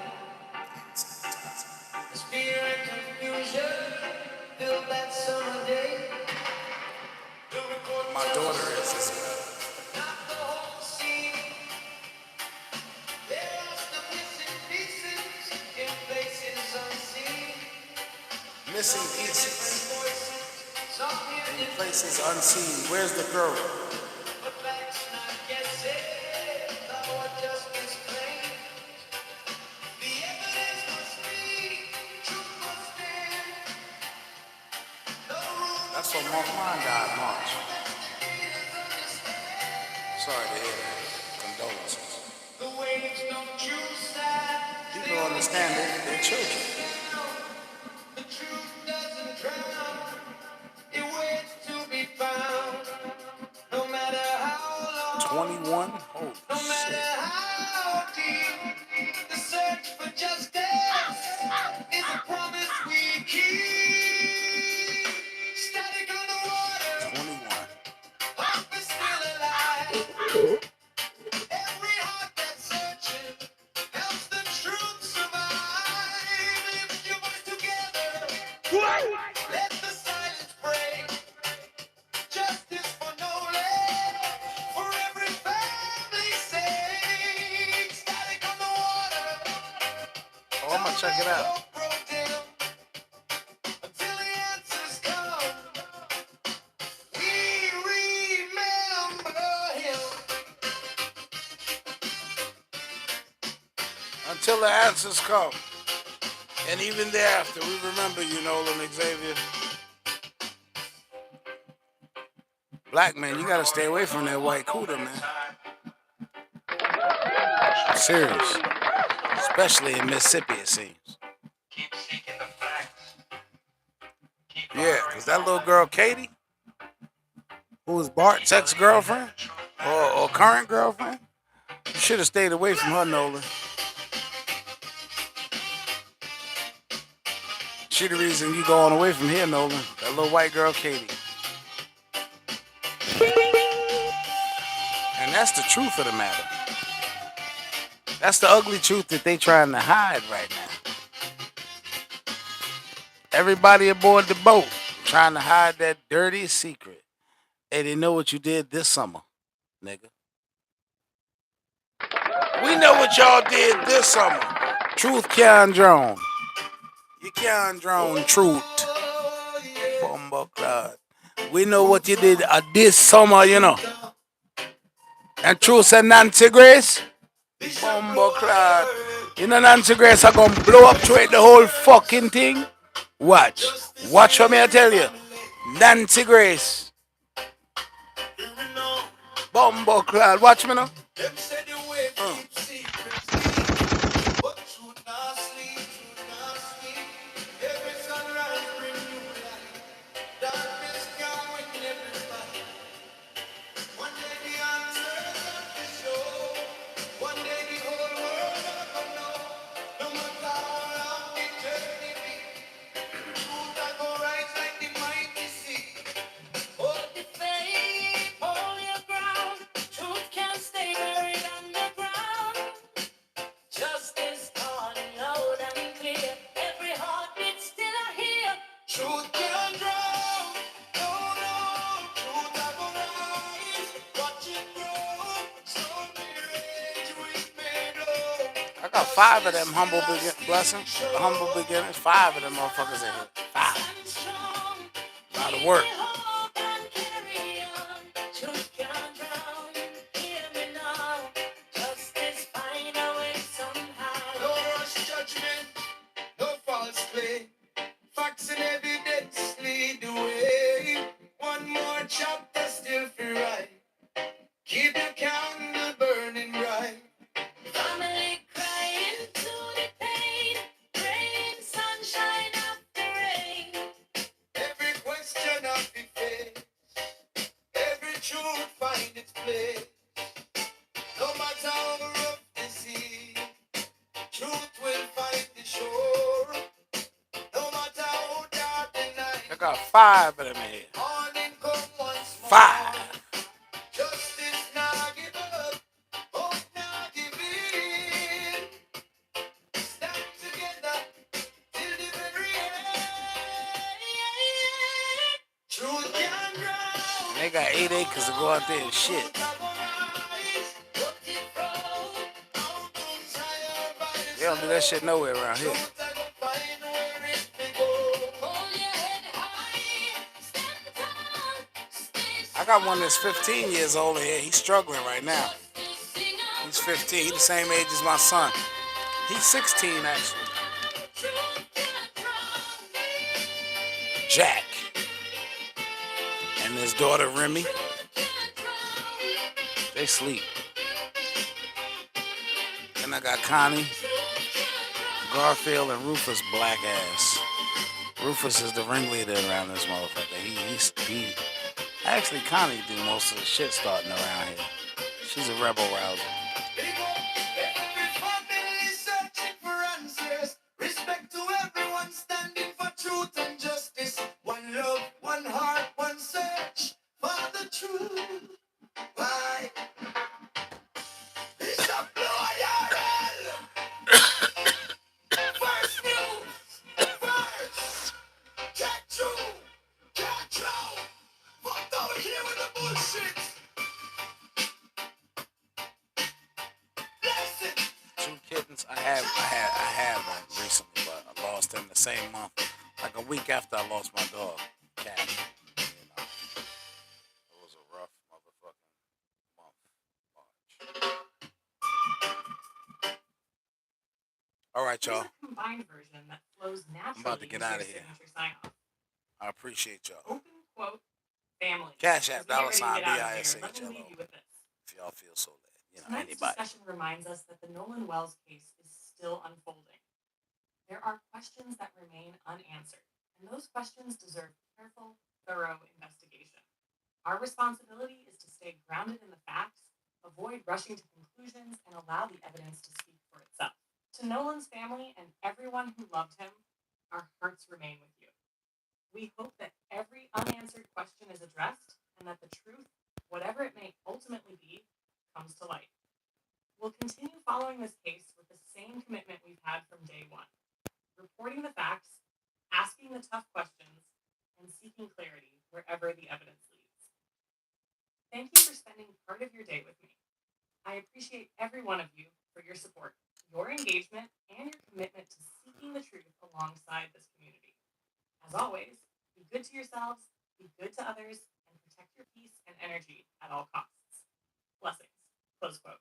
The fear and confusion filled that summer day. The report My tells daughter us is as not the whole scene. There are some missing pieces in places unseen. well. Missing pieces Voices, some hear in different, places unseen. Where's the girl? but facts not yet said. Thou art justice claimed. The evidence must speak, truth must stand. No room That's what mine died March. Sorry to hear that. Condolences. the waves don't choose sides. People don't understand it. They're children. The truth doesn't drown. It waits to be found. No matter how long, 21? Holy no matter shit. how deep, the search for justice is a promise we keep. Static on the water, 21. hope is still alive. Every heart that's searching helps the truth survive. Lift your voice together. Let the silence break. Justice for Nolan. For every family sake. Static on the water. Oh, I'm gonna check it out. Hope grow dim until the answers come. We remember him. Until the answers come. And even thereafter, we remember you, Nolan Xavier. Black man, you gotta stay away from that white cooter, man. I'm serious. Especially in Mississippi, it seems. Keep seeking the facts. Yeah, because that little girl, Katie, who was Bart's ex-girlfriend or current girlfriend, you should have stayed away from her, Nolan. She the reason you going away from here, Nolan. That little white girl, Katie. And that's the truth of the matter. That's the ugly truth that they trying to hide right now. Everybody aboard the boat trying to hide that dirty secret. Hey, they know what you did this summer, nigga. We know what y'all did this summer. Truth can't drown. You can't drown truth. Bumbo clot. We know what you did this summer, you know. And truth and Nancy Grace. Bumbo clot. You know Nancy Grace are gonna blow up to it the whole fucking thing. Watch. Watch what me I tell you. Nancy Grace. Bumbo clot. Watch me now. I got 5 of them blessings, humble beginners. 5 of them motherfuckers in here. 5. A lot of work. No false claim. Facts and evidence lead the way. One more chapter still for right. Keep the candle burning bright. Family crying to the pain. Rain, sunshine after rain. Every question of the faith. Every truth find its place. No matter how rough the sea. Truth will find the shore. No matter how dark the night. I got 5 of them in here. 5. Justice now give up. Hope now give in. Stand together till the very end. Truth can grow. And they got 8 acres to go out there and shit. They don't do that shit nowhere around here. I got one that's 15 years old in here. He's struggling right now. He's 15. He's the same age as my son. He's 16 actually. Jack. And his daughter Remy. They sleep. Then I got Connie, Garfield, and Rufus black ass. Rufus is the ringleader around this motherfucker. He actually Connie do most of the shit starting around here. She's a rebel rouser. Every family searching for answers. Respect to everyone standing for truth and justice. One love, one heart, one search for the truth. Why? It's a loyal. First news. First. Get true. Get true. Fuck over here with the bullshit. Listen. 2 kittens. I had one recently, but I lost them the same month. Like a week after I lost my dog, cat. You know, it was a rough motherfucking month, March. All right, y'all. Here's a combined version that flows naturally. I'm about to get into out your of here. signature sign-off. I appreciate y'all. Open quote, family. Cash As App, we get ready to $, get out of here, let me BISHLO. leave you with this. If y'all feel so led. You know, Tonight's anybody. discussion reminds us that the Nolan Wells case is still unfolding. There are questions that remain unanswered, and those questions deserve careful, thorough investigation. Our responsibility is to stay grounded in the facts, avoid rushing to conclusions, and allow the evidence to speak for itself. To Nolan's family and everyone who loved him, our hearts remain with you. We hope that every unanswered question is addressed and that the truth, whatever it may ultimately be, comes to light. We'll continue following this case with the same commitment we've had from day one, reporting the facts, asking the tough questions, and seeking clarity wherever the evidence leads. Thank you for spending part of your day with me. I appreciate every one of you for your support, your engagement, and your commitment to seeking the truth alongside this community. As always, be good to yourselves, be good to others, and protect your peace and energy at all costs. Blessings. Close quote.